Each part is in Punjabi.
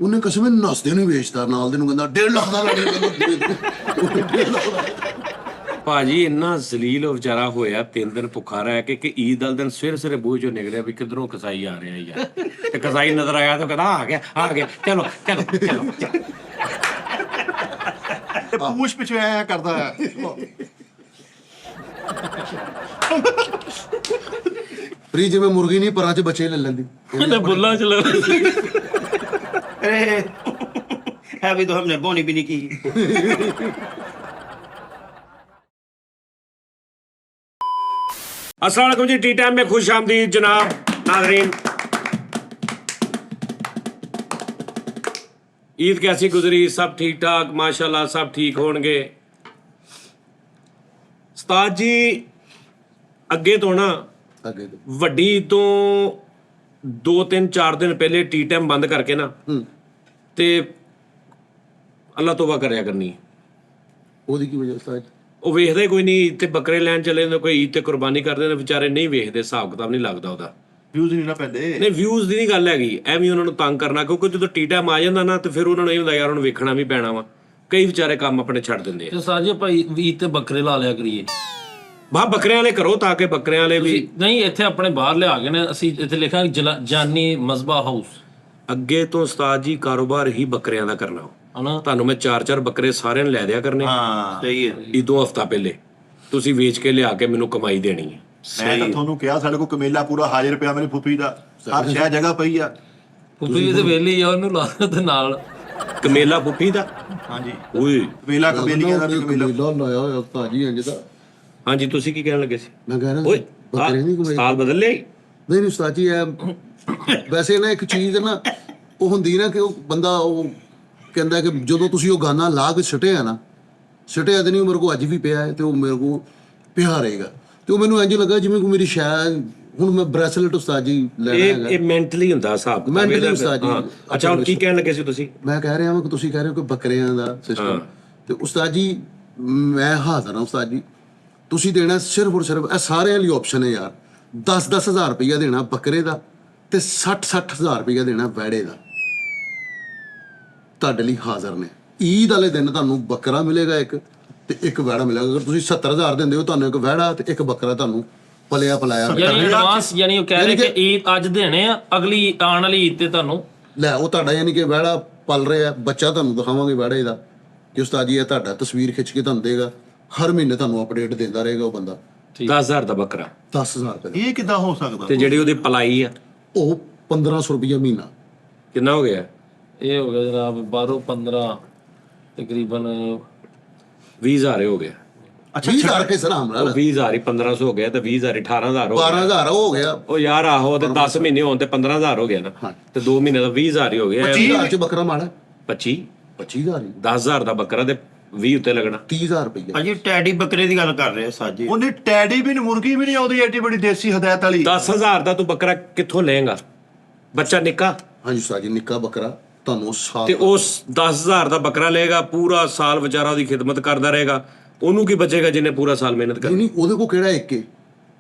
ਉਹਨੇ ਕਸਮ ਨਸਦੇ ਨੂੰ ਵੇਚਦਾ, ਨਾਲ ਦੇ ਨੂੰ ਕਹਿੰਦਾ 1.5 ਲੱਖ ਦਾ ਲੈ ਭਾਜੀ ਇੰਨਾ ਜ਼ਲੀਲ ਉਹ ਵਿਚਾਰਾ ਹੋਇਆ 3 ਦਿਨ ਭੁੱਖਾ ਰਹਿ ਕੇ ਕਿ ਈਦ ਵਾਲੇ ਦਿਨ ਸਵੇਰੇ ਸਵੇਰੇ ਬੂਹ ਚੋਂ ਨਿਕਲਿਆ ਵੀ ਕਿੱਧਰੋਂ ਕਸਾਈ ਆ ਰਿਹਾ ਯਾਰ, ਤੇ ਕਸਾਈ ਨਜ਼ਰ ਆਇਆ ਤਾਂ ਕਹਿੰਦਾ ਆ ਗਿਆ ਚਲੋ ਚਲੋ ਚਲੋ ਪੂਛ ਪਿਛੇ ਆਇਆ ਕਰਦਾ ਹੈ। ਫਰੀ ਜਿਵੇਂ ਮੁਰਗੀ ਨਹੀਂ ਪਰਾਂ 'ਚ ਬੱਚੇ ਲੈ ਲੈਂਦੀ। ਬੁੱਲਾਂ ਚ ਲੈ है भी तो हमने बोनी भी नहीं की। अस्सलाम वालेकुम जी, टी टाइम में खुश आमदीद जनाब नाज़रीन। ईद कैसी गुजरी? सब ठीक ठाक माशाल्लाह, सब ठीक होंगे। उस्ताद जी ਅੱਗੇ ਤੋਂ ਨਾ ਵੱਡੀ ਤੋਂ 2-3-4 ਦਿਨ ਪਹਿਲੇ ਟੀ ਟਾਈਮ ਬੰਦ ਕਰਕੇ ਨਾ ਤੇ ਅੱਲਾ ਤੋਬਾ ਕਰਿਆ ਕਰਨੀ। ਉਹਦੀ ਕੀ ਵਜ੍ਹਾ ਉਸਤਾਦ? ਉਹ ਵੇਖਦੇ ਕੋਈ ਨਹੀਂ, ਈਦ ਤੇ ਬੱਕਰੇ ਲੈਣ ਚਲੇ ਜਾਂਦੇ, ਕੋਈ ਈਦ ਤੇ ਕੁਰਬਾਨੀ ਕਰਦੇ ਨੇ ਵਿਚਾਰੇ, ਨਹੀਂ ਵੇਖਦੇ, ਹਿਸਾਬ ਕਿਤਾਬ ਨਹੀਂ ਲੱਗਦਾ ਉਹਦਾ। ਵਿਊਜ਼ ਨਹੀਂ ਨਾ ਪੈਂਦੇ। ਨਹੀਂ ਵਿਊਜ਼ ਦੀ ਨਹੀਂ ਗੱਲ ਹੈਗੀ, ਐਵੇਂ ਉਹਨਾਂ ਨੂੰ ਤੰਗ ਕਰਨਾ, ਕਿਉਂਕਿ ਜਦੋਂ ਟੀ ਟਾਈਮ ਆ ਜਾਂਦਾ ਨਾ ਤੇ ਫਿਰ ਉਹਨਾਂ ਨੂੰ ਇਹ ਹੁੰਦਾ ਯਾਰ ਉਹਨੂੰ ਵੇਖਣਾ ਵੀ ਪੈਣਾ ਵਾ। ਕਈ ਵਿਚਾਰੇ ਕੰਮ ਆਪਣੇ ਛੱਡ ਦਿੰਦੇ ਆ। ਸਾਜੀ ਭਾਈ ਈਦ ਤੇ ਬੱਕਰੇ ਲਾ ਲਿਆ ਕਰੀਏ। ਬਾਹ ਬੱਕਰਿਆਂ ਵਾਲੇ ਕਰੋ ਤਾਂ ਕਿ ਬੱਕਰਿਆਂ ਵਾਲੇ ਵੀ ਨਹੀਂ ਇੱਥੇ ਆਪਣੇ ਬਾਹਰ ਲਿਆ ਕੇ ਨੇ, ਅਸੀਂ ਇੱਥੇ ਲਿਖਾਂਗੇ ਜਾਨੀ ਮਜ਼ਬਾ ਹਾਊਸ। ਅੱਗੇ ਤੋਂ ਉਸਤਾਦ ਜੀ ਕਾਰੋਬਾਰ ਹੀ ਬੱਕਰਿਆਂ ਦਾ ਕਰਨਾ ਹਨਾ। ਤੁਹਾਨੂੰ ਮੈਂ 4-4 ਬੱਕਰੇ ਸਾਰਿਆਂ ਨੂੰ ਲੈ ਦਿਆ ਕਰਨੇ। हाँ सही है। ਈਦੋਂ ਹਫਤਾ ਪਹਿਲੇ ਤੁਸੀਂ ਵੇਚ ਕੇ ਲਿਆ ਕੇ ਮੈਨੂੰ ਕਮਾਈ ਦੇਣੀ ਹੈ। ਮੈਂ ਤਾਂ ਤੁਹਾਨੂੰ ਕਿਹਾ ਸਾਡੇ ਕੋਲ ਕਮੇਲਾ ਪੂਰਾ ਹਾਜ਼ਰ ਪਿਆ ਮੇਰੀ ਫੁੱਫੀ ਦਾ, ਹਰ ਸ਼ਹਿ ਜਗ੍ਹਾ ਪਈ ਆ। ਫੁੱਫੀ ਵੀ ਤੇ ਵੇਲੀ ਆ, ਉਹਨੂੰ ਲਾ ਦੇ ਨਾਲ ਕਮੇਲਾ ਪੁੱਪੀ ਦਾ। ਹਾਂਜੀ ਓਏ ਕਮੇਲਾ ਕਮੇਲੀਆਂ ਦਾ ਵੀ ਕਮੇਲਾ। ਲਾਇਆ ਹੋਇਆ ਉਸਤਾਦ ਜੀ ਇੰਜ ਦਾ। ਹਾਂਜੀ ਤੁਸੀਂ ਕੀ ਕਹਿਣ ਲੱਗੇ ਸੀ? ਮੈਂ ਕਹਿ ਰਿਹਾ ਓਏ ਬੱਕਰੇ ਨਹੀਂ ਕਮਾਈ। ਸਾਲ ਬਦਲ ਲਿਆ ਈ? ਨਹੀਂ ਉਸਤਾਦ ਜੀ ਇਹ ਵੈਸੇ ਨਾ ਇੱਕ ਚੀਜ਼ ਨਾ ਉਹ ਹੁੰਦੀ ਨਾ ਕਿ ਉਹ ਬੰਦਾ ਉਹ ਕਹਿੰਦਾ ਕਿ ਜਦੋਂ ਤੁਸੀਂ ਉਹ ਗਾਣਾ ਲਾ ਕੇ ਛਟਿਆ ਨਾ, ਛਟਿਆ ਤੇ ਨਹੀਂ, ਉਹ ਮੇਰੇ ਕੋਲ ਅੱਜ ਵੀ ਪਿਆ ਹੈ ਤੇ ਉਹ ਮੇਰੇ ਕੋਲ ਪਿਆ ਰਹੇਗਾ। ਤੇ ਉਹ ਮੈਨੂੰ ਇੰਝ ਲੱਗਾ ਜਿਵੇਂ ਕੋਈ ਮੇਰੀ ਸ਼ਾਇਦ ਹੁਣ ਮੈਂ ਬ੍ਰੈਸਲੇਟ ਉਸਤਾਦ ਜੀ ਲੈਣਾ ਹੈਗਾ। ਇਹ ਮੈਂਟਲੀ ਹੁੰਦਾ ਹਿਸਾਬ ਕਿਤਾਬ Mentally ਇਹਦਾ। ਉਸਤਾਦ ਜੀ। ਹਾਂ। ਅੱਛਾ ਹੁਣ ਕੀ ਕਹਿਣ ਲੱਗੇ ਸੀ ਤੁਸੀਂ? ਮੈਂ ਕਹਿ ਰਿਹਾ ਹਾਂ ਕਿ ਤੁਸੀਂ ਕਹਿ ਰਹੇ ਹੋ ਕਿ ਬੱਕਰਿਆਂ ਦਾ ਸਿਸਟਮ, ਤੇ ਉਸਤਾਦ ਜੀ ਮੈਂ ਹਾਜ਼ਰ ਹਾਂ ਉਸਤਾਦ ਜੀ। ਤੁਸੀਂ ਦੇਣਾ ਸਿਰਫ ਔਰ ਸਿਰਫ ਇਹ ਸਾਰਿਆਂ ਲਈ ਆਪਸ਼ਨ ਹੈ ਯਾਰ, 10-10 ਹਜ਼ਾਰ ਰੁਪਈਆ ਦੇਣਾ ਬੱਕਰੇ ਦਾ ਤੇ 60-60 ਹਜ਼ਾਰ ਰੁਪਈਆ ਦੇਣਾ ਵੈੜੇ ਦਾ। ਤੁਹਾਡੇ ਲਈ ਹਾਜ਼ਰ ਨੇ। ਈਦ ਵਾਲੇ ਦਿਨ ਤੁਹਾਨੂੰ ਬੱਕਰਾ ਮਿਲੇਗਾ ਇੱਕ ਤੇ ਇੱਕ ਵੈੜਾ ਮਿਲੇਗਾ। ਅਗਰ ਤੁਸੀਂ 70,000 ਦਿੰਦੇ ਹੋ ਤੁਹਾਨੂੰ ਇੱਕ ਵੈੜਾ ਤੇ ਇੱਕ ਬੱਕਰਾ ਤੁਹਾਨੂੰ ਪਲਿਆ ਪਲਾਇਆ ਯਾਨੀ ਐਡਵਾਂਸ, ਯਾਨੀ ਉਹ ਕਹਿ ਰਹੇ ਕਿ ਈਦ ਅੱਜ ਦੇਣੇ ਆ, ਅਗਲੀ ਆਉਣ ਵਾਲੀ ਈਦ ਤੇ ਤੁਹਾਨੂੰ ਲੈ ਉਹ ਤੁਹਾਡਾ ਯਾਨੀ ਕਿ ਵੈੜਾ ਪਲ ਰਿਹਾ ਬੱਚਾ ਤੁਹਾਨੂੰ ਦਿਖਾਵਾਂਗੇ ਵੈੜੇ ਦਾ ਕਿ ਉਸਤਾਦ ਜੀ ਇਹ ਤੁਹਾਡਾ ਤਸਵੀਰ ਖਿੱਚ ਕੇ ਤੁਹਾਨੂੰ ਦੇਗਾ। ਹਰ ਮਹੀਨੇ ਤੁਹਾਨੂੰ ਅਪਡੇਟ ਦਿੰਦਾ ਰਹੇਗਾ ਉਹ ਬੰਦਾ। 10,000 ਦਾ ਬੱਕਰਾ 10,000 ਰੁਪਏ ਇਹ ਕਿੱਦਾਂ ਹੋ ਸਕਦਾ? ਤੇ ਜਿਹੜੀ ਉਹਦੀ ਪਲਾਈ ਆ ਉਹ 1500 ਰੁਪਈਆ ਮਹੀਨਾ। ਕਿੰਨਾ ਹੋ ਗਿਆ? ਇਹ ਹੋ ਗਿਆ ਜਨਾਬ 12-15 ਤਕਰੀਬਨ 20,000 ਹੋ ਗਿਆ। ਅੱਛਾ 20,000 ਕੇ ਸਲਾਮ ਨਾਲ 20,000 ਹੀ 1500 ਹੋ ਗਿਆ ਤੇ 20,000 18,000 ਹੋ ਗਿਆ। 12,000 ਹੋ ਗਿਆ। ਉਹ ਯਾਰ ਆਹੋ ਤੇ 10 ਮਹੀਨੇ ਹੋਣ ਤੇ 15,000 ਹੋ ਗਿਆ ਨਾ, ਤੇ 2 ਮਹੀਨੇ ਦਾ 20,000 ਹੀ ਹੋ ਗਿਆ। 25,000 ਚ ਬੱਕਰਾ ਮਾੜਾ 25 25,000 ਹੀ 10,000 ਦਾ ਬੱਕਰਾ ਤੇ 20 ਉੱਤੇ ਲੱਗਣਾ। 30,000 ਰੁਪਈਆ। अजी टैडी बकरे की गल कर रहे हैं साजी। ਉਹਨੇ ਟੈਡੀ ਵੀ ਨੀ, ਮੁਰਗੀ ਵੀ ਨਹੀਂ ਆਉਂਦੀ ਐਡੀ ਬੜੀ ਦੇਸੀ ਹਦਾਇਤ ਵਾਲੀ। 10,000 ਦਾ ਤੂੰ ਬੱਕਰਾ ਕਿੱਥੋਂ ਲਏਗਾ? ਬੱਚਾ ਨਿੱਕਾ, ਹਾਂਜੀ ਉਸਤਾਦ ਜੀ ਨਿੱਕਾ ਬੱਕਰਾ ਤੁਹਾਨੂੰ ਸਾਲ ਤੇ ਉਸ 10,000 ਦਾ ਬੱਕਰਾ ਲਏਗਾ, ਪੂਰਾ ਸਾਲ ਵਿਚਾਰਾ ਉਹਦੀ ਖਿਦਮਤ ਕਰਦਾ ਰਹੇਗਾ, ਉਹਨੂੰ ਕੀ ਬਚੇਗਾ ਜਿਹਨੇ ਪੂਰਾ ਸਾਲ ਮਿਹਨਤ ਕਰਨੀ? ਨਹੀਂ ਉਹਦੇ ਕੋਲ ਕਿਹੜਾ ਇੱਕ ਹੈ,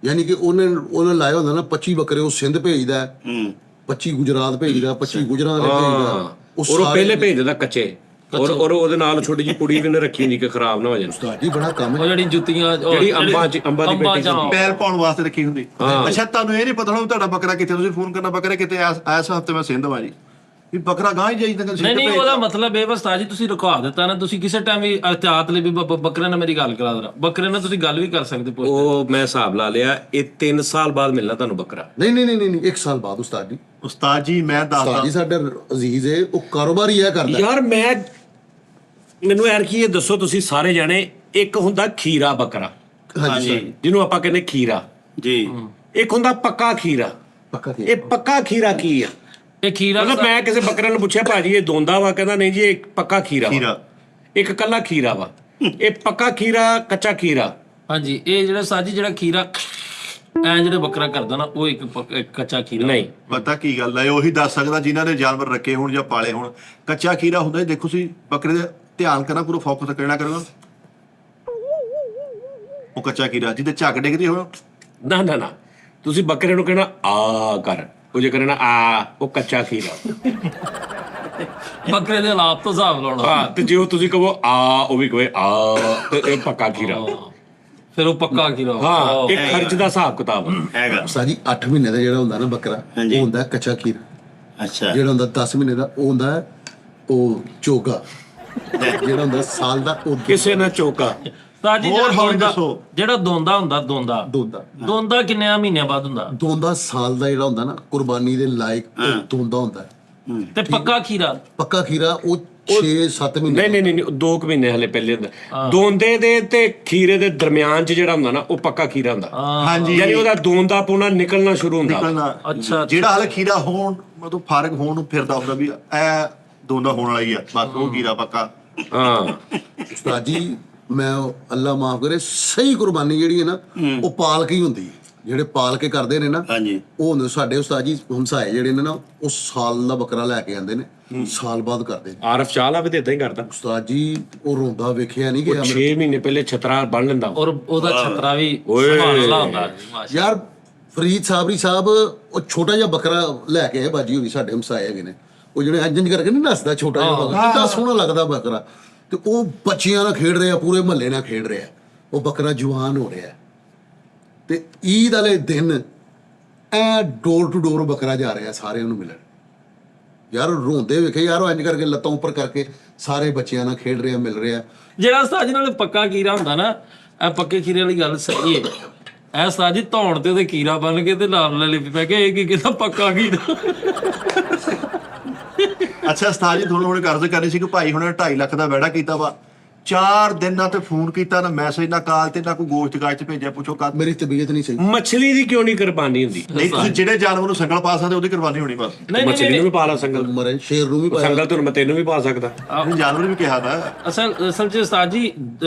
ਯਾਨੀ ਕਿ ਉਹਨੇ ਲਾਇਆ ਹੁੰਦਾ ਨਾ 25 ਬੱਕਰੇ ਉਹ ਸਿੰਧ ਭੇਜਦਾ, 25 ਗੁਜਰਾਤ ਭੇਜਦਾ, 25 ਗੁਜਰਾਤ ਭੇਜਦਾ। ਔਰ ਉਹ ਪਹਿਲੇ ਭੇਜ ਦਿੰਦਾ ਕੱਚੇ, ਔਰ ਉਹਦੇ ਨਾਲ ਛੋਟੀ ਜਿਹੀ ਕੁੜੀ ਵੀ ਉਹਨੇ ਰੱਖੀ ਹੁੰਦੀ ਕਿ ਖਰਾਬ ਨਾ ਹੋ ਜਾਣ। ਉਸਤਾਦ ਜੀ ਬੜਾ ਕੰਮ ਉਹ ਹੈ। ਜਿਹੜੀ ਜੁੱਤੀਆਂ ਜਿਹੜੀ ਅੰਬਾਂ ਦੀ ਪੇਟੀ ਚ ਪੈਰ ਪਾਉਣ ਵਾਸਤੇ ਰੱਖੀ ਹੁੰਦੀ। ਅੱਛਾ ਤੁਹਾਨੂੰ ਇਹ ਨਹੀਂ ਪਤਾ ਹੁਣ ਤੁਹਾਡਾ ਬੱਕਰਾ ਕਿੱਥੇ, ਤੁਸੀਂ ਫੋਨ ਕਰਨਾ ਬੱਕਰਾ ਕਿੱਥੇ ਆ, ਇਸ ਹਫਤੇ ਮੈਂ ਸਿੰਧ ਵਾਂ ਜੀ, ਵੀ ਬੱਕਰਾ ਗਾਂ ਹੀ ਜਾਈ ਤਾਂ ਨਹੀਂ ਨਹੀਂ, ਉਹਦਾ ਮਤਲਬ ਇਹ ਬਸ ਜੀ ਤੁਸੀਂ ਰਖਵਾ ਦਿੱਤਾ ਨਾ, ਤੁਸੀਂ ਕਿਸੇ ਟਾਈਮ ਵੀ ਇhtiyat ਲਈ ਵੀ ਬੱਕਰੇ ਨਾਲ ਮੇਰੀ ਗੱਲ ਕਰਾ ਦੇਣਾ, ਬੱਕਰੇ ਨਾਲ ਤੁਸੀਂ ਗੱਲ ਵੀ ਕਰ ਸਕਦੇ। ਉਹ ਮੈਂ ਹਿਸਾਬ ਲਾ ਲਿਆ, ਇਹ 3 ਸਾਲ ਬਾਅਦ ਮਿਲਣਾ ਤੁਹਾਨੂੰ ਬੱਕਰਾ। ਨਹੀਂ 1 ਸਾਲ ਬਾਅਦ ਉਸਤਾਦ ਜੀ। ਉਸਤਾਦ ਜੀ ਮੈਂ ਉਸਤਾਦ ਦੱਸਦਾ ਜੀ ਸਾਡਾ ਅਜ਼ੀਜ਼ ਹੈ, ਉਹ ਕਾਰੋਬਾਰ ਹੀ ਇਹ ਕਰਦਾ। ਯਾਰ ਮੈਨੂੰ ਯਾਰ ਕੀ ਇਹ ਦੱਸੋ ਤੁਸੀਂ ਸਾਰੇ ਜਾਣੇ, ਇੱਕ ਹੁੰਦਾ ਖੀਰਾ ਬੱਕਰਾ ਹਾਂਜੀ ਜਿਹਨੂੰ ਆਪਾਂ ਕਹਿੰਦੇ ਖੀਰਾ जी ਇੱਕ ਹੁੰਦਾ ਪੱਕਾ ਖੀਰਾ। ਪੱਕਾ ਕੀ ਇਹ ਪੱਕਾ ਖੀਰਾ ਕੀ ਆ? ਇਹ ਖੀਰਾ ਮਤਲਬ ਮੈਂ ਕਿਸੇ ਬੱਕਰੇ ਨੂੰ ਪੁੱਛਿਆ ਭਾਜੀ ਇਹ ਦੋਂਦਾ ਵਾ, ਕਹਿੰਦਾ ਨਹੀਂ ਜੀ ਇਹ ਪੱਕਾ ਖੀਰਾ ਵਾ। ਖੀਰਾ ਇੱਕ ਕੱਲਾ ਖੀਰਾ ਵਾ। ਇਹ ਪੱਕਾ ਖੀਰਾ ਕੱਚਾ ਖੀਰਾ। ਹਾਂਜੀ ਇਹ ਜਿਹੜਾ ਸਾਜੀ ਜਿਹੜਾ ਖੀਰਾ ਐ ਜਿਹੜਾ ਬੱਕਰਾ ਕਰਦਾ ਨਾ ਉਹ ਇੱਕ ਕੱਚਾ ਖੀਰਾ ਨਹੀਂ। ਪਤਾ ਕੀ ਗੱਲ ਹੈ, ਉਹੀ ਦੱਸ ਸਕਦਾ ਜਿਨ੍ਹਾਂ ਨੇ ਜਾਨਵਰ ਰੱਖੇ ਹੋਣ ਜਾਂ ਪਾਲੇ ਹੋਣ। ਕੱਚਾ ਖੀਰਾ ਹੁੰਦਾ, ਦੇਖੋ ਤੁਸੀਂ ਬੱਕਰੇ ਦੇ ਧਿਆਨ ਕਰਨਾ, ਪੂਰਾ ਫੋਕਸ ਕਰਨਾ ਕਰੋ, ਉਹ ਕੱਚਾ ਖੀਰਾ ਜਿਹਦੇ ਝੱਗ ਡਿੱਗਦੀ ਹੋਣ। ਨਾ ਤੁਸੀਂ ਬੱਕਰੇ ਨੂੰ ਕਹਿਣਾ ਆ ਕਰ, ਉਹ ਜੇ ਕਰਨਾ ਆ, ਉਹ ਕੱਚਾ ਖੀਰਾ। ਬੱਕਰੇ ਦੇ ਹਾਲਾਤ ਤੋਂ ਹਿਸਾਬ ਲਾਉਣਾ। ਹਾਂ, ਤੇ ਜੇ ਉਹ ਤੁਸੀਂ ਕਹੋ ਆ, ਉਹ ਵੀ ਕਹੇ ਆ, ਤੇ ਇਹ ਪੱਕਾ ਖੀਰਾ। ਫਿਰ ਉਹ ਪੱਕਾ ਖੀਰਾ। ਹਾਂ, ਇਹ ਖਰਚ ਦਾ ਹਿਸਾਬ ਕਿਤਾਬ ਆ। ਹੈਗਾ। ਉਸਤਾਦ ਜੀ 8 ਮਹੀਨੇ ਦਾ ਜਿਹੜਾ ਹੁੰਦਾ ਨਾ ਬੱਕਰਾ, ਹਾਂਜੀ। ਉਹ ਹੁੰਦਾ ਕੱਚਾ ਖੀਰਾ। ਅੱਛਾ। ਜਿਹੜਾ ਹੁੰਦਾ 10 ਮਹੀਨੇ ਦਾ ਉਹ ਹੁੰਦਾ ਉਹ ਚੋਗਾ। ਜਿਹੜਾ ਹੁੰਦਾ ਸਾਲ ਦਾ ਉਹ ਕਿਸੇ ਨਾ ਚੋਕਾ। ਸਾਜੀ ਹੋਰ ਹੌਲੀ ਦੋਂਦਾ, ਦੱਸੋ। ਜਿਹੜਾ ਦੋਂਦਾ ਹੁੰਦਾ ਦੋਂਦਾ ਦੋਂਦਾ ਦੋਂਦਾ ਕਿੰਨੇ ਮਹੀਨਿਆਂ ਬਾਅਦ ਹੁੰਦਾ? ਦੋਂਦਾ ਸਾਲ ਦਾ ਜਿਹੜਾ ਹੁੰਦਾ ਨਾ ਕੁਰਬਾਨੀ ਦੇ ਲਾਇਕ ਉਹ ਦੋਂਦਾ ਹੁੰਦਾ ਹੈ। ਤੇ ਪੱਕਾ ਖੀਰਾ? ਪੱਕਾ ਖੀਰਾ ਉਹ 6-7 ਮਹੀਨੇ ਨਹੀਂ 2 ਮਹੀਨੇ ਹਲੇ ਪਹਿਲੇ ਹੁੰਦਾ। ਦੋਂਦੇ ਦੇ ਤੇ ਖੀਰੇ ਦੇ ਦਰਮਿਆਨ ਚ ਜਿਹੜਾ ਹੁੰਦਾ ਨਾ ਉਹ ਪੱਕਾ ਖੀਰਾ ਹੁੰਦਾ। ਹਾਂਜੀ। ਯਾਨੀ ਉਹਦਾ ਦੋਂਦਾ ਪੂਣਾ ਨਿਕਲਣਾ ਸ਼ੁਰੂ ਹੁੰਦਾ। ਨਿਕਲਣਾ। ਅੱਛਾ। ਜਿਹੜਾ ਹਾਲੇ ਖੀਰਾ ਹੋਣ ਮਤਲਬ ਫਾਰਗ ਹੋਣ ਨੂੰ ਫਿਰਦਾ ਹੁੰਦਾ ਵੀ ਇਹ ਦੋਂਦਾ ਹੋਣ ਵਾਲਾ ਹੀ ਆ, ਬਸ ਉਹ ਖੀਰਾ ਪੱਕਾ। ਹਾਂ, ਉਸਤਾਦ ਜੀ ਮੈਂ ਅੱਲਾ ਮਾਫ ਕਰੇ, ਸਹੀ ਕੁਰਬਾਨੀ ਜਿਹੜੀ ਹੈ ਨਾ ਉਹ ਪਾਲਕ ਹੀ ਹੁੰਦੀ ਹੈ। ਜਿਹੜੇ ਪਾਲ ਕੇ ਕਰਦੇ ਨੇ ਨਾ ਹਾਂਜੀ। ਉਹ ਹੁੰਦੇ ਸਾਡੇ ਉਸਤਾਦ ਜੀ ਹਮਸਾਏ ਜਿਹੜੇ ਨੇ ਨਾ, ਉਹ ਸਾਲ ਦਾ ਬੱਕਰਾ ਲੈ ਕੇ ਆਉਂਦੇ ਨੇ, ਸਾਲ ਬਾਅਦ ਕਰਦੇ ਨੇ। ਆਰਫ ਚਾਲਾ ਵੀ ਤੇ ਏਦਾਂ ਹੀ ਕਰਦਾ। ਉਸਤਾਦ ਜੀ ਉਹ ਰੋਂਦਾ ਵੇਖਿਆ ਨਹੀਂ ਗਿਆ 6 ਮਹੀਨੇ ਪਹਿਲੇ ਛਤਰਾ ਬੰਨ ਲੈਂਦਾ। ਔਰ ਉਹਦਾ ਛਤਰਾ ਵੀ ਓਏ। ਸੰਭਾਲਣਾ ਹੁੰਦਾ ਮਾਸ਼ਾ। ਯਾਰ ਫਰੀਦ ਸਾਬਰੀ ਸਾਹਿਬ ਉਹ ਛੋਟਾ ਜਿਹਾ ਬੱਕਰਾ ਲੈ ਕੇ ਆਏ, ਬਾਜੀ ਹੋਣੀ ਸਾਡੇ ਹਮਸਾਏ ਹੈਗੇ ਨੇ, ਉਹ ਜਿਹੜੇ ਇੰਜ ਕਰਕੇ ਨਹੀਂ ਨੱਸਦਾ ਛੋਟਾ ਜਿਹਾ ਬੱਕਰਾ, ਕਿੰਨਾ ਸੋਹਣਾ ਲੱਗਦਾ ਬੱਕਰਾ। ਤੇ ਉਹ ਬੱਚਿਆਂ ਨਾਲ ਖੇਡ ਰਿਹਾ, ਪੂਰੇ ਮਹੱਲੇ ਨਾਲ ਖੇਡ ਰਿਹਾ, ਉਹ ਬੱਕਰਾ ਜਵਾਨ ਹੋ ਰਿਹਾ। ਤੇ ਈਦ ਵਾਲੇ ਦਿਨ ਐ ਡੋਰ ਟੂ ਡੋਰ ਬੱਕਰਾ ਜਾ ਰਿਹਾ ਸਾਰਿਆਂ ਨੂੰ ਮਿਲਣ। ਯਾਰ ਰੋਂਦੇ ਵੇਖੇ ਯਾਰ, ਉਹ ਇੰਜ ਕਰਕੇ ਲੱਤਾਂ ਉੱਪਰ ਕਰਕੇ ਸਾਰੇ ਬੱਚਿਆਂ ਨਾਲ ਖੇਡ ਰਿਹਾ, ਮਿਲ ਰਿਹਾ। ਜਿਹੜਾ ਸਾਜੀ ਨਾਲ ਪੱਕਾ ਕੀਰਾ ਹੁੰਦਾ ਨਾ, ਇਹ ਪੱਕੇ ਖੀਰੇ ਵਾਲੀ ਗੱਲ ਸਹੀ ਹੈ। ਇਹ ਸਾਜੀ ਧੌਣ ਤੇ ਉਹਦੇ ਕੀਰਾ ਬਣ ਕੇ ਤੇ ਨਾਲ ਲੈ ਲਈ ਪੈ ਕੇ ਇਹ ਕੀ ਕਿਹਦਾ ਪੱਕਾ ਕੀਰਾ। ਅੱਛਾ ਉਸਤਾਦ ਜੀ ਤੁਹਾਨੂੰ ਹੁਣ ਅਰਜ਼ ਕਰਨੀ ਸੀ ਕਿ ਭਾਈ ਹੁਣ 2.5 ਲੱਖ ਦਾ ਵੈੜਾ ਕੀਤਾ ਵਾ, 4 ਦਿਨਾਂ ਤੇ ਫੋਨ ਕੀਤਾ ਨਾ, ਮੈਸੇਜ ਨਾ, ਕਾਲ ਤੇ ਨਾ, ਕੋਈ ਗੋਸ਼ਤ ਗਾਜ ਚ ਭੇਜਿਆ, ਪੁੱਛੋ ਕਦ। ਮੇਰੀ ਤਬੀਅਤ ਨਹੀਂ ਸਹੀ। ਮੱਛਲੀ ਦੀ ਕਿਉਂ ਨਹੀਂ ਕੁਰਬਾਨੀ ਹੁੰਦੀ? ਨਹੀਂ ਤੁਸੀਂ ਜਿਹੜੇ ਜਾਨਵਰ ਨੂੰ ਸੰਗਲ ਪਾ ਸਕਦੇ ਉਹਦੀ ਕੁਰਬਾਨੀ ਹੋਣੀ ਬਸ। ਨਹੀਂ ਮੱਛਲੀ ਨੂੰ ਵੀ ਪਾ ਲਾ ਸੰਗਲ। ਮਰੇ ਸ਼ੇਰ ਨੂੰ ਵੀ ਪਾਇਆ। ਸੰਗਲ ਤੁਹਾਨੂੰ ਮੈਂ ਤੈਨੂੰ ਵੀ ਪਾ ਸਕਦਾ। ਨਹੀਂ, ਜਾਨਵਰ ਵੀ ਕਿਹਾ ਨਾ। ਅਸਲ ਚ ਉਸਤਾਦ ਜੀ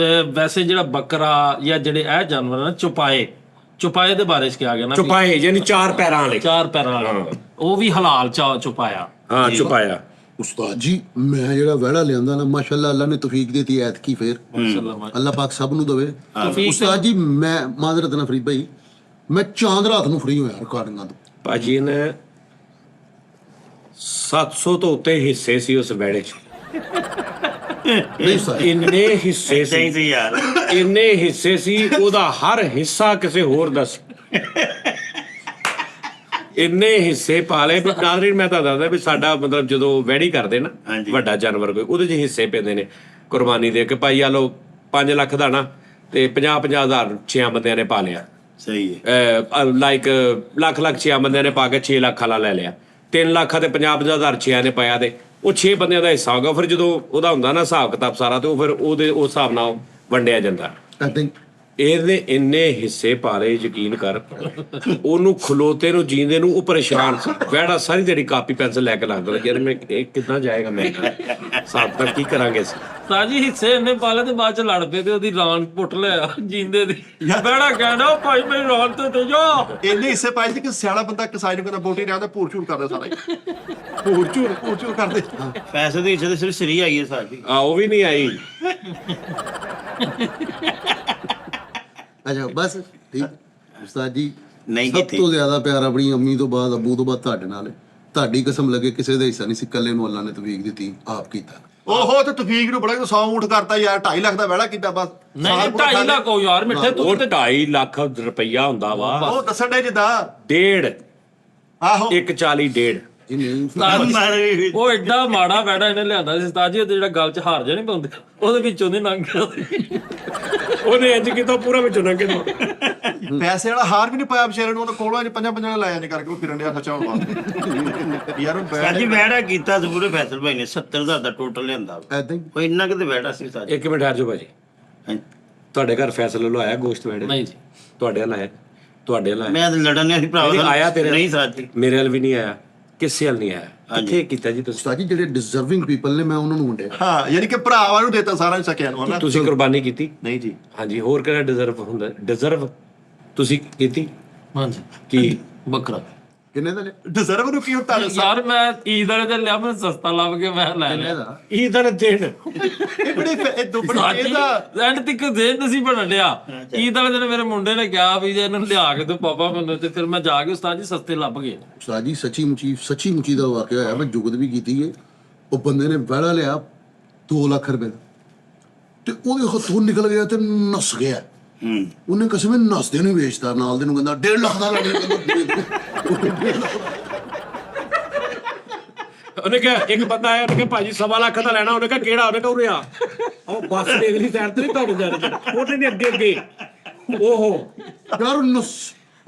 ਵੈਸੇ ਜਿਹੜਾ ਬੱਕਰਾ ਜਾਂ ਜਿਹੜੇ ਇਹ ਜਾਨਵਰ ਨਾ ਚੁਪਾਏ ਦੇ ਬਾਰੇ ਚ ਕਿਹਾ ਗਿਆ ਨਾ ਵੀ ਚੁਪਾਏ ਯਾਨੀ 4 ਪੈਰਾਂ ਵਾਲੇ। 4 ਪੈਰਾਂ ਵਾਲਾ, ਉਹ ਵੀ ਹਲਾਲ ਚੁਪਾਇਆ। ਹਾਂ, ਚੁਪਾਇਆ। ਉਸਤਾਦ ਜੀ ਮੈਂ ਜਿਹੜਾ ਵਹਿੜਾ ਲਿਆਂਦਾ ਨਾ, ਮਾਸ਼ਾਅੱਲਾ ਅੱਲਾ ਨੇ ਤੌਫੀਕ ਦਿੱਤੀ ਐਤਕੀ ਫੇਰ, ਅੱਲਾ ਪਾਕ ਸਭ ਨੂੰ ਦਵੇ। ਉਸਤਾਦ ਜੀ ਮੈਂ ਮਾਜ਼ਰਤ ਨਾਲ ਫਰੀਦ ਭਾਈ, ਮੈਂ ਚਾਂਦ ਰਾਤ ਨੂੰ ਫਰੀ ਹੋਇਆ ਰਿਕਾਰਡਿੰਗਾਂ ਤੋਂ। ਭਾਜੀ ਨੇ 700 ਤੋਂ ਉੱਤੇ ਹਿੱਸੇ ਸੀ ਉਸ ਵੈੜੇ 'ਚ। ਨਹੀਂ ਉਸਤਾਦ ਇੰਨੇ ਹਿੱਸੇ ਸਹੀ ਸੀ, ਸੀ ਯਾਰ। ਇੰਨੇ ਹਿੱਸੇ ਸੀ, ਉਹਦਾ ਹਰ ਹਿੱਸਾ ਕਿਸੇ ਹੋਰ ਦਾ ਸੀ। ਇੰਨੇ ਹਿੱਸੇ ਪਾਲੇ ਵੀ ਨਾਜ਼ਰੀਨ, ਮੈਂ ਤਾਂ ਦੱਸਦਾ ਵੀ ਸਾਡਾ ਮਤਲਬ ਜਦੋਂ ਵੈੜੀ ਕਰਦੇ ਨਾ ਹਾਂਜੀ। ਵੱਡਾ ਜਾਨਵਰ ਕੋਈ, ਉਹਦੇ 'ਚ ਹਿੱਸੇ ਪੈਂਦੇ ਨੇ ਕੁਰਬਾਨੀ ਦੇ, ਕਿ ਭਾਈ ਆ ਲਓ 5 ਲੱਖ ਦਾ ਨਾ, ਤੇ 50-50 ਹਜ਼ਾਰ 6 ਬੰਦਿਆਂ ਨੇ ਪਾ ਲਿਆ। ਸਹੀ ਹੈ। ਲਾਈਕ ਲੱਖ 6 ਬੰਦਿਆਂ ਨੇ ਪਾ ਕੇ 6 ਲੱਖ ਵਾਲਾ ਲੈ ਲਿਆ। 3 ਲੱਖ ਤੇ 50-50 ਹਜ਼ਾਰ 6 ਨੇ ਪਾਇਆ, ਤੇ ਉਹ 6 ਬੰਦਿਆਂ ਦਾ ਹਿੱਸਾ ਹੋਗਾ। ਫਿਰ ਜਦੋਂ ਉਹਦਾ ਹੁੰਦਾ ਨਾ ਹਿਸਾਬ ਕਿਤਾਬ ਸਾਰਾ, ਤੇ ਉਹ ਫਿਰ ਉਹਦੇ ਉਸ ਹਿਸਾਬ ਨਾਲ ਵੰਡਿਆ ਜਾਂਦਾ। ਏਦਾਂ ਹੀ ਇਹਦੇ ਇੰਨੇ ਹਿੱਸੇ ਪਾਲੇ, ਯਕੀਨ ਕਰ, ਉਹਨੂੰ ਖਲੋਤੇ ਨੂੰ ਜੀਂਦੇ ਨੂੰ ਉਹ ਪਰੇਸ਼ਾਨ ਸੀ। ਵੈੜਾ ਸਾਰੀ ਜਿਹੜੀ ਕਾਪੀ ਪੈਨਸਲ ਲੈ ਕੇ ਲੱਗਦਾ ਯਾਰ ਮੈਂ ਇਹ ਕਿੱਦਾਂ ਜਾਏਗਾ, ਮੈਂ ਹਿਸਾਬ ਤਾਂ ਕੀ ਕਰਾਂਗੇ ਅਸੀਂ। ਸਾਜੀ ਹਿੱਸੇ ਇੰਨੇ ਪਾਲੇ ਤੇ ਬਾਅਦ ਚ ਲੜ ਪਏ ਤੇ ਉਹਦੀ ਰਾਨ ਪੁੱਟ ਲਿਆ ਜਿੰਦੇ ਦੀ। ਬੜਾ ਕਹਿਣਾ ਭਾਈ ਮੇਰੀ ਰਾਨ ਤੇ ਜਾ। ਇੰਨੇ ਹਿੱਸੇ ਪਾਏ ਸੀ ਕਿ ਸਿਆਣਾ ਬੰਦਾ ਕਿਸਾਈ ਨੂੰ ਕਹਿੰਦਾ ਬੋਟੀ ਰਹਿੰਦਾ, ਭੂਰ ਝੂਰ ਕਰਦਾ ਸਾਰਾ ਹੀ। ਭੂਰ ਝੂਰ ਕਰਦੇ। ਪੈਸੇ ਦੇ ਹਿੱਸੇ ਤੇ ਸਿਰਫ ਸਰੀ ਆਈ ਹੈ ਸਾਡੀ। ਉਹ ਵੀ ਨਹੀਂ ਆਈ। ਅੱਛਾ ਬਸ ਠੀਕ। ਉਸਤਾਦ ਜੀ ਨਹੀਂ ਸਭ ਕੀਤੀ। ਤੋਂ ਜ਼ਿਆਦਾ ਪਿਆਰ ਆਪਣੀ ਅੰਮੀ ਤੋਂ ਬਾਅਦ, ਅੱਬੂ ਤੋਂ ਬਾਅਦ ਤੁਹਾਡੇ ਨਾਲ ਹੈ। ਤੁਹਾਡੀ ਕਸਮ ਲੱਗੇ ਕਿਸੇ ਦਾ ਹਿੱਸਾ ਨਹੀਂ ਸੀ, ਇਕੱਲੇ ਨੂੰ ਅੱਲਾ ਨੇ ਤੌਫੀਕ ਦਿੱਤੀ, ਆਪ ਕੀਤਾ। ਓਹੋ ਤੇ ਤੌਫੀਕ ਨੂੰ ਬੜਾ 100 ਊਂਠ ਕਰਤਾ ਯਾਰ, 2.5 ਲੱਖ ਦਾ ਵੈੜਾ ਕੀਤਾ ਬਸ। ਨਹੀਂ 2.5 ਲੱਖ ਹੋ ਯਾਰ ਮਿੱਠੇ ਤੂੰ ਉਹ 2.5 ਲੱਖ ਰੁਪਈਆ ਹੁੰਦਾ ਵਾ। ਉਹ ਦੱਸਣ ਦੇ ਜਿੱਦਾਂ। 1.5 ਆਹੋ 140 1.5 ਜੀ ਨਹੀਂ ਉਸਤਾਦ ਉਹ ਐਡਾ ਮਾੜਾ ਬੈੜਾ ਇਹਨੇ ਲਿਆਂਦਾ ਸੀ ਉਸਤਾਦ ਜੀ, ਉਹਦੇ ਜਿਹੜਾ ਗਲ 'ਚ ਹਾਰ ਜਾ ਨਹੀਂ ਪਾਉਂਦੇ, ਉਹਦੇ ਵਿੱਚੋਂ ਦੀ ਲੰਘ ਗਿਆ। ਉਹਨੇ ਇੰਜ ਕੀਤਾ ਪੂਰਾ ਵਿੱਚੋਂ ਲੰਘ ਗਿਆ। ਪੈਸੇ ਵਾਲਾ ਹਾਰ ਵੀ ਨਹੀਂ ਪਾਇਆ ਵਿਚਾਰੇ ਨੂੰ, ਉਹਨੇ ਕੋਲੋਂ 5-5 ਲਾਇਆ ਨਹੀਂ ਕਰਕੇ ਉਹ ਫਿਰਨ ਡਿਆ ਸੱਚਾ ਹੋਣ ਯਾਰ ਉਹ ਸਾਡੀ ਵੈੜਾ ਕੀਤਾ ਸੀ ਪੂਰੇ ਫੈਸਲ ਭਾਈ ਨੇ 70,000 ਦਾ ਟੋਟਲ ਲਿਆਂਦਾ। ਏਦਾਂ ਹੀ ਕੋਈ ਇੰਨਾ ਕਿਤੇ ਵੈੜਾ ਸੀ ਸਾਡੀ। 1 ਮਿੰਟ ਠਹਿਰ ਜਾਓ ਭਾਜੀ। ਤੁਹਾਡੇ ਘਰ ਫੈਸਲਾ ਲਵਾਇਆ ਗੋਸ਼ਤ ਵੈੜੇ? ਨਹੀਂ ਜੀ। ਤੁਹਾਡੇ ਨਾਲ ਆਇਆ? ਤੁਹਾਡੇ ਨਾਲ ਆਇਆ? ਮੈਂ ਤਾਂ ਲੜਨ ਨਹੀਂ ਸੀ ਭਰਾ। ਨਹੀਂ ਆਇਆ ਤੇਰੇ? ਨਹੀਂ ਸਾਡੀ। ਮੇਰੇ ਨਾਲ ਵੀ ਨਹੀਂ ਆਇਆ, ਕਿਸੇ ਨਾਲ ਨਹੀਂ ਆਇਆ। ਕਿੱਥੇ ਕੀਤਾ ਜੀ ਤੁਸੀਂ? ਉਸਤਾਦ ਜੀ ਜਿਹੜੇ ਡਿਜ਼ਰਵਿੰਗ ਪੀਪਲ ਨੇ ਮੈਂ ਉਹਨਾਂ ਨੂੰ ਵੰਡਿਆ। ਹਾਂ ਯਾਨੀ ਕਿ ਭਰਾਵਾਂ ਨੂੰ ਦੇਤਾ ਸਾਰਾ ਸਕਿਆ ਨੂੰ ਹਨਾ। ਤੁਸੀਂ ਕੁਰਬਾਨੀ ਕੀਤੀ? ਨਹੀਂ ਜੀ। ਹਾਂਜੀ, ਹੋਰ ਕਿਹੜਾ ਡਿਜ਼ਰਵ ਹੁੰਦਾ? ਡਿਜ਼ਰਵ ਤੁਸੀਂ ਕੀਤੀ ਹਾਂਜੀ ਕੀ? ਬੱਕਰਾ। ਕਿੰਨੇ ਦਾ ਲਿਆ? ਡਿਜ਼ਰਵ ਨੂੰ ਕੀ ਹੁੰਦਾ? ਯਾਰ ਮੈਂ ਈਦ ਵਾਲੇ ਦਿਨ ਲਿਆ, ਮੈਂ ਸਸਤਾ ਲੱਭ ਕੇ ਮੈਂ ਲੈ ਕਿੰਨੇ ਲਿਆ। ਦਾ? ਇਹ ਤਾਂ ਦਿਨ ਇਹ ਬੜੀ ਇਹ ਦੁੱਬੜੀ ਇਹਦਾ ਐਂਡ ਤੱਕ ਦੇ ਨਹੀਂ ਬਣਨ ਡਿਆ। ਈਦ ਵਾਲੇ ਦਿਨ ਮੇਰੇ ਮੁੰਡੇ ਨੇ ਕਿਹਾ ਵੀ ਜੇ ਇਹਨਾਂ ਨੂੰ ਲਿਆ ਕੇ ਤੇ ਪਾਪਾ ਮੈਨੂੰ, ਤੇ ਫਿਰ ਮੈਂ ਜਾ ਕੇ ਉਸਤਾਦ ਜੀ ਸਸਤੇ ਲੱਭ ਗਏ। ਉਸਤਾਦ ਜੀ ਸੱਚੀ ਮੁੱਚੀ ਦਾ ਵਾਕਿਆ ਹੋਇਆ, ਮੈਂ ਜੁਗਤ ਵੀ ਕੀਤੀ ਹੈ। ਉਹ ਬੰਦੇ ਨੇ ਬਹਿੜਾ ਲਿਆ 2 ਲੱਖ ਰੁਪਏ ਦਾ, ਤੇ ਉਹਦੇ ਹੱਥੋਂ ਨਿਕਲ ਗਿਆ ਤੇ ਨੱਸ ਗਿਆ। ਉਹਨੇ ਕਸਮ ਨੱਸਦੇ ਨੂੰ ਵੇਚਦਾ, ਨਾਲ ਦੇ ਨੂੰ ਕਹਿੰਦਾ 1.5 ਲੱਖ ਦਾ ਲੈਣਾ। ਉਹਨੇ ਕਿਹਾ, ਇੱਕ ਬੰਦਾ ਆਇਆ, ਉਹਨੇ ਕਿਹਾ ਭਾਜੀ 1.25 ਲੱਖ ਦਾ ਲੈਣਾ। ਉਹਨੇ ਕਿਹਾ ਕਿਹੜਾ? ਉਹਨੇ ਕਿਹਾ ਉਰੇ ਆ, ਉਹ ਬੱਸ ਦੇ ਅਗਲੀ ਸਾਈਡ ਤੇ ਨਹੀਂ ਤੁਹਾਨੂੰ ਜਾਣਾ, ਉਹਦੇ ਨੇ ਅੱਗੇ ਓਹੋ ਯਾਰ ਉਹ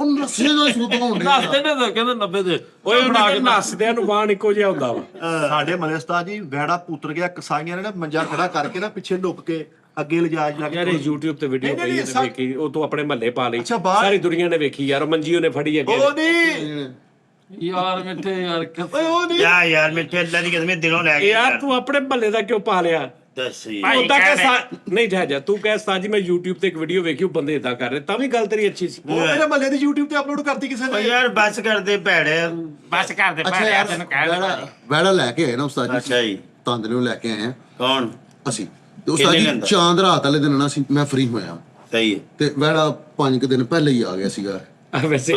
ਨੱਸੇ ਦਾ ਸੂਤ ਹੋਣ ਦੱਸਦੇ ਨੇ ਤਾਂ ਕਹਿੰਦੇ 90 ਦੇ ਓਏ ਉਹਨੇ ਨੱਸਦਿਆਂ ਨੂੰ ਬਾਣ ਇੱਕੋ ਜਿਹਾ ਹੁੰਦਾ ਵਾ। ਸਾਡੇ ਮਲੇ ਉਸਤਾਦ ਜੀ ਵੈੜਾ ਪੁੱਤਰ ਗਿਆ, ਕਸਾਈਆਂ ਨੇ ਨਾ ਮੰਜਾ ਖੜਾ ਕਰਕੇ ਨਾ ਪਿੱਛੇ ਲੁੱਕ ਕੇ ਅੱਗੇ ਲਿਜਾ ਜਾ ਯਾਰ ਇਹ YouTube ਤੇ ਵੀਡੀਓ ਪਈ ਇਹਨੇ ਵੇਖੀ, ਉਹ ਤੋਂ ਆਪਣੇ ਮਹੱਲੇ ਪਾ ਲਈ, ਅੱਛਾ, ਬਾਹਰ- ਸਾਰੀ ਦੁਨੀਆ ਨੇ ਵੇਖੀ ਯਾਰ। ਉਹ ਮੰਜੀ ਉਹਨੇ ਫੜੀ ਅੱਗੇ। ਉਹ ਨਹੀਂ ਯਾਰ ਮਿੱਠੇ ਯਾਰ ਓਏ ਉਹ ਨਹੀਂ ਯਾਰ ਮਿੱਠੇ ਅੱਲਾ ਦੀ ਕਸਮ ਦਿਲੋਂ ਲੈ ਕੇ ਯਾਰ ਤੂੰ ਆਪਣੇ ਮਹੱਲੇ ਦਾ ਕਿਉਂ ਪਾ ਲਿਆ? ਦੱਸ ਉਹ ਤਾਂ ਨਹੀਂ ਠਹਿ ਜਾ, ਤੂੰ ਕਹਿ ਸਾਜੀ ਮੈਂ YouTube ਤੇ ਇੱਕ ਵੀਡੀਓ ਵੇਖੀ, ਉਹ ਬੰਦੇ ਇਦਾਂ ਕਰ ਰਹੇ, ਤਾਂ ਵੀ ਗੱਲ ਤੇਰੀ ਅੱਛੀ ਸੀ। ਉਹ ਮੇਰੇ ਮਹੱਲੇ ਦੀ YouTube ਤੇ ਅਪਲੋਡ ਕਰਤੀ ਕਿਸੇ ਨੇ। ਯਾਰ ਬਸ ਕਰਦੇ ਭੈੜੇ, ਬਸ ਕਰਦੇ ਅੱਛਾ ਭੈੜੇ ਯਾਰ ਤੈਨੂੰ ਕਹਿ ਵੈੜਾ ਲੈ ਕੇ ਆਏ ਨਾ ਉਸਤਾਦ ਜੀ, ਅੱਛਾ ਜੀ, ਤਾਂਦਲੇ ਨੂੰ ਲੈ ਕੇ ਆਏ ਆ ਕੌਣ? ਅਸੀਂ। ਤੇ ਉਸਤਾਦ ਜੀ ਲੈਂਦਾ? ਚਾਂਦ ਰਾਤ ਵਾਲੇ ਦਿਨ ਨਾ ਸੀ ਮੈਂ ਫ੍ਰੀ ਹੋਇਆ, ਸਹੀ ਹੈ। ਤੇ ਵੈੜਾ 5 ਦਿਨ ਪਹਿਲੇ ਹੀ ਆ ਗਿਆ ਸੀਗਾ। ਵੈਸੇ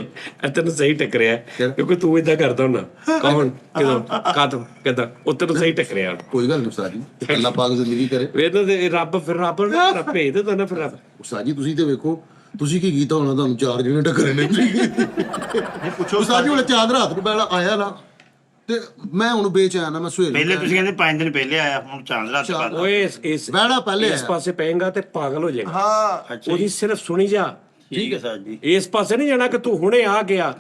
ਤੈਨੂੰ ਸਹੀ ਟੱਕਰਿਆ, ਕਿਉਂਕਿ ਤੂੰ ਇਦਾਂ ਕਰਦਾ ਹੁੰਦਾ। ਕੌਣ? ਕਿਦੋਂ? ਕਾਦੋਂ? ਕਿਦਾਂ? ਉਹ ਤੈਨੂੰ ਸਹੀ ਟੱਕਰਿਆ। ਕੋਈ ਗੱਲ ਨਹੀਂ ਉਸਤਾਦ ਜੀ, ਅੱਲਾਹ ਪਾਕ ਜ਼ਿੰਦਗੀ ਕਰੇ। ਇਹਨਾਂ ਦੇ ਰੱਬ ਭੇਜ ਦਿੰਦਾ ਨਾ ਫਿਰ ਰੱਬ। ਉਸਤਾਦ ਜੀ ਤੁਸੀਂ ਤੇ ਵੇਖੋ, ਤੁਸੀਂ ਕੀ ਕੀਤਾ ਹੋਣਾ, ਤੁਹਾਨੂੰ 4 ਜਣੇ ਟੱਕਰੇ ਨੇ। ਪੁੱਛੋ ਉਸਤਾਦ ਜੀ, ਹੁਣ ਚਾਂਦ ਰਾਤ ਨੂੰ ਵੈੜਾ ਆਇਆ ਨਾ, ਤੇ ਮੈਂ ਹੁਣ ਵੇਚ ਆਇਆ ਨਾ, ਮੈਂ ਸੁਹੇਲ ਪਹਿਲੇ ਤੁਸੀਂ ਕਹਿੰਦੇ 5 ਦਿਨ ਪਹਿਲੇ ਆਇਆ, ਹੁਣ ਚਾਂਦ ਰਾਤ ਬਾਅਦ। ਓਏ ਇਸ ਵੈੜਾ ਪਹਿਲੇ ਇਸ ਆਇਆ। ਪਾਸੇ ਪਏਗਾ ਤੇ ਪਾਗਲ ਹੋ ਜਾਏਗਾ। ਹਾਂ ਉਹਦੀ ਸਿਰਫ ਸੁਣੀ ਜਾ, ਠੀਕ ਹੈ ਸਾਹਿਬ ਜੀ। ਇਸ ਪਾਸੇ ਨਹੀਂ ਜਾਣਾ ਕਿ ਤੂੰ ਹੁਣੇ ਆ ਗਿਆ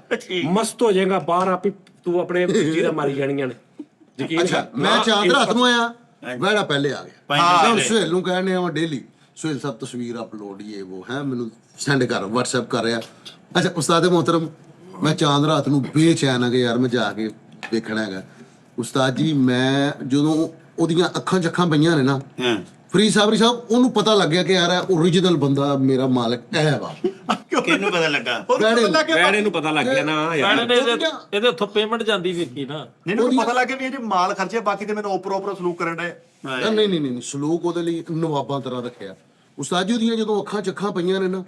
ਮਸਤ ਹੋ ਜਾਏਗਾ, ਬਾਹਰ ਆਪੀ ਤੂੰ ਆਪਣੇ ਜੀਰਾ ਮਾਰੀ ਜਾਣੀਆਂ ਨੇ। ਯਕੀਨ ਅੱਛਾ, ਕਰ। ਮੈਂ ਚਾਂਦ ਰਾਤ ਨੂੰ ਆਇਆ, ਵੈੜਾ ਪਹਿਲੇ ਆ ਗਿਆ। ਪੰਜ ਹਾਂ, ਪਹਿਲੇ। ਸੁਹੇਲ ਨੂੰ ਕਹਿੰਦੇ ਆ ਡੇਲੀ, ਸੁਹੇਲ ਸਾਹਿਬ ਤਸਵੀਰ ਅਪਲੋਡ ਇਹ ਉਹ ਹੈ, ਮੈਨੂੰ ਸੈਂਡ ਕਰ, WhatsApp ਕਰ ਰਿਹਾ। ਅੱਛਾ ਉਸਤਾਦ ਮੁਹਤਰਮ, ਮੈਂ ਚਾਂਦ ਰਾਤ ਨੂੰ ਬੇਚੈਨ ਆ ਕਿ ਯਾਰ ਮੈਂ ਜਾ ਕੇ ਵੇਖਣਾ ਹੈਗਾ। ਉਸਤਾਦ ਜੀ ਮੈਂ ਜਦੋਂ ਉਹਦੀਆਂ ਅੱਖਾਂ ਚੱਖਾਂ ਪਈਆਂ ਨੇ ਨਾ, ਹਾਂ, ਫਰੀ ਸਾਹਿਬ ਉਹਨੂੰ ਪਤਾ ਲੱਗ ਗਿਆ ਕਿ ਯਾਰ ਓਰੀਜਨਲ ਬੰਦਾ ਮੇਰਾ ਮਾਲਕ ਇਹ ਵਾ। ਕਿਹਨੂੰ ਪਤਾ ਲੱਗਾ? ਵੈੜੇ ਨੂੰ ਪਤਾ ਲੱਗ ਗਿਆ ਨਾ ਯਾਰ। ਭੈਣ ਨੇ ਇਹਦੇ ਉੱਥੋਂ ਪੇਮੈਂਟ ਜਾਂਦੀ ਵੇਖੀ ਨਾ। ਨਹੀਂ ਮੈਨੂੰ ਪਤਾ ਲੱਗ ਗਿਆ ਵੀ ਇਹ ਜੇ ਮਾਲ ਖਰਚੇ, ਬਾਕੀ ਤੇ ਮੈਨੂੰ ਓਪਰ ਸਲੂਕ ਕਰਨ ਡਏ। ਨਹੀਂ ਸਲੂਕ ਉਹਦੇ ਲਈ ਨਵਾਬਾਂ ਤਰ੍ਹਾਂ ਰੱਖਿਆ। ਉਸਤਾਦ ਜੀ ਉਹਦੀਆਂ ਜਦੋਂ ਅੱਖਾਂ ਚੱਖਾਂ ਪਈਆਂ ਨੇ ਨਾ,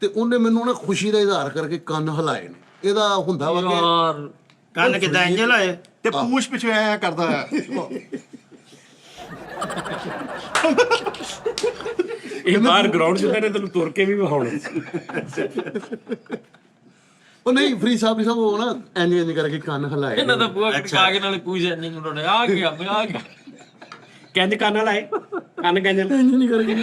ਤੇ ਉਹਨੇ ਮੈਨੂੰ ਨਾ ਖੁਸ਼ੀ ਦਾ ਇਜ਼ਹਾਰ ਕਰਕੇ ਕੰਨ ਹਿਲਾਏ ਨੇ। ਇਹਦਾ ਹੁੰਦਾ ਵਾ ਕਿ ਯਾਰ ਕੰਨ ਕਿਦਾਂ ਇੰਜ ਲਾਏ? ਤੇ ਪੂਛ ਪਿੱਛੇ ਐ ਕਰਦਾ ਹੈ। ਇਹ ਬਾਹਰ ਗਰਾਊਂਡ 'ਚ ਨੇ ਤੈਨੂੰ ਤੁਰ ਕੇ ਵੀ ਵਿਖਾਉਣਾ। ਉਹ ਨਹੀਂ ਫਰੀ ਸਾਹਿਬ ਉਹ ਨਾ ਇੰਜ ਕਰਕੇ ਕੰਨ ਹਿਲਾਏ। ਇਹਨਾਂ ਦਾ ਬੂਆ ਕਟਕਾ ਕੇ ਨਾਲੇ ਪੂਜਾ ਨਹੀਂ ਉਹਨਾਂ ਆ ਗਿਆ ਮੈਂ ਆ ਗਿਆ। ਕਹਿੰਦੇ ਕੰਨ ਲਾਏ, ਕੰਨ ਕਹਿੰਦੇ ਨਹੀਂ ਕਰਕੇ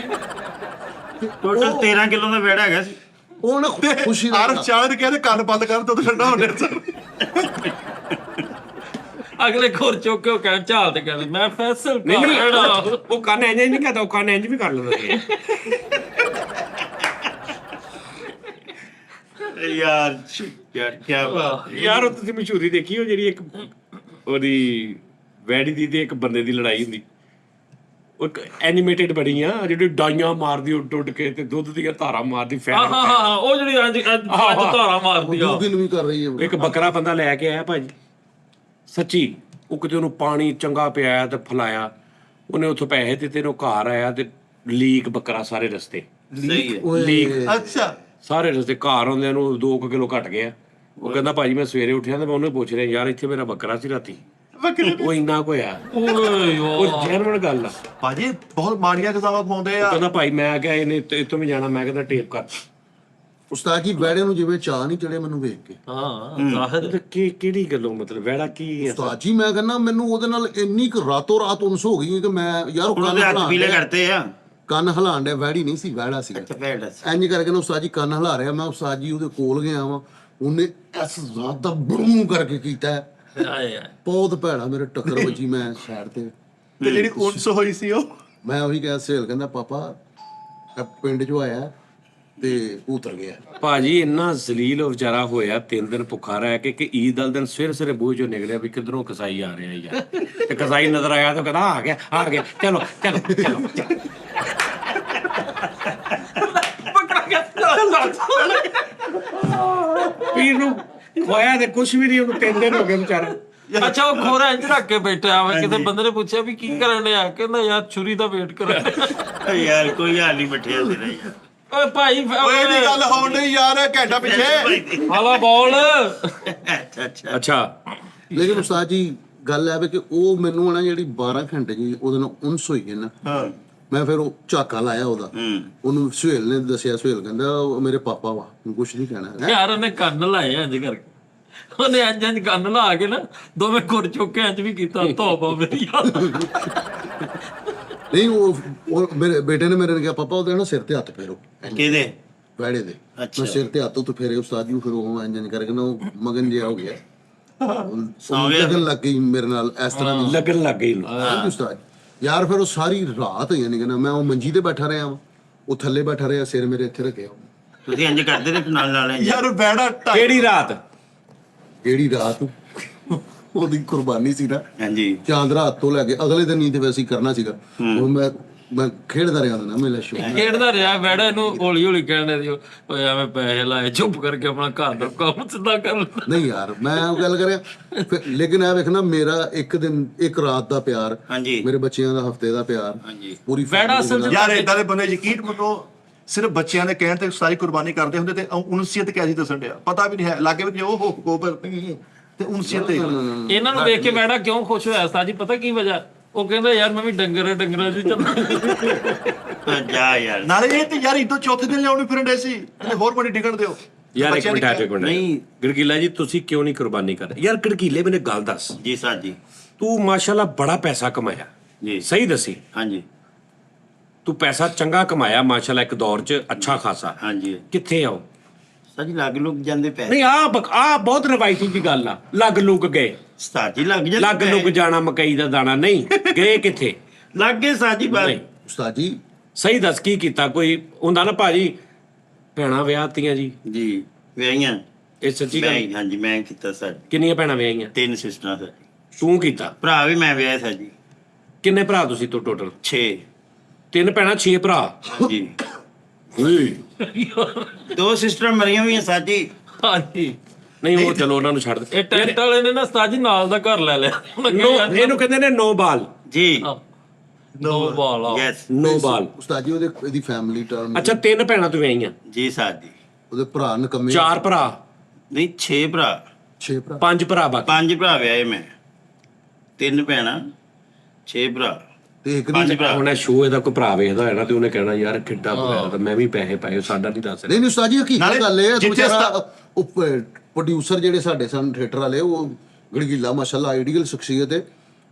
ਟੋਟਲ 13 ਕਿਲੋ ਦਾ ਵੇੜਾ ਹੈਗਾ ਸੀ। ਉਹ ਨਾ ਖੁਸ਼ੀ ਦਾ ਆਰਫ ਚਾਹ ਕਹਿੰਦੇ ਕੰਨ ਬੰਦ ਕਰ, ਤੂੰ ਠੰਡਾ ਹੋਣੇ। ਅਗਲੇ ਖੋਰ ਚੁੱਕ ਕੇ ਉਹ ਕਹਿਣ ਝਾਲ ਤੇ ਕਹਿੰਦੇ ਮੈਂ ਫੈਸਲ ਨਹੀਂ ਕਰਦਾ। ਉਹ ਕੰਨ ਇੰਜ ਨਹੀਂ ਕਰਦਾ, ਉਹ ਕੰਨ ਇੰਜ ਵੀ ਕਰ ਲੈਂਦਾ ਸੀ। ਯਾਰ ਕੀ ਬਾਤ। ਯਾਰ ਉਹ ਤੁਸੀਂ ਮਸ਼ਹੂਰੀ ਦੇਖੀ ਉਹ ਜਿਹੜੀ ਇੱਕ ਉਹਦੀ ਵੈੜੀ ਦੀ ਤੇ ਇੱਕ ਬੰਦੇ ਦੀ ਲੜਾਈ ਹੁੰਦੀ, ਉਹ ਇੱਕ ਐਨੀਮੇਟਡ ਬਣੀ ਆ, ਜਿਹੜੀ ਡਾਈਆਂ ਮਾਰਦੀ ਉੱਡ ਕੇ ਤੇ ਦੁੱਧ ਦੀਆਂ ਧਾਰਾਂ ਮਾਰਦੀ। ਹਾਂ ਉਹ ਜਿਹੜੀ ਅੱਜ ਧਾਰਾ ਮਾਰਦੀ ਆ। ਗੂਗਲ ਵੀ ਕਰ ਰਹੀ ਹੈ। ਇੱਕ ਬੱਕਰਾ ਬੰਦਾ ਲੈ ਕੇ ਆਇਆ ਭਾਜੀ, ਸੱਚੀ ਉਹ ਕਿਤੇ ਉਹਨੂੰ ਪਾਣੀ ਚੰਗਾ ਪਿਆਇਆ ਤੇ ਫਲਾਇਆ, ਉਹਨੇ ਉੱਥੋਂ ਪੈਸੇ ਦਿੱਤੇ, ਉਹ ਘਰ ਆਇਆ ਤੇ ਲੀਕ ਬੱਕਰਾ ਸਾਰੇ ਰਸਤੇ, ਸਹੀ ਹੈ। ਲੀਕ ਅੱਛਾ ਸਾਰੇ ਰਸਤੇ। ਘਰ ਆਉਂਦਿਆਂ ਨੂੰ 2 ਕਿਲੋ ਘਟ ਗਿਆ। ਉਹ ਕਹਿੰਦਾ ਭਾਜੀ ਮੈਂ ਸਵੇਰੇ ਉੱਠਿਆ ਤੇ ਮੈਂ ਉਹਨੂੰ ਪੁੱਛ ਰਿਹਾ ਯਾਰ ਇੱਥੇ ਮੇਰਾ ਬੱਕਰਾ ਸੀ ਰਾਤੀ, ਉਹ ਇੰਨਾ ਕੁ ਹੋਇਆ। ਓਏ ਉਹ ਜੈਨੂਇਨ ਗੱਲ ਆ। ਭਾਜੀ ਬਹੁਤ ਮਾੜੀਆਂ ਕਿਤਾਬਾਂ ਪਾਉਂਦੇ ਆ। ਕਹਿੰਦਾ ਭਾਈ ਮੈਂ ਕਿਹਾ ਇਹਨੇ ਇੱਥੋਂ ਵੀ ਜਾਣਾ, ਮੈਂ ਕਹਿੰਦਾ ਟੇਪ ਕਰ। ਉਸਤਾਦ ਜੀ ਵੈੜੇ ਨੂੰ ਜਿਵੇਂ ਚਾਹ ਨਹੀਂ ਚੜੇ ਮੈਨੂੰ ਵੇਖ ਕੇ। ਹਾਂ ਜ਼ਾਹਿਰ ਕਿਹੜੀ ਗੱਲੋਂ ਮਤਲਬ ਵੈੜਾ ਕੀ ਹੈ? ਉਸਤਾਦ ਜੀ ਮੈਂ ਕਹਿੰਦਾ ਮੈਨੂੰ ਉਹਦੇ ਨਾਲ ਇੰਨੀ ਕੁ ਰਾਤੋਂ ਰਾਤ ਉਨਸ ਹੋ ਗਈ ਕਿ ਮੈਂ ਯਾਰ ਉਹ ਉਹਦੇ ਹੱਥ ਪੀਲੇ ਕਰਤੇ ਆ। ਕੰਨ ਹਿਲਾਣ ਡਿਆ, ਵੈੜੀ ਨਹੀਂ ਸੀ ਵੈੜਾ ਸੀਗਾ। ਭੈੜਾ। ਇੰਜ ਕਰਕੇ ਨਾ ਉਸਤਾਦ ਜੀ ਕੰਨ ਹਿਲਾ ਰਿਹਾ, ਮੈਂ ਉਸਤਾਦ ਜੀ ਉਹਦੇ ਕੋਲ ਗਿਆ ਵਾਂ, ਉਹਨੇ ਇਸ ਰਾਤ ਦਾ ਬੂਮ ਕਰਕੇ ਕੀਤਾ। ਆਏ ਬਹੁਤ ਭੈੜਾ ਮੇਰੇ ਟੱਕਰ ਵੱਜੀ, ਮੈਂ ਸਾਈਡ ਤੇ। ਤੇ ਜਿਹੜੀ ਉਨਸ ਹੋਈ ਸੀ ਉਹ ਮੈਂ ਉਹੀ ਕਿਹਾ, ਸਹੇਲ ਕਹਿੰਦਾ ਪਾਪਾ ਇਹ ਪਿੰਡ 'ਚੋਂ ਆਇਆ ਤੇ ਉਤਰ ਗਿਆ। ਭਾਜੀ ਇੰਨਾ ਜ਼ਲੀਲ ਉਹ ਵਿਚਾਰਾ ਹੋਇਆ 3 ਦਿਨ ਭੁੱਖਾ ਰਹਿ ਕੇ ਕਿ ਈਦ ਵਾਲੇ ਦਿਨ ਸਵੇਰੇ ਬੂਹ ਚੋਂ ਨਿਕਲਿਆ ਵੀ ਕਿਧਰੋਂ ਕਸਾਈ ਆ ਰਿਹਾ ਯਾਰ, ਤੇ ਕਸਾਈ ਨਜ਼ਰ ਆਇਆ ਤਾਂ ਕਹਿੰਦਾ ਆ ਗਿਆ ਚਲੋ ਪੀਰ ਨੂੰ ਹੋਇਆ ਤੇ ਕੁਛ ਵੀ ਨਹੀਂ, ਉਹਨੂੰ 3 ਦਿਨ ਹੋ ਗਏ ਵਿਚਾਰਾ। ਅੱਛਾ ਉਹ ਖੋਰਾ ਇੰਜ ਰੱਖ ਕੇ ਬੈਠਾ ਵਾ। ਕਿਤੇ ਬੰਦੇ ਨੇ ਪੁੱਛਿਆ ਵੀ ਕੀ ਕਰਨ ਡਿਆ, ਕਹਿੰਦਾ ਯਾਰ ਛੁਰੀ ਦਾ ਵੇਟ ਕਰਨ ਡਿਆ। ਯਾਰ ਕੋਈ ਹਾਲ ਨਹੀਂ ਬੈਠਿਆ ਤੇਰਾ ਯਾਰ। ਓਏ ਭਾਈ ਓਏ ਦੀ ਗੱਲ ਹੋਣ ਡਈ ਯਾਰ, ਘੰਟਾ ਪਿੱਛੇ। ਹਾਲਾ ਬੋਲ। ਅੱਛਾ ਅੱਛਾ ਲੇਕਿਨ ਉਸਤਾਦ ਜੀ ਗੱਲ ਹੈ ਵੀ ਕਿ ਉਹ ਮੈਨੂੰ ਨਾ ਜਿਹੜੀ 12 ਘੰਟੇ ਜੀ ਉਹਦੇ ਨਾਲ ਉਨਸ ਹੋਈ ਹੈ ਨਾ, ਹਾਂ ਮੈਂ ਫਿਰ ਉਹ ਝਾਕਾ ਲਾਇਆ ਉਹਦਾ, ਉਹਨੂੰ ਸੁਹੇਲ ਨੇ ਦੱਸਿਆ, ਸੁਹੇਲ ਕਹਿੰਦਾ ਉਹ ਮੇਰੇ ਪਾਪਾ ਵਾ, ਕੁਝ ਨਹੀਂ ਕਹਿਣਾ ਹੈਂ? ਯਾਰ ਉਹਨੇ ਕੰਨ ਲਾਏ ਇੰਜ ਕਰਕੇ, ਉਹਨੇ ਇੰਜ ਕੰਨ ਲਾ ਕੇ ਨਾ ਦੋਵੇਂ ਗੁਰ ਚੁੱਕ ਕੇ ਇੰਜ ਵੀ ਕੀਤਾ, ਤੋਬਾ ਮੇਰੀ ਯਾਰ। ਨਹੀਂ ਉਹ ਮੇਰੇ ਬੇਟੇ ਨੇ ਮੇਰੇ ਨੇ ਕਿਹਾ ਪਾਪਾ ਉਹਦੇ ਨਾ ਸਿਰ ਤੇ ਹੱਥ ਫੇਰੋ ਕਿਹਦੇ ਵੈੜੇ ਦੇ। ਅੱਛਾ। ਮੈਂ ਸਿਰ ਤੇ ਹੱਥ ਉੱਤੇ ਫੇਰੇ ਉਸਤਾਦ ਜੀ, ਫਿਰ ਉਹ ਇੰਜ ਕਰਕੇ ਨਾ ਉਹ ਮਗਨ ਜਿਹਾ ਹੋ ਗਿਆ, ਸੌਂ ਗਿਆ। ਲੱਗਣ ਲੱਗ ਗਈ ਮੇਰੇ ਨਾਲ ਇਸ ਤਰ੍ਹਾਂ ਦੀ। ਲੱਗਣ ਲੱਗ ਗਈ ਨੂੰ। ਹਾਂਜੀ ਉਸਤਾਦ ਯਾਰ, ਫਿਰ ਉਹ ਸਾਰੀ ਰਾਤ ਯਾਨੀ ਕਿ ਨਾ ਮੈਂ ਉਹ ਮੰਜੀ ਤੇ ਬੈਠਾ ਰਿਹਾ, ਉਹ ਥੱਲੇ ਬੈਠਾ ਰਿਹਾ, ਸਿਰ ਮੇਰੇ ਇੱਥੇ ਰੱਖਿਆ। ਤੁਸੀਂ ਇੰਜ ਕਰਦੇ ਨੇ ਨਾਲ ਨਾਲ ਇੰਜ। ਯਾਰ ਬੈੜਾ ਕਿਹੜੀ ਰਾਤ? ਕਿਹੜੀ ਰਾਤ? ਉਹਦੀ ਕੁਰਬਾਨੀ ਸੀ ਨਾ, ਹਾਂਜੀ ਚਾਂਦ ਰਾਤ ਤੋਂ ਲੈ ਕੇ ਅਗਲੇ ਦਿਨ ਨਹੀਂ ਤੇ ਵੈਸੇ ਹੀ ਕਰਨਾ ਸੀਗਾ। ਉਹ ਮੈਂ ਖੇਡਦਾ ਰਿਹਾ ਨਾ ਮੇਲਾ ਸ਼ੋ। ਖੇਡਦਾ ਰਿਹਾ ਬੈੜਾ, ਇਹਨੂੰ ਹੌਲੀ ਹੌਲੀ ਕਹਿਣੇ ਦਿਓ ਓਏ ਐਵੇਂ ਪੈਸੇ ਲਾਏ, ਚੁੱਪ ਕਰਕੇ ਆਪਣਾ ਘਰ ਦਾ ਕੰਮ ਸਿੱਧਾ ਕਰ ਲੈ। ਨਹੀਂ ਯਾਰ ਮੈਂ ਉਹ ਗੱਲ ਕਰਿਆ ਲੇਕਿਨ ਇਹ ਵੇਖਣਾ ਮੇਰਾ ਇੱਕ ਦਿਨ ਇੱਕ ਰਾਤ ਦਾ ਪਿਆਰ, ਹਾਂਜੀ ਮੇਰੇ ਬੱਚਿਆਂ ਦਾ ਹਫਤੇ ਦਾ ਪਿਆਰ, ਹਾਂਜੀ ਪੂਰੀ ਬੈੜਾ ਅਸਲ ਚ ਯਾਰ ਏਦਾਂ ਦੇ ਬੰਦੇ ਯਕੀਨ ਮੰਨੋ ਸਿਰਫ ਬੱਚਿਆਂ ਦੇ ਕਹਿਣ ਤੇ ਸਾਰੀ ਕੁਰਬਾਨੀ ਕਰਦੇ ਹੁੰਦੇ, ਤੇ ਉਨਸੀਅਤ ਕੈਸੀ ਦੱਸਣ ਡਿਆ ਪਤਾ ਵੀ ਨਹੀਂ ਹੈ ਲਾਗੇ ਵਿੱਚ ਉਹ ਹੋ ਗੋਬਰ ਤੇ ਉਨਸੀਅਤ ਇਹਨਾਂ ਨੂੰ ਵੇਖ ਕੇ ਬੈੜਾ ਕਿਉਂ ਖੁਸ਼ ਹੋਇਆ ਉਸਤਾਦ ਜੀ, ਪਤਾ ਕੀ ਵਜ੍ਹਾ? ਉਹ ਕਹਿੰਦਾ ਯਾਰ ਮੈਂ ਵੀ ਡੰਗਰਾਂ ਦੀ ਚੱਲ। ਜਾ ਯਾਰ ਨਾਲੇ ਇਹ ਤੇ ਯਾਰ ਇਦੋਂ ਚੌਥੇ ਦਿਨ ਲਿਆਉਣੇ ਫਿਰਨ ਡੇ ਸੀ, ਤੇ ਹੋਰ ਬੜੀ ਡਿਗਣ ਦਿਓ ਯਾਰ ਇੱਕ ਬੱਚਿਆਂ ਨੇ ਮਿੰਟ, ਇੱਕ ਮਿੰਟ। ਨਹੀਂ। ਗੜਗੀਲਾ ਜੀ ਤੁਸੀਂ ਕਿਉਂ ਨਹੀਂ ਕੁਰਬਾਨੀ ਕਰ ਰਹੇ? ਯਾਰ ਗੜਗੀਲੇ ਮੈਨੂੰ ਗੱਲ ਦੱਸ, ਜੀ ਸਾਹਿਬ ਜੀ ਤੂੰ ਮਾਸ਼ਾਅੱਲਾ ਬੜਾ ਪੈਸਾ ਕਮਾਇਆ, ਜੀ ਸਹੀ ਦੱਸੀ? ਹਾਂਜੀ ਤੂੰ ਪੈਸਾ ਚੰਗਾ ਕਮਾਇਆ ਮਾਸ਼ਾਅੱਲਾ, ਇੱਕ ਦੌਰ 'ਚ ਅੱਛਾ ਖਾਸਾ। ਹਾਂਜੀ ਕਿੱਥੇ ਆਓ? ਸਾਜੀ ਲੱਗ ਲੁੱਗ ਜਾਂਦੇ ਪੈਸੇ। ਨਹੀਂ ਆ ਬਹੁਤ ਰਵਾਇਤੀ ਦੀ ਗੱਲ ਆ, ਲੱਗ ਲੁੱਗ ਗਏ। ਉਸਤਾਦ ਜੀ ਲੱਗ ਜਾਂਦੇ ਲੱਗ ਲੁੱਗ ਜਾਣਾ ਮਕਈ ਦਾ ਦਾਣਾ, ਨਹੀਂ ਗਏ ਕਿੱਥੇ? ਲੱਗ ਗਏ ਸਾਜੀ ਬਾਤ। ਨਹੀਂ ਉਸਤਾਦ ਜੀ ਸਹੀ ਦੱਸ ਕੀ ਕੀਤਾ? ਕੋਈ ਹੁੰਦਾ ਨਾ ਭਾਜੀ ਭੈਣਾਂ ਵਿਆਹਤੀਆਂ ਜੀ, ਜੀ ਵਿਆਹੀਆਂ ਇਹ ਸੱਚੀ ਗੱਲ? ਮੈਂ ਹਾਂਜੀ ਮੈਂ ਕੀਤਾ ਸਰ, ਕਿੰਨੀਆਂ ਭੈਣਾਂ ਵਿਆਹੀਆਂ? 3 ਸਿਸਟਰਾਂ ਸਰ, ਤੂੰ ਕੀਤਾ? ਭਰਾ ਵੀ ਮੈਂ ਵਿਆਹਿਆ ਸਰ ਜੀ। ਕਿੰਨੇ ਭਰਾ ਤੁਸੀਂ ਤੋਂ ਟੋਟਲ? 6 3 ਭੈਣਾਂ 6 ਭਰਾ। ਜੀ ਓਏ 2 ਸਿਸਟਰਾਂ ਮਰੀਆਂ ਵੀ ਸਾਜੀ। ਹਾਂਜੀ ਨਹੀਂ ਉਹ ਚਲੋ ਉਹਨਾਂ ਨੂੰ ਛੱਡ ਦੇ। ਇਹ ਟੈਂਟ ਵਾਲੇ ਨੇ ਨਾ ਉਸਤਾਦ ਜੀ ਨਾਲ ਦਾ ਘਰ ਲੈ ਲਿਆ। ਇਹਨੂੰ ਕਹਿੰਦੇ ਨੇ ਨੋ ਬਾਲ। ਜੀ ਦੋ ਬਾਲ ਆ। ਯੈਸ ਨੋ ਬਾਲ। ਉਸਤਾਦ ਜੀ ਇਹਦੀ ਫੈਮਿਲੀ ਟਰਮ, ਅੱਛਾ 3 ਭੈਣਾਂ ਤੂੰ ਵਿਆਹੀਆਂ? ਜੀ ਸਾਜੀ। ਉਹਦੇ ਭਰਾ ਨਕਮੇ 4 ਭਰਾ? ਨਹੀਂ 6 ਭਰਾ, 6 ਭਰਾ। 5 ਭਰਾ ਬਾਕੀ? 5 ਭਰਾ ਵਿਆਹੇ ਮੈਂ, 3 ਭੈਣਾਂ 6 ਭਰਾ, ਤੇ ਇੱਕ 5 ਨਹੀਂ ਭਰਾ। ਹੁਣ ਇਹ ਸ਼ੋਅ ਇਹਦਾ ਕੋਈ ਭਰਾ ਵੇਖਦਾ ਹੋਇਆ ਨਾ ਤੇ ਉਹਨੇ ਕਹਿਣਾ ਯਾਰ ਕਿੱਡਾ ਭਰਾ, ਤਾਂ ਮੈਂ ਵੀ ਪੈਸੇ ਪਾਏ, ਸਾਡਾ ਨਹੀਂ ਦੱਸ ਰਿਹਾ। ਨਹੀਂ ਉਸਤਾਦ ਜੀ ਹਕੀਕਤ ਨਾਲੇ ਗੱਲ ਇਹ ਹੈ, ਜਿੱਥੇ ਉਹ ਪ੍ਰੋਡਿਊਸਰ ਜਿਹੜੇ ਸਾਡੇ ਸਨ ਥੀਏਟਰ ਵਾਲੇ, ਉਹ ਗੜਗੀਲਾ ਮਾਸ਼ਾਅੱਲਾ ਆਈਡੀਅਲ ਸ਼ਖਸੀਅਤ ਹੈ।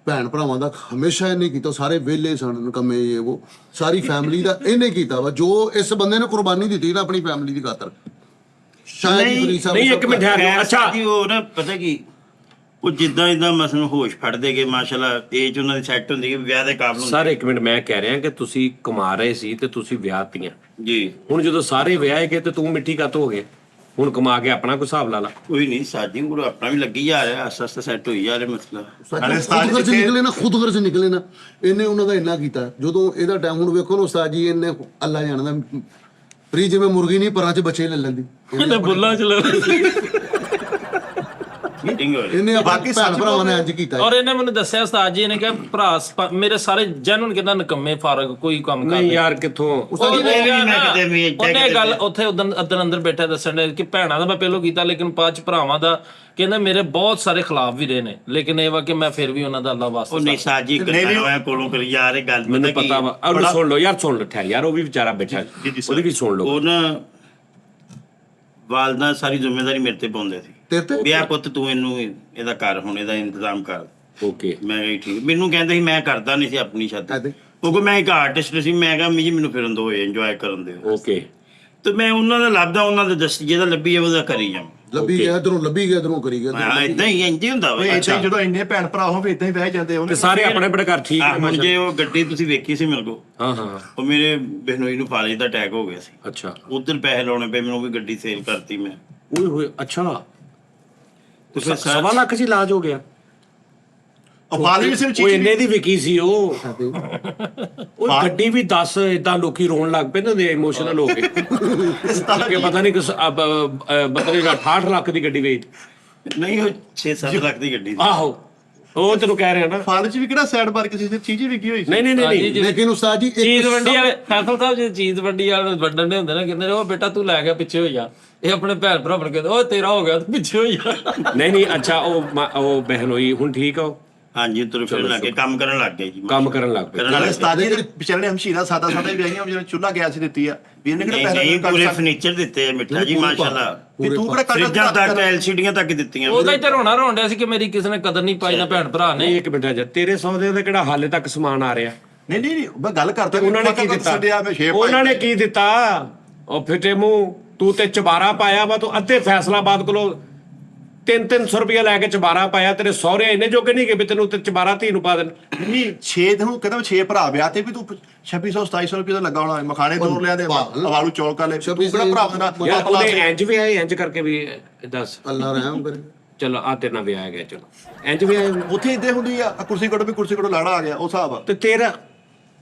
ਭੈਣ ਭਰਾਵਾਂ ਦਾ ਹਮੇਸ਼ਾ ਇਹਨੇ ਕੀਤਾ, ਸਾਰੇ ਵਿਹਲੇ ਸਨ ਕੰਮੇ ਉਹ ਸਾਰੀ ਫੈਮਿਲੀ ਦਾ ਇਹਨੇ ਕੀਤਾ ਵਾ, ਜੋ ਇਸ ਬੰਦੇ ਨੇ ਕੁਰਬਾਨੀ ਦਿੱਤੀ ਨਾ ਆਪਣੀ ਫੈਮਿਲੀ ਦੀ ਖਾਤਰ। ਸ਼ਾਇਦ ਹੀ ਫਰੀਦ ਸਾਹਿਬ ਨਹੀਂ, ਇੱਕ ਮਿੰਟ ਠਹਿਰ ਜਾਓ। ਅੱਛਾ ਜੀ ਉਹ ਨਾ ਪਤਾ ਕੀ, ਉਹ ਜਿੱਦਾਂ ਇਦਾਂ ਮਸਲ ਹੋਸ਼ ਫੜਦੇ ਗਏ ਮਾਸ਼ਾਅੱਲਾ, ਏਜ ਉਹਨਾਂ ਦੀ ਸੈੱਟ ਹੁੰਦੀ ਹੈ, ਵਿਆਹ ਦੇ ਕਾਬਲ ਹੁੰਦੇ। ਸਰ ਇੱਕ ਮਿੰਟ, ਮੈਂ ਕਹਿ ਰਿਹਾ ਕਿ ਤੁਸੀਂ ਕਮਾ ਰਹੇ ਸੀ ਤੇ ਤੁਸੀਂ ਵਿਆਹਤੀਆਂ, ਜੀ ਹੁਣ ਜਦੋਂ ਸਾਰੇ ਵਿਆਹੇ ਗਏ ਤੇ ਤੂੰ ਮਿੱਠੀ ਕੱਤ ਹੋ ਗਏ, ਹੁਣ ਕਮਾ ਕੇ ਆਪਣਾ ਕੋਈ ਹਿਸਾਬ ਲਾ ਲਾ। ਕੋਈ ਨਹੀਂ ਸਾਜੀ ਕੋਲ ਆਪਣਾ ਵੀ ਲੱਗੀ ਜਾ ਰਿਹਾ, ਆਸਤਾ ਆਸਤਾ ਸੈੱਟ ਹੋਈ ਜਾ ਰਿਹਾ ਮਸਲਾ। ਨਾਲੇ ਖੁਦ ਉਸਤਾਦ ਖਰਚ ਜੀ ਨਿਕਲੇ ਨਾ, ਖੁਦ ਖਰਚ ਨਿਕਲੇ ਨਾ, ਇਹਨੇ ਉਹਨਾਂ ਦਾ ਇੰਨਾ ਕੀਤਾ। ਜਦੋਂ ਇਹਦਾ ਟਾਈਮ ਹੁਣ ਵੇਖੋ ਨਾ ਉਸਤਾਦ ਜੀ, ਇਹਨੇ ਅੱਲਾ ਜਾਣਦਾ ਫਰੀ ਜਿਵੇਂ ਮੁਰਗੀ ਨਹੀਂ ਪਰਾਂ 'ਚ ਬੱਚੇ ਲੈ ਲੈਂਦੀ, ਇਹਨੇ ਬੁੱਲਾਂ ਚ ਲੈ ਮੀਟਿੰਗ ਹੋ ਰਹੀ। ਇਹਨੇ ਬਾਕੀ ਬਾਕੀ ਭੈਣ ਸੱਚ ਭਰਾਵਾਂ ਨੇ ਇੰਜ ਕੀਤਾ। ਔਰ ਇਹਨੇ ਮੈਨੂੰ ਦੱਸਿਆ ਉਸਤਾਦ ਜੀ ਨੇ ਕਿਹਾ ਭਰਾ ਮੇਰੇ ਸਾਰੇ ਜੈਨੂਨ ਕਿਦਾਂ ਨਕੰਮੇ ਫਾਰਗ ਕੋਈ ਕੰਮ ਨਹੀਂ ਕਰਦੇ। ਯਾਰ ਕਿੱਥੋਂ? ਉਸਤਾਦ ਜੀ ਉਹ ਵੀ ਮੈਂ ਕਿਤੇ ਵੀ ਇੱਥੇ ਉਹਨੇ ਕਿਤੇ ਗੱਲ ਉੱਥੇ ਉਦੋਂ ਅੰਦਰ ਬੈਠਾ ਦੱਸਣ ਡਿਆ ਕਿ ਭੈਣਾਂ ਦਾ ਮੈਂ ਪਹਿਲੋਂ ਕੀਤਾ, ਲੇਕਿਨ ਬਾਅਦ ਚ ਭਰਾਵਾਂ ਦਾ ਕਹਿੰਦਾ ਮੇਰੇ ਬਹੁਤ ਸਾਰੇ ਖਿਲਾਫ ਵੀ ਰਹੇ ਨੇ, ਲੇਕਿਨ ਇਹ ਵਾ ਕਿ ਮੈਂ ਫਿਰ ਵੀ ਉਹਨਾਂ ਦਾ ਅੱਲਾ ਵਾਸਤਾ ਉਹ ਨਹੀਂ ਸਾਜੀ ਕਰਨਾ ਕੋਲੋਂ ਕਰੀ ਜਾ ਰਹੇ ਗੱਲ। ਮੈਨੂੰ ਪਤਾ ਵਾ, ਉਹਨੂੰ ਸੁਣ ਲਓ ਯਾਰ, ਸੁਣ ਲਓ ਠਹਿਰ ਯਾਰ, ਉਹ ਵੀ ਵਿਚਾਰਾ ਬੈਠਾ, ਉਹਦੀ ਵੀ ਸੁਣ ਲਓ। ਉਹ ਨਾ ਵਾਲਦਾ ਸਾਰੀ ਜ਼ਿੰਮੇਵਾਰੀ ਮੇਰੇ ਤੇ ਪਾਉਂਦੇ ਸੀ, ਤੇਰੇ ਤੇ ਵਿਆਹ ਪੁੱਤ ਤੂੰ ਇਹਦਾ ਕਰ, ਹੁਣ ਇਹਦਾ ਇੰਤਜ਼ਾਮ ਕਰ। ਓਕੇ ਮੈਂ ਕਿਹਾ ਠੀਕ, ਮੈਨੂੰ ਕਹਿੰਦੇ ਸੀ ਮੈਂ ਕਰਦਾ ਨਹੀਂ ਸੀ ਆਪਣੀ ਸ਼ਾਦੀ, ਐਦੇ। ਕਿਉਂਕਿ ਮੈਂ ਇੱਕ ਆਰਟਿਸਟ ਸੀ। ਮੈਂ ਕਿਹਾ ਜੀ ਮੈਨੂੰ ਫਿਰਨ ਦਿਓ, ਇੰਜੋਏ ਕਰਨ ਦਿਓ। ਓਕੇ ਤੇ ਮੈਂ ਉਹਨਾਂ ਦਾ ਲੱਭਦਾ, ਉਹਨਾਂ ਦੇ ਦੱਸ ਜਿਹਦਾ ਲੱਭੀ ਜਾਵੇ ਉਹਦਾ ਕਰੀ ਜਾਵਾਂ। ਲੱਭੀ ਗਿਆ ਇਧਰੋਂ, ਲੱਭੀ ਗਿਆ ਇਧਰੋਂ, ਕਰੀ ਗਿਆ ਮੈਂ ਇਦਾਂ ਹੀ ਇੰਜ ਹੀ ਹੁੰਦਾ ਵਾ। ਏਦਾਂ ਹੀ ਜਦੋਂ ਇੰਨੇ ਭੈਣ ਭਰਾ ਹੋਵੇ ਇਦਾਂ ਹੀ ਬਹਿ ਜਾਂਦੇ ਤੇ ਉਹਨੇ। ਸਾਰੇ ਆਪਣੇ ਆਪਣੇ ਘਰ ਠੀਕ ਆਹ ਨੇ ਹੁਣ ਮਾਸ਼ਾਅੱਲਾ? ਜੇ ਉਹ ਗੱਡੀ ਤੁਸੀਂ ਵੇਖੀ ਸੀ ਮੇਰੇ ਕੋਲ, ਹਾਂ ਹਾਂ ਉਹ ਮੇਰੇ ਬਹਿਨੋਈ ਨੂੰ ਫਾਲੇ ਦਾ ਅਟੈਕ ਹੋ ਗਿਆ ਸੀ, ਅੱਛਾ। ਉਧਰ ਪੈਸੇ ਲਾਉਣੇ ਪਏ ਮੈਨੂੰ, ਉਹ ਵੀ ਗੱਡੀ ਸੇਲ ਕਰਤੀ ਮੈਂ। ਓਏ ਹੋਏ ਅੱਛਾ, ਤੇ ਫਿਰ ਸਵਾ ਲੱਖ ਚ ਇਲਾਜ ਹੋ ਗਿਆ? ਉਹ ਫਾਦਰ ਵੀ ਸਿਰ ਉਹ ਚੀਜ਼ ਇੰਨੇ ਦੀ ਵਿਕੀ ਸੀ ਉਹ ਗੱਡੀ ਵੀ 10 ਇਦਾਂ ਲੋਕੀ ਰੋਣ ਲੱਗ ਪਏ ਨੇ ਇਮੋਸ਼ਨਲ ਹੋ ਕੇ ਕਿ ਪਤਾ ਨਹੀਂ ਕਿ ਬਤਰੇ 68 ਲੱਖ ਦੀ ਗੱਡੀ ਵੇਚ। ਨਹੀਂ ਉਹ 6-7 ਲੱਖ ਦੀ ਗੱਡੀ ਸੀ। ਆਹੋ ਉਹ ਤੈਨੂੰ ਕਹਿ ਰਿਹਾ ਨਾ। ਫਾਦਰ ਚ ਵੀ ਕਿਹੜਾ ਸਾਈਡ ਮਾਰ ਕਿਸੇ ਦੀ ਚੀਜ਼ ਹੀ ਵਿਕੀ ਹੋਈ ਸੀ। ਨਹੀਂ ਨਹੀਂ ਨਹੀਂ ਲੇਕਿਨ ਉਸਤਾਦ ਜੀ ਚੀਜ਼ ਵੰਡੀ ਵਾਲੇ ਫੈਸਲ ਸਾਹਿਬ ਜੇ ਚੀਜ਼ ਵੰਡੀ ਵਾਲੇ ਵੰਡਣ ਦੇ ਹੁੰਦੇ ਨਾ, ਕਹਿੰਦੇ ਨੇ ਉਹ ਬੇਟਾ ਤੂੰ ਲੈ ਗਿਆ ਪਿੱਛੇ ਹੋ ਜਾ, ਇਹ ਆਪਣੇ ਭੈਣ ਭਰਾ ਨੂੰ ਕਹਿੰਦੇ ਉਹ ਤੇਰਾ ਹੋ ਗਿਆ ਤੂੰ ਪਿੱਛੇ ਹੋ ਜਾ। ਨਹੀਂ ਨਹੀਂ ਅੱਛਾ ਉਹ ਬਹਿਨ ਹੋਈ ਹੁਣ ਠੀਕ ਆ? ਹਾਂਜੀ ਤੁਰ ਫਿਰਨ ਲੱਗ ਗਏ, ਕੰਮ ਕਰਨ ਲੱਗ ਗਏ ਜੀ, ਕੰਮ ਕਰਨ ਲੱਗ ਪਏ। ਕਰਨ ਲੱਗ ਨਾਲੇ ਗਏ। ਉਸਤਾਦ ਜੀ ਵਿਚਾਰੇ ਨੇ ਹਮਸ਼ੀਰਾ ਸਾਦਾ ਸਾਦਾ ਹੀ ਵਿਆਹੀਆਂ, ਜਿਹਨੇ ਚੁੱਲ੍ਹਾ ਗੈਸ ਦਿੱਤੀ ਆ ਵੀ ਇਹਨੇ ਕਿਹੜਾ ਪੈਸਾ ਨਹੀਂ ਕਰ ਪੂਰੇ ਸਕਦਾ ਫਰਨੀਚਰ ਦਿੱਤੇ ਆ ਮਿੱਠਾ ਜੀ, ਮਾਸ਼ਾਅੱਲਾ। ਵੀ ਤੂੰ ਕਿਹੜਾ ਫਰਿੱਜਾਂ ਕੱਢ ਤੱਕ, LCDਆਂ ਤੱਕ ਦਿੱਤੀਆਂ। ਉਹਦਾ ਹੀ ਤੇ ਰੋਣ ਡਿਆ ਸੀ ਕਿ ਮੇਰੀ ਕਿਸੇ ਨੇ ਕਦਰ ਨਹੀਂ ਪਾਈ ਨਾ ਭੈਣ ਭਰਾ ਨੇ। ਨਹੀਂ ਇੱਕ ਮਿੰਟ ਜਾ, ਤੇਰੇ ਸੌਦੇ ਦਾ ਕਿਹੜਾ ਹਾਲੇ ਤੱਕ ਸਮਾਨ ਆ ਰਿਹਾ? ਨਹੀਂ ਮੈਂ ਗੱਲ ਕਰਦਾ ਉਹਨਾਂ ਨੇ ਕੀ ਦਿੱਤਾ? ਮੈਂ 6 ਉਹਨਾਂ ਨੇ ਕੀ ਦਿੱਤਾ? ਉਹ ਫਿੱਟੇ ਮੂੰਹ, ਤੂੰ ਤੇ ਚਬਾਰਾ ਪਾਇਆ ਵਾ, ਤੂੰ ਅੱਧੇ ਫੈਸਲਾਬਾਦ ਕੋਲੋਂ 300 ਰੁਪਇਆ ਲੈ ਕੇ ਚਬਾਰਾ ਪਾਇਆ। ਤੇਰੇ ਸਹੁਰੇ ਇੰਨੇ ਜੋਗੇ ਨਹੀਂ ਕਿ ਵੀ ਤੈਨੂੰ ਤੇ ਚਬਾਰਾ ਧੀ ਨੂੰ ਪਾ ਦੇਣ। ਨਹੀਂ 6 ਨੂੰ ਕਹਿੰਦਾ 6 ਭਰਾ ਵਿਆਹ ਤੇ ਵੀ ਤੂੰ 2600 2700 ਰੁਪਏ ਦਾ ਲੱਗਾ ਹੋਣਾ, ਮਖਾਣੇ ਦੋ ਲਿਆ ਦੇ ਆਲੂ ਚੌਲ ਕਾ ਲੈ, ਤੂੰ ਕਿਹੜਾ ਭਰਾ ਦੇਣਾ? ਯਾਰ ਉਹਨੇ ਇੰਜ ਵੀ ਆਏ, ਇੰਜ ਕਰਕੇ ਵੀ ਦੱਸ। ਅੱਲਾ ਰਹਿਮ ਕਰੇ। ਚਲੋ ਆ ਤੇਰੇ ਨਾਲ ਵੀ ਆ ਗਿਆ, ਚਲੋ ਇੰਜ ਵੀ ਆਏ। ਉੱਥੇ ਇਦਾਂ ਹੁੰਦੀ ਆ, ਕੁਰਸੀ ਕੋਲ ਲਾੜਾ ਆ ਗਿਆ, ਉਹ ਹਿਸਾਬ ਆ। ਤੇ ਤੇਰਾ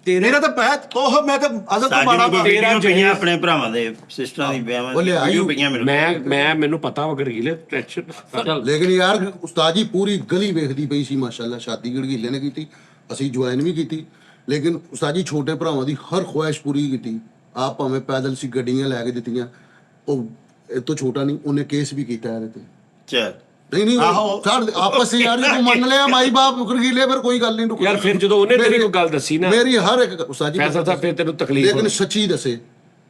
ਮੇਰਾ ਤਾਂ ਮੈਂ ਤਾਂ ਅਸਲ ਤੋਂ ਮਾੜਾ ਸਾਡੀ ਤੇਰਾ ਵੀਡੀਓ ਜਹੇਜ਼- ਪਈਆਂ ਆਪਣੇ ਭਰਾਵਾਂ ਦੇ ਸਿਸਟਰਾਂ ਦੀ ਵਿਆਹਾਂ ਉਹ ਲਿਆ ਵੀਡੀਓ ਪਈਆਂ ਮੇਰੇ ਕੋਲ। ਮੈਨੂੰ ਪਤਾ ਵਾ ਗੜਗੀਲੇ ਟੈਨਸ਼ਨ। ਚੱਲ ਲੇਕਿਨ ਯਾਰ ਉਸਤਾਦ ਜੀ ਪੂਰੀ ਗਲੀ ਵੇਖਦੀ ਪਈ ਸੀ ਮਾਸ਼ਾਅੱਲਾ। ਸ਼ਾਦੀ ਗੜਗੀਲੇ ਨੇ ਕੀਤੀ, ਅਸੀਂ ਜੁਆਇਨ ਵੀ ਕੀਤੀ, ਲੇਕਿਨ ਉਸਤਾਦ ਜੀ ਛੋਟੇ ਭਰਾਵਾਂ ਦੀ ਹਰ ਖੁਆਇਸ਼ ਪੂਰੀ ਕੀਤੀ। ਆਪ ਭਾਵੇਂ ਪੈਦਲ ਸੀ, ਗੱਡੀਆਂ ਲੈ ਕੇ ਦਿੱਤੀਆਂ। ਉਹ ਇਹ ਤੋਂ ਛੋਟਾ ਨਹੀਂ, ਉਹਨੇ ਕੇਸ ਵੀ ਕੀਤਾ ਇਹਦੇ ਤੇ। ਚੱਲ ਨਹੀਂ ਆਹੋ। ਛੱਡ ਆਪਸ ਵਿੱਚ ਯਾਰ ਤੂੰ ਮੰਨ ਲਿਆ ਮਾਈ ਬਾਪ ਗੜਗੀਲੇ, ਫਿਰ ਕੋਈ ਗੱਲ ਨਹੀਂ। ਯਾਰ ਫਿਰ ਜਦੋਂ ਉਹਨੇ ਤੇਰੀ ਕੋਈ ਗੱਲ ਦੱਸੀ ਨਾ, ਮੇਰੀ ਹਰ ਇੱਕ ਉਸਤਾਦ ਜੀ ਫੈਸਲਾ ਸਾਹਿਬ ਫਿਰ ਤੈਨੂੰ ਤਕਲੀਫ ਲੇਕਿਨ ਹੋਣੀ। ਸੱਚੀ ਦੱਸੇ,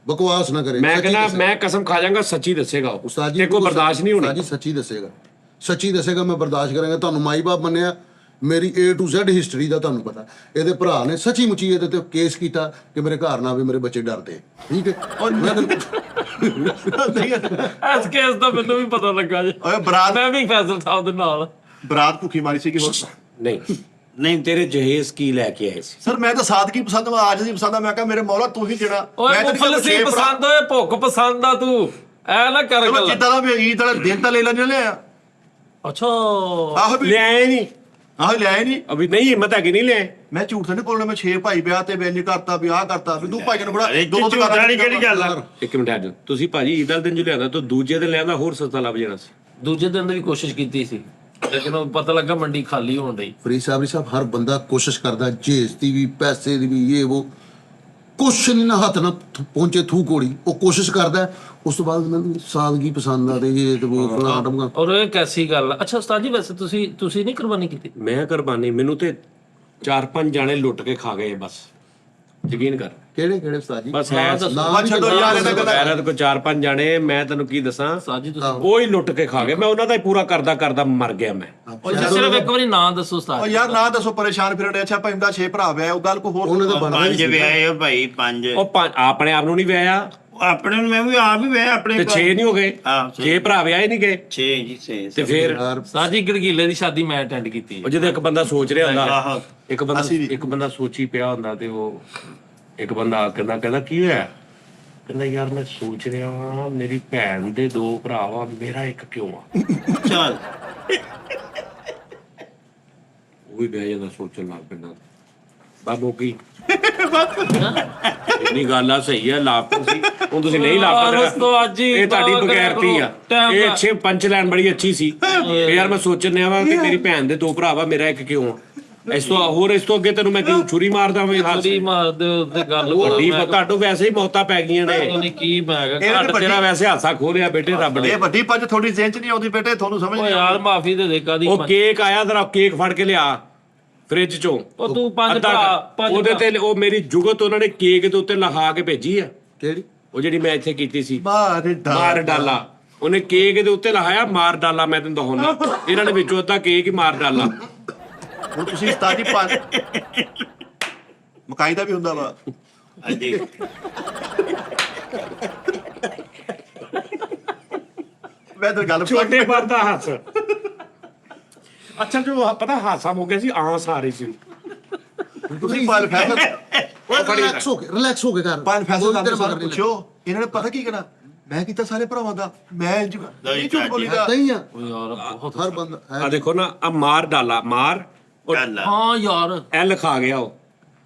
ਬਕਵਾਸ ਨਾ ਕਰੇ। ਮੈਂ ਸੱਚੀ ਕਹਿੰਦਾ ਦੱਸੇ। ਮੈਂ ਕਸਮ ਖਾ ਜਾਵਾਂਗਾ, ਸੱਚੀ ਦੱਸੇਗਾ ਉਹ। ਉਸਤਾਦ ਜੀ ਤੇ ਕੋਈ ਬਰਦਾਸ਼ਤ ਨਹੀਂ ਉਸਤਾਦ ਹੋਣੀ। ਜੀ ਸੱਚੀ ਦੱਸੇਗਾ, ਸੱਚੀ ਦੱਸੇਗਾ, ਮੈਂ ਬਰਦਾਸ਼ਤ ਕਰਾਂਗਾ। ਤੁਹਾਨੂੰ ਮਾਈ ਬਾਪ ਮੰਨਿਆ, ਮੇਰੀ A to Z ਹਿਸਟਰੀ ਦਾ ਤੁਹਾਨੂੰ ਪਤਾ। ਇਹਦੇ ਭਰਾ ਨੇ ਸੱਚੀ ਮੁੱਚੀ ਇਹਦੇ ਤੇ ਕੇਸ ਕੀਤਾ ਕਿ ਮੇਰੇ ਘਰ ਨਾ ਆਵੇ, ਮੇਰੇ ਬੱਚੇ ਡਰਦੇ। ਠੀਕ ਹੈ, ਔਰ ਮੈਂ ਇਸ ਕੇਸ ਦਾ ਮੈਨੂੰ ਵੀ ਪਤਾ ਲੱਗਾ ਜੀ। ਓਏ ਬਰਾਤ ਮੈਂ ਵੀ ਫੈਸਲ ਸਾਹਿਬ ਦੇ ਨਾਲ। ਬਰਾਤ ਭੁੱਖੀ ਮਾਰੀ ਸੀ ਕਿ ਹੋਰ ਨਹੀਂ ਤੇਰੇ ਜਹੇਜ਼ ਕੀ ਲੈ ਕੇ ਆਏ ਸੀ? ਸਰ ਮੈਂ ਤਾਂ ਸਾਦਗੀ ਪਸੰਦ ਆ, ਆਜ ਦੀ ਪਸੰਦ ਆ। ਮੈਂ ਕਿਹਾ ਮੇਰੇ ਮੌਲਾ ਤੂੰ ਹੀ ਜਿਹੜਾ ਓਏ ਮੁਫਲਸੀ ਪਸੰਦ ਓਏ ਭੁੱਖ ਪਸੰਦ ਆ ਤੂੰ, ਐ ਨਾ ਕਰ ਗੱਲ। ਜਿੱਦਾਂ ਦਾ ਵੀ ਈਦ ਵਾਲਾ ਦਿਨ ਤਾਂ ਲੈ ਲੈਣੇ ਲਿਆ। ਅੱਛਾ ਆਹੋ ਵੀ ਲਿਆਏ ਨਹੀਂ ਲਿਆਏ ਨਹੀਂ। ਅਭੀ, ਨਹੀਂ ਹਿੰਮਤ ਹੈ ਕਿ ਨਹੀਂ ਲਿਆਏ? ਮੈਂ ਝੂਠ ਤਾਂ ਨਹੀਂ ਬੋਲਣਾ। ਮੈਂ 6 ਭਾਈ ਵਿਆਹ ਤੇ ਬੈਂਜ ਕਰਤਾ, ਵੀ ਆਹ ਕਰਤਾ, ਵੀ ਤੂੰ ਭਾਈ ਨੂੰ ਬੜਾ ਇਹ ਝੂਠ ਵਾਲੀ ਕਿਹੜੀ ਗੱਲ ਆ? ਇੱਕ ਮਿੰਟ ਅੱਜ ਤੁਸੀਂ ਭਾਜੀ ਈਦ ਵਾਲੇ ਦਿਨ ਜੋ ਲਿਆਂਦਾ ਤਾਂ ਦੂਜੇ ਦਿਨ ਲਿਆਂਦਾ ਹੋਰ ਸਸਤਾ ਲੱਭ ਜਾਣਾ ਸੀ। ਦੂਜੇ ਦਿਨ ਦੀ ਵੀ ਕੋਸ਼ਿਸ਼ ਕੀਤੀ ਸੀ, ਲੇਕਿਨ ਉਹ ਪਤਾ ਲੱਗਾ ਮੰਡੀ ਖਾਲੀ ਹੋਣ ਡਈ। ਫਰੀਦ ਸਾਹਿਬ ਹਰ ਬੰਦਾ ਕੋਸ਼ਿਸ਼ ਕਰਦਾ, ਜੇਸ ਦੀ ਵੀ, ਪੈਸੇ ਦੀ ਵੀ, ਇਹ ਉਹ ਕੁਛ ਨਹੀਂ ਨਾ ਹੱਥ ਨਾ ਪਹੁੰਚੇ ਥੂ ਕੋੜੀ। ਉਹ ਕੋਸ਼ਿਸ਼ ਕਰਦਾ, ਉਸ ਤੋਂ ਬਾਅਦ ਉਹਨਾਂ ਦੀ ਸਾਦਗੀ ਪਸੰਦ ਆ ਤੇ ਇਹ ਤੇ ਉਹ ਫਲਾਣਾ ਟਮਕਾ। ਔਰ ਇਹ ਕੈਸੀ ਗੱਲ ਆ? ਅੱਛਾ ਉਸਤਾਦ ਜੀ ਵੈਸੇ ਤੁਸੀਂ ਨਹੀਂ ਕੁਰਬਾਨੀ ਕੀਤੀ? ਮੈਂ ਕੁਰਬਾਨੀ, ਮੈਨੂੰ ਤੇ 4-5 ਜਾਣੇ ਲੁੱਟ ਕੇ ਖਾ ਗਏ ਬਸ, ਯਕੀਨ ਕਰ। ਕਿਹੜੇ ਉਸਤਾਦ ਜੀ? ਬਸ ਹੈ ਨਾ ਛੱਡੋ ਯਾਰ ਇਹਨਾਂ ਗੱਲਾਂ। ਗੈਰਤ ਕੋ 4-5 ਜਾਣੇ, ਮੈਂ ਤੈਨੂੰ ਕੀ ਦੱਸਾਂ, ਉਸਤਾਦ ਜੀ ਤੁਸੀਂ ਉਹ ਹੀ ਲੁੱਟ ਕੇ ਖਾ ਗਏ। ਮੈਂ ਉਹਨਾਂ ਦਾ ਹੀ ਪੂਰਾ ਕਰਦਾ ਮਰ ਗਿਆ ਮੈਂ। ਉਹ ਜੇ ਸਿਰਫ ਇੱਕ ਵਾਰੀ ਨਾਂ ਦੱਸੋ ਉਸਤਾਦ ਉਹ ਜੀ। ਯਾਰ ਨਾ ਦੱਸੋ, ਪਰੇਸ਼ਾਨ ਫਿਰਨ। ਅੱਛਾ ਭਾਈ ਦਾ 6 ਭਰਾ ਵਿਆਹ, ਉਹ ਗੱਲ ਕੋ ਹੋਰ ਉਹਨੇ ਤਾਂ ਬਣਨਾ ਹੀ 5 ਸੀ। ਵਿਆਹੇ ਭਾਈ, 5 ਉਹ ਆਪਣੇ ਆਪ ਨੂੰ ਨਹੀਂ ਵਿਆਹਿਆ ਆਪਣੇ ਨੂੰ, ਮੈਂ ਵੀ ਆਪ ਹੀ ਵਿਆਹ ਆਪਣੇ ਤੇ 6 ਨਹੀਂ ਹੋ ਗਏ? ਹਾਂ 6 ਭਰਾ ਵਿਆਹੇ ਨਹੀਂ ਗਏ 6 ਜੀ 6 ਤੇ ਫਿਰ ਉਸਤਾਦ ਜੀ ਗੜਗੀਲੇ ਦੀ ਸ਼ਾਦੀ ਮੈਂ ਅਟੈਂਡ ਕੀਤੀ ਉਹ ਜਦੋਂ ਇੱਕ ਬੰਦਾ ਸੋਚ ਰਿਹਾ ਹੁੰਦਾ, ਆਹੋ। ਇੱਕ ਬੰਦਾ ਸੋਚੀ ਪਿਆ ਹੁੰਦਾ, ਤੇ ਉਹ ਇੱਕ ਬੰਦਾ ਕਹਿੰਦਾ ਕੀ ਹੋਇਆ? ਕਹਿੰਦਾ ਯਾਰ ਮੈਂ ਸੋਚ ਰਿਹਾ ਵਾਂ, ਮੇਰੀ ਭੈਣ ਦੇ 2 ਭਰਾ ਵਾ, ਮੇਰਾ ਇੱਕ ਕਿਉਂ ਆ? ਚੱਲ ਉਹ ਵੀ ਬਹਿ ਜਾਂਦਾ, ਸੋਚਣ ਲੱਗ ਪੈਂਦਾ। ਬਾਬੂ ਕੀ ਇੰਨੀ ਗੱਲ ਆ, ਸਹੀ ਆ, ਲਾਪਤਾ ਸੀ ਹੁਣ ਤੁਸੀਂ ਨਹੀਂ ਉਸ ਤੋਂ ਅੱਜ ਹੀ ਇਹ ਤੁਹਾਡੀ ਬਗੈਰਤੀ ਆ। ਟਾਈਮ ਇਹ ਦਾ। ਅੱਛੇ ਪੰਚ ਲਾਈਨ ਬੜੀ ਅੱਛੀ ਸੀ ਕਿ ਯਾਰ ਮੈਂ ਸੋਚਣ ਆ ਵਾ ਕਿ ਮੇਰੀ ਭੈਣ ਦੇ 2 ਭਰਾ ਵਾ, ਮੇਰਾ ਇੱਕ ਕਿਉਂ ਆ? ਇਸ ਤੋਂ ਅੱਗੇ ਤੈਨੂੰ ਮੈਂ ਕਿਉਂ ਛੁਰੀ ਮਾਰਦਾ ਮੈਂ ਛੁਰੀ ਮਾਰਦੇ ਉਹਦੇ ਗੱਲ ਵੱਡੀ ਤੁਹਾਡੋਂ ਵੈਸੇ ਹੀ ਮੌਤਾਂ ਪੈ ਗਈਆਂ ਨੇ। ਨਹੀਂ ਕੀ ਮੈਂ ਇਹ ਕਿਹਾ ਤਾਂ ਤੇਰਾ ਵੈਸੇ ਹਾਸਾ ਖੋਲਿਆ ਬੇਟੇ ਰੱਬ ਨੇ। ਇਹ ਵੱਡੀ ਪੰਜ ਥੋੜੀ ਜ਼ਿਹਨ ਚ ਨਹੀਂ ਆਉਂਦੀ ਬੇਟੇ, ਤੁਹਾਨੂੰ ਸਮਝ ਓ ਨਹੀਂ ਯਾਰ ਮਾਫੀ ਦੇ ਦੇ ਕਾਦੀ। ਉਹ ਕੇਕ ਆਇਆ, ਜਰਾ ਕੇਕ ਫੜ ਕੇ ਲਿਆ ਫ੍ਰਿਜ ਚੋਂ। ਉਹ ਤੂੰ ਪੰਜ ਅੱਧਾ ਭਰਾ ਪੰਜ ਉਹਦੇ ਤੇ ਉਹ ਮੇਰੀ ਜੁਗਤ ਉਹਨਾਂ ਨੇ ਕੇਕ ਦੇ ਉੱਤੇ ਲਿਖਾ ਕੇ ਭੇਜੀ ਆ, ਕਿਹੜੀ? ਉਹ ਜਿਹੜੀ ਮੈਂ ਇੱਥੇ ਕੀਤੀ ਸੀ, ਮਾਰ ਮਾਰ ਡਾਲਾ। ਉਹਨੇ ਕੇਕ ਦੇ ਉੱਤੇ ਲਿਖਾਇਆ ਮਾਰ ਡਾਲਾ। ਮੈਂ ਤੈਨੂੰ ਦਿਖਾਉਣਾ, ਇਹਨਾਂ ਨੇ ਵਿੱਚੋਂ ਅੱਧਾ ਕੇਕ ਹੀ ਮਾਰ ਡਾਲਾ। ਹੁਣ ਤੁਸੀਂ ਉਸਤਾਦ ਜੀ ਮਕਾਈ ਦਾ ਵੀ ਹੁੰਦਾ ਵਾ। ਹਾਂਜੀ ਮੈਂ ਤਾਂ ਗੱਲ ਛੋਟੇ ਪਰ ਦਾ ਹੱਸ। ਅੱਛਾ ਜੋ ਪਤਾ ਹਾਸਾ ਹੋ ਗਿਆ ਸੀ, ਆਂਸ ਆ ਰਹੀ ਸੀ। ਤੁਸੀਂ ਪਾਲ ਫੈਸਲਾ ਰਿਲੈਕਸ ਹੋ ਕੇ ਕਰ। ਪਾਲ ਫੈਸਲਾ ਤੇਰੇ ਦਾ ਮਗਰ ਨਹੀਂ ਪੁੱਛੋ, ਇਹਨਾਂ ਨੇ ਪਤਾ ਕੀ ਕਹਿਣਾ, ਮੈਂ ਕੀਤਾ ਸਾਰੇ ਭਰਾਵਾਂ ਦਾ, ਮੈਂ ਨਹੀਂ ਝੂਠ ਬੋਲੀਦਾ। ਲੱਗਦਾ ਹੀ ਆ ਓ ਯਾਰ ਬਹੁਤ ਹਰ ਬੰਦਾ ਆ ਦੇਖੋ ਨਾ, ਆ ਮਾਰ ਡਾਲਾ, ਮਾਰ ਚੱਲ ਹਾਂ ਯਾਰ ਐਲ ਖਾ ਗਿਆ ਉਹ।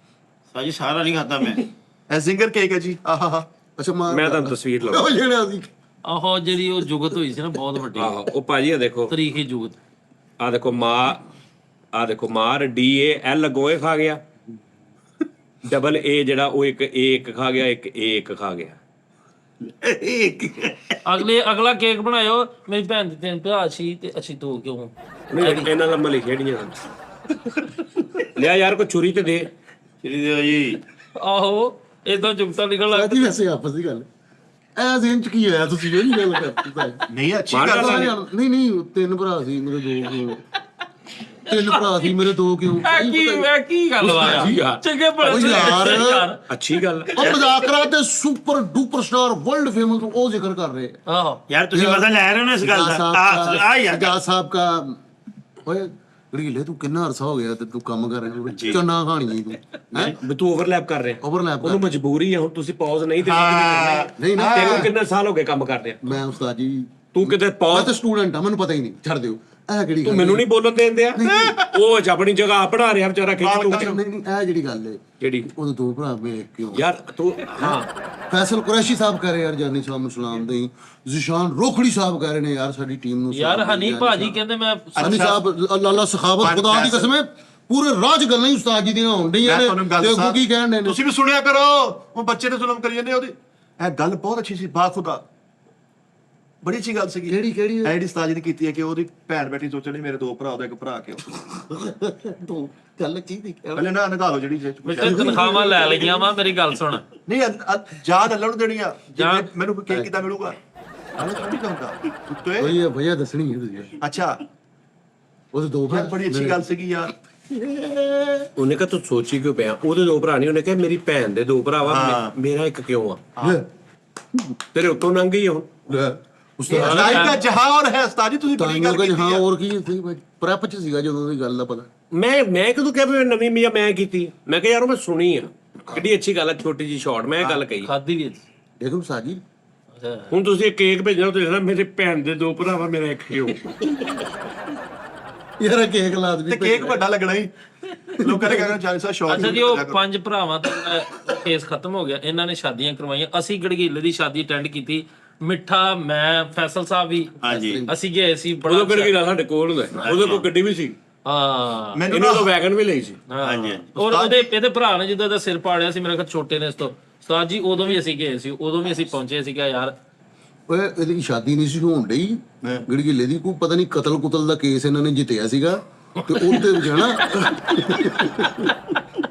ਸਾਜੀ ਸਾਰਾ ਨਹੀਂ ਖਾਤਾ ਮੈਂ। ਇਹ ਜ਼ਿੰਗਰ ਕੇਕ ਹੈ ਜੀ। ਆਹਾ ਅੱਛਾ ਮੈਂ ਤੁਹਾਨੂੰ ਤਸਵੀਰ ਲਵਾਂ। ਉਹ ਜਿਹੜਾ ਸੀ ਆਹੋ ਜਿਹੜੀ ਉਹ ਜੁਗਤ ਹੋਈ ਸੀ ਨਾ ਬਹੁਤ ਵੱਡੀ ਆਹੋ ਉਹ ਭਾਜੀ ਆ ਦੇਖੋ, ਤਰੀਖੀ ਜੁਗਤ। ਆ ਦੇਖੋ ਮਾਰ DAL ਗੋਏ ਖਾ ਗਿਆ, ਡਬਲ A ਜਿਹੜਾ ਉਹ ਇੱਕ ਖਾ ਗਿਆ, ਇੱਕ ਖਾ ਗਿਆ। ਅਗਲਾ ਕੇਕ ਬਣਾਇਓ, ਮੇਰੀ ਭੈਣ ਦੇ 3 ਭਰਾ ਸੀ ਤੇ ਅਸੀਂ 2 ਕਿਉਂ? ਨਹੀਂ ਇਹਨਾਂ ਦਾ ਮਲੇ ਖੇੜੀਆਂ ਲਿਆ ਯਾਰ ਕੋਈ ਛੁਰੀ ਤੇ ਦੇ। ਸ਼੍ਰੀ ਦੇਵ ਜੀ ਆਹੋ ਇਦਾਂ ਜੁਗਤਾ ਨਿਕਲ ਲੱਗ ਸਾਜੀ ਵੈਸੇ ਆਪਸ ਦੀ ਗੱਲ ਐ ਜ਼ਿਹਨ ਚ ਕੀ ਹੋਇਆ ਤੁਸੀਂ ਜਿਹੜੀ ਗੱਲ ਕਰਦੇ ਨਹੀਂ ਅੱਛੀ ਮਾਰ ਗੱਲ ਡਾਲਾ। ਆ। ਨਹੀਂ ਤਿੰਨ ਭਰਾ ਸੀ ਮੇਰੇ ਦੋ ਕਿਉਂ ਤਿੰਨ ਭਰਾ ਸੀ ਮੇਰੇ ਦੋ ਕਿਉਂ ਇਹ ਕੀ ਗੱਲ ਵਾ ਯਾਰ। ਚੰਗੇ ਭਲੇ ਓ ਯਾਰ ਅੱਛੀ ਗੱਲ। ਉਹ ਮਜ਼ਾਕ ਕਰਾ ਤੇ super duper star world famous ਉਹ ਜ਼ਿਕਰ ਕਰ ਰਹੇ ਆਹੋ ਯਾਰ ਤੁਸੀਂ ਮਜ਼ਾ ਲੈ ਰਹੇ ਹੋ ਨਾ ਇਸ ਗੱਲ ਦਾ ਆ ਯਾਰ ਸਜਾਦ ਸਾਹਿਬ ਕਾ ਓਏ ਗੜੀਲੇ ਤੂੰ ਕਿੰਨਾ ਅਰਸਾ ਹੋ ਗਿਆ ਤੇ ਤੂੰ ਕੰਮ ਕਰ ਰਿਹਾ ਚੰਨਾ ਕਹਾਣੀ ਤੂੰ ਹੈ ਵੀ ਤੂੰ ਓਵਰਲੈਪ ਕਰ ਰਿਹਾ। ਓਵਰਲੈਪ ਉਹਨੂੰ ਮਜਬੂਰੀ ਹੈ ਹੁਣ ਤੁਸੀਂ ਪਾਜ਼ ਨਹੀਂ ਤੇ ਨਹੀਂ ਨਾ ਤੈਨੂੰ ਕਿੰਨੇ ਸਾਲ ਹੋ ਗਏ ਕੰਮ ਕਰਦੇ? ਮੈਂ ਉਸਤਾਦ ਜੀ ਤੂੰ ਕਿਤੇ ਮੈਂ ਪਾਜ਼ ਤਾਂ ਸਟੂਡੈਂਟ ਆ ਮੈਨੂੰ ਪਤਾ ਹੀ ਨਹੀਂ ਛੱਡ ਦਿਓ ਇਹ ਕਿਹੜੀ ਤੂੰ ਗੱਲ ਮੈਨੂੰ ਨਹੀਂ ਬੋਲਣ ਦੇਂਦੇ ਆ। ਉਹ ਆਪਣੀ ਜਗ੍ਹਾ ਬਣਾ ਰਿਹਾ ਵਿਚਾਰਾ ਖਿੱਚ ਤੂੰ ਨਹੀਂ ਇਹ ਜਿਹੜੀ ਗੱਲ ਹੈ ਜਿਹੜੀ ਉਹਦੇ ਦੋ ਭਰਾ ਮੇਰੇ ਕਿਉਂ ਯਾਰ ਤੂੰ ਹਾਂ ਫੈਸਲ ਕੁਰੈਸ਼ੀ ਸਾਹਿਬ ਕਹ ਰਹੇ ਯਾਰ ਜਾਨੀ ਸਾਹਿਬ ਨੂੰ ਸਲਾਮ ਦੇਈ ਜ਼ਿਸ਼ਾਨ ਰੋਖੜੀ ਸਾਹਿਬ ਕਹਿ ਰਹੇ ਨੇ ਯਾਰ ਸਾਡੀ ਟੀਮ ਨੂੰ ਯਾਰ ਹਨੀ ਭਾਜੀ ਕਹਿੰਦੇ ਮੈਂ ਹਨੀ ਸਾਹਿਬ ਅੱਲਾਹ ਸਖਾਵਤ ਖੁਦਾ ਦੀ ਕਸਮ ਹੈ ਪੂਰੇ ਰਾਜ ਗੱਲਾਂ ਹੀ ਉਸਤਾਦ ਜੀ ਦੀਆਂ ਹੋਣ ਡਈਆਂ ਮੈਂ ਨੇ ਤੁਹਾਨੂੰ ਗੱਲ ਤੇ ਦੱਸਾਂ, ਅੱਗੋਂ ਕੀ ਕਹਿਣ ਦੇ ਨੇ ਤੁਸੀਂ ਵੀ ਸੁਣਿਆ ਕਰੋ ਉਹ ਬੱਚੇ ਤੇ ਜ਼ੁਲਮ ਕਰੀ ਜਾਂਦੇ ਉਹਦੀ ਇਹ ਗੱਲ ਬਹੁਤ ਅੱਛੀ ਸੀ ਬਾਖੁਦਾ ਬੜੀ ਅੱਛੀ ਗੱਲ ਸੀਗੀ ਕਿਹੜੀ ਇਹ ਜਿਹੜੀ ਉਸਤਾਦ ਜੀ ਨੇ ਕੀਤੀ ਹੈ ਕਿ ਉਹਦੀ ਭੈਣ ਬੈਠੀ ਸੋਚਣੀ ਮੇਰੇ ਦੋ ਭਰਾ ਉਹਦਾ ਇੱਕ ਭਰਾ ਕਿਉਂ ਤੂੰ ਗੱਲ ਕੀ ਦੀ ਪਹਿਲੇ ਨਾ ਨਿਕਾਲੋ ਜਿਹੜੀ ਤੇ ਤਨਖਾਹਾਂ ਲੈ ਲਈਆਂ ਵਾ ਮੇਰੀ ਗੱਲ ਸੁਣ ਨਹੀਂ ਯਾਦ ਅੱਲਣ ਦੇਣੀ ਆ ਯਾਦ- ਮੈਨੂੰ ਕੇਕ ਕਿੱਦਾਂ ਮਿਲੂਗਾ ਹਾਲੇ ਤਾਂ ਨਹੀਂ ਹੁੰਦਾ ਤੇ ਭਈਆ ਭਈਆ ਦੱਸਣੀ ਹੈ ਤੁਸੀਂ ਅੱਛਾ ਉਹਦੇ ਦੋ ਯਾਰ ਭਰਾ ਬੜੀ ਅੱਛੀ ਗੱਲ ਸੀਗੀ ਯਾਰ ਉਹਨੇ ਕਿਹਾ ਤੂੰ ਸੋਚੀ ਕਿਉਂ ਪਿਆ? ਉਹਦੇ ਦੋ ਭਰਾ ਨਹੀਂ, ਉਹਨੇ ਕਿਹਾ ਮੇਰੀ ਭੈਣ ਦੇ ਦੋ ਭਰਾ ਵਾ ਮੇਰਾ ਇੱਕ ਕਿਉਂ ਆ? ਲੈ ਤੇਰੇ ਉੱਤੋਂ ਲੰਘ ਗਈ ਹੁਣ। ਲੈ ਉਸਤਾਦ ਲਾਈਫ ਦਾ ਜਹਾਨ ਹੈ ਉਸਤਾਦ ਜੀ ਤੁਸੀਂ ਬੜੀ ਤਾਂ ਗੱਲ ਕਿ ਕੀਤੀ ਹਾਂ ਹੈ ਹੋਰ ਕੀ ਸੀ ਪ੍ਰੈਪ ਚ ਸੀਗਾ ਜਦੋਂ ਦੀ ਗੱਲ ਦਾ ਪਤਾ ਮੈਂ ਕਦੋਂ ਕਿਹਾ ਵੀ ਨਵੀਂ ਮੀਆਂ ਮੈਂ ਕੀਤੀ? ਮੈਂ ਕਿਹਾ ਯਾਰ ਉਹ ਮੈਂ ਸੁਣੀ ਆ, ਕਿੱਡੀ ਅੱਛੀ ਗੱਲ ਆ, ਛੋਟੀ ਜੀ ਸ਼ਾਰਟ ਮੈਂ ਇਹ ਗੱਲ ਕਹੀ। ਖਾਦੀ ਵੀ ਦੇਖੋ ਉਸਤਾਦ ਜੀ ਹੁਣ ਤੁਸੀਂ ਇਹ ਕੇਕ ਭੇਜਣਾ, ਤੁਸੀਂ ਦੇਖਣਾ ਮੇਰੇ ਭੈਣ ਦੇ ਦੋ ਭਰਾ ਵਾ ਮੇਰਾ ਇੱਕ ਕਿਉਂ। ਯਾਰ ਇਹ ਕੇਕ ਲਾ ਦੇ ਤੇ ਕੇਕ ਵੱਡਾ ਲੱਗਣਾ ਹੀ ਲੋਕਾਂ ਨੇ ਕਹਿਣਾ 40 ਸਾਲ ਸ਼ੌਕ ਅੱਛਾ ਜੀ ਉਹ ਪੰਜ ਭਰਾਵਾਂ ਦਾ ਕੇਸ ਖਤਮ ਹੋ ਗਿਆ, ਇਹਨਾਂ ਨੇ ਸ਼ਾਦੀਆਂ ਕਰਵਾਈਆਂ। ਅਸੀਂ ਗੜਗੀਲੇ ਦੀ ਸ਼ਾਦੀ ਅਟੈਂਡ ਕੀਤੀ, ਮਿੱਠਾ ਮੈਂ ਫੈਸਲ ਸਾਹਿਬ ਵੀ ਹਾਂਜੀ ਅਸੀਂ ਗਏ ਸੀ ਬੜਾ ਉਦੋਂ ਕਿਹੜੀ ਗੱਲ ਸਾਡੇ ਕੋਲ ਹੁੰਦਾ, ਉਹਦੇ ਕੋਲ ਗੱਡੀ ਵੀ ਸੀ, ਹਾਂ ਮੈਨੂੰ ਇਹਨਾਂ ਤੋਂ ਵੈਗਨ ਵੀ ਲਈ ਸੀ। ਹਾਂਜੀ ਔਰ ਇਹਦੇ ਭਰਾ ਨੇ ਜਿੱਦਾਂ ਦਾ ਸਿਰ ਪਾੜਿਆ ਸੀ ਮੇਰੇ ਕੋਲ ਛੋਟੇ ਨੇ ਇਸ ਤੋਂ ਉਸਤਾਦ ਜੀ ਉਦੋਂ ਵੀ ਅਸੀਂ ਗਏ ਸੀ, ਉਦੋਂ ਵੀ ਅਸੀਂ ਪਹੁੰਚੇ ਸੀਗਾ ਯਾਰ। ਓਏ ਇਹਦੀ ਸ਼ਾਦੀ ਨਹੀਂ ਸੀ ਹੋਣ ਡਈ ਗੜਗਿੱਲੇ ਦੀ ਕੋਈ ਪਤਾ ਨਹੀਂ ਕਤਲ ਕੁਤਲ ਦਾ ਕੇਸ ਇਹਨਾਂ ਨੇ ਜਿੱਤਿਆ ਸੀਗਾ ਤੇ ਉਹਦੇ ਵਿੱਚ ਹਨਾ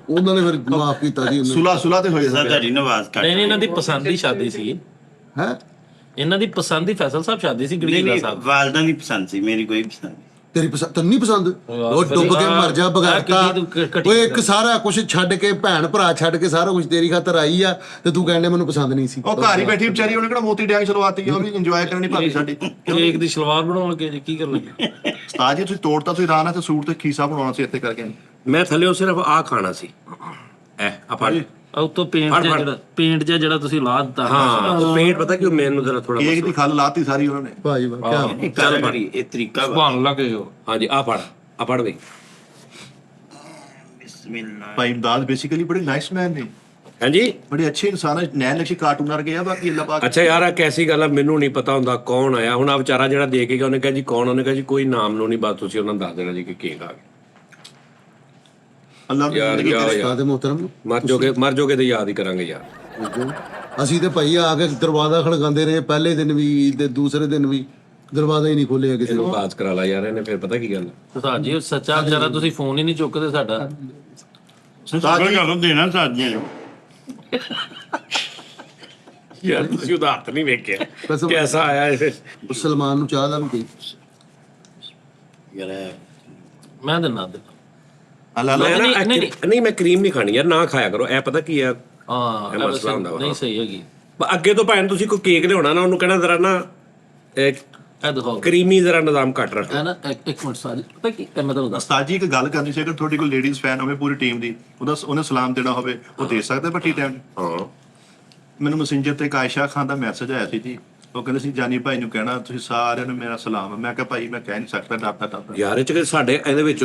ਉਹਨਾਂ ਨੇ ਫਿਰ ਮਾਫ ਕੀਤਾ ਸੀ ਇਹਨੂੰ ਸੁਲਾ ਤੇ ਹੋਏ ਸਰ ਤੁਹਾਡੀ ਨਵਾਜ਼ ਕੱਟ ਨਹੀਂ ਇਹਨਾਂ ਦੀ ਪਸੰਦ ਦੀ ਸ਼ਾਦੀ ਸੀ, ਹੈ ਇਹਨਾਂ ਦੀ ਪਸੰਦ ਦੀ ਫੈਸਲ ਸਾਹਿਬ ਸ਼ਾਦੀ ਸੀ ਨਹੀਂ ਗੜਗੀਲਾ ਨਹੀਂ ਸਾਹਿਬ। ਵਾਲਦਾ ਨਹੀਂ ਪਸੰਦ ਸੀ, ਮੇਰੀ ਕੋਈ ਪਸੰਦ ਨਹੀਂ। ਤੇਰੀ ਪਸੰਦ ਤੈਨੂੰ ਨਹੀਂ ਪਸੰਦ ਉਹ ਫਿਰ ਡੁੱਬ ਕੇ ਆਹ ਮਰ ਜਾ ਬਗਾਤਾ ਕਿੱਡੀ ਤੂੰ ਘਟੀ ਓਏ ਇੱਕ ਸਾਰਾ ਕੁਝ ਛੱਡ ਕੇ ਭੈਣ ਭਰਾ ਛੱਡ ਕੇ ਸਾਰਾ ਕੁਝ ਤੇਰੀ ਖਾਤਰ ਆਈ ਆ ਤੇ ਤੂੰ ਕਹਿੰਦੇ ਮੈਨੂੰ ਪਸੰਦ ਨਹੀਂ ਸੀ ਉਹ ਘਰ ਹੀ ਬੈਠੀ ਵਿਚਾਰੀ ਉਹਨੇ ਕਿਹੜਾ ਮੋਤੀ ਡੈਂਗ ਚਲਵਾਤੀ ਉਹ ਵੀ ਇੰਜੋਏ ਕਰਨੀ ਭਾਬੀ ਸਾਡੀ ਕੇਕ ਦੀ ਸਲਵਾਰ ਬਣਾਉਣ ਲੱਗੇ ਜੀ, ਕੀ ਕਰ ਲੱਗੇ? ਉਸਤਾਦ ਜੀ ਤੁਸੀਂ ਤੋੜਤਾ ਤੁਸੀਂ ਰਾਣਾ ਤੇ ਸੂਟ ਤੇ ਖੀਸਾ ਬਣਾਉਣਾ ਸੀ ਇੱਥੇ ਕਰਕੇ ਮੈਂ ਥੱਲੇ ਸਿਰਫ ਆਹ ਖਾਣਾ ਸੀ, ਆ ਫੜ। ਆ ਉਤੋਂ ਪੇਂਟ ਜਿਹੜਾ ਤੁਸੀਂ ਲਾ ਦਿੱਤਾ ਹਾਂ ਉਹ ਪੇਂਟ ਪਤਾ ਕਿਉਂ ਮੈਨੂੰ ਜ਼ਰਾ ਥੋੜਾ ਕੇਕ ਦੀ ਖੱਲ ਲਾਤੀ ਸਾਰੀ ਉਹਨਾਂ ਨੇ ਭਾਜੀ ਵਾਹ ਕੀ ਇਹ ਕਾਰੀਗਰੀ ਇਹ ਤਰੀਕਾ ਵਾ। ਬਣ ਲੱਗੇ ਹੋ। ਹਾਂਜੀ ਆ ਫੜ ਬਈ। ਬਿਸਮਿਲ੍ਲਾ। ਭਾਈ ਇਮਦਾਦ ਬੇਸਿਕਲੀ ਬੜੇ ਨਾਈਸ ਮੈਨ ਨੇ ਹਾਂਜੀ ਬੜੇ ਅੱਛੇ ਇਨਸਾਨ ਹੈ ਨੈਣ ਨਕਸ਼ੀ ਕਾਰਟੂਨਰ ਗਏ ਆ ਬਾਕੀ ਅੱਲਾਹ ਪਾਕ ਅੱਛਾ ਯਾਰ ਆ ਕੈਸੀ ਗੱਲ ਆ, ਮੈਨੂੰ ਨਹੀਂ ਪਤਾ ਹੁੰਦਾ ਕੌਣ ਆਇਆ। ਹੁਣ ਆ ਵਿਚਾਰਾ ਜਿਹੜਾ ਦੇ ਕੇ ਗਿਆ ਉਹਨੇ ਕਿਹਾ ਜੀ ਕੌਣ, ਉਹਨੇ ਕਿਹਾ ਜੀ ਕੋਈ ਨਾਮ ਨੂੰ ਨਹੀਂ, ਬਸ ਤੁਸੀਂ ਉਹਨਾਂ ਨੂੰ ਦੱਸ ਦੇਣਾ ਜੀ ਕਿ ਕੇਕ ਆ ਗਿਆ। ਅੱਲਾਹ ਦੀ ਯਾਰ ਜ਼ਿੰਦਗੀ ਯਾਰ ਕਰੇ। ਉਸਤਾਦ ਮੁਹਤਰਮ ਮਰ ਜੋਗੇ ਤੇ ਯਾਦ ਹੀ ਕਰਾਂਗੇ ਯਾਰ। ਅਸੀਂ ਤੇ ਭਾਈ ਆ ਕੇ ਦਰਵਾਜ਼ਾ ਖੜਕਾਉਂਦੇ ਰਹੇ ਪਹਿਲੇ ਦਿਨ ਵੀ ਤੇ ਦੂਸਰੇ ਦਿਨ ਵੀ ਦਰਵਾਜ਼ਾ ਹੀ ਨਹੀਂ ਖੋਲਿਆ ਕਿਸੇ ਨੇ ਇਹਨੂੰ ਬਾਤ ਕਰਾ ਲਾ ਯਾਰ, ਇਹਨੇ ਫਿਰ ਪਤਾ ਕੀ ਗੱਲ ਉਸਤਾਦ ਜੀ ਸੱਚਾ ਵਿਚਾਰਾ ਤੁਸੀਂ ਫੋਨ ਹੀ ਨਹੀਂ ਚੁੱਕਦੇ ਸਾਡਾ। ਸਬਰ ਕਰੋ ਦੇਣਾ ਸਾਜੀਆਂ ਨੂੰ। ਯਾਰ ਤੁਸੀਂ ਉਹਦਾ ਹੱਥ ਨਹੀਂ ਵੇਖਿਆ ਕਸਮ। ਕੈਸਾ ਆਇਆ ਇਹ। ਉਹ ਸਲਮਾਨ ਨੂੰ ਚਾਹ ਦਾ ਵੀ ਕਹੀ ਯਾਰ ਮੈਂ ਦਿੰਦਾ ਦੇ ਅੱਲਾਹ ਮੈਂ ਨਾ ਨਹੀਂ, ਨਹੀਂ ਮੈਂ ਕਰੀਮ ਨਹੀਂ ਖਾਣੀ ਯਾਰ, ਨਾ ਖਾਇਆ ਕਰੋ। ਇਹ ਪਤਾ ਕੀ ਆ, ਹਾਂ ਇਹ ਮਸਲਾ ਹੁੰਦਾ ਵਾ। ਨਹੀਂ ਸਹੀ ਹੈਗੀ। ਅੱਗੇ ਤੋਂ ਭਾਵੇਂ ਤੁਸੀਂ ਕੋਈ ਕੇਕ ਲਿਆਉਣਾ ਨਾ, ਉਹਨੂੰ ਕਹਿਣਾ ਜ਼ਰਾ ਨਾ ਇਹ ਦਿਖਾਓ ਕਰੀਮੀ ਜ਼ਰਾ ਨਿਜ਼ਾਮ ਘੱਟ ਰੱਖੋ। ਹੈ ਨਾ ਇੱਕ ਮਿੰਟ ਸਾਜੀ ਪਤਾ ਕੀ ਮੈਂ ਤੁਹਾਨੂੰ ਦੱਸ ਉਸਤਾਦ ਜੀ ਇੱਕ ਗੱਲ ਕਰਨੀ ਸੀ, ਅਗਰ ਤੁਹਾਡੀ ਕੋਈ ਲੇਡੀਜ਼ ਫੈਨ ਹੋਵੇ ਪੂਰੀ ਟੀਮ ਦੀ ਉਹਨੇ ਸਲਾਮ ਦੇਣਾ ਹੋਵੇ ਉਹ ਦੇ ਸਕਦਾ ਭੱਟੀ ਟਾਈਮ ਹਾਂ ਮੈਨੂੰ ਮੈਸੇਂਜਰ ਤੇ ਇੱਕ ਆਇਸ਼ਾ ਖਾਨ ਦਾ ਮੈਸੇਜ ਆਇਆ ਸੀ ਜੀ, ਉਹ ਕਹਿੰਦੇ ਸੀ ਜਾਨੀ ਭਾਈ ਨੂੰ ਕਹਿਣਾ ਤੁਸੀਂ ਸਾਰਿਆਂ ਨੂੰ ਮੇਰਾ ਸਲਾਮ। ਮੈਂ ਕਿਹਾ ਭਾਈ ਮੈਂ ਕਹਿ ਨਹੀਂ ਸਕਦਾ ਡਰਦਾ ਯਾਰ ਇਹ ਚ ਸਾਡੇ ਇਹਦੇ ਵਿੱਚ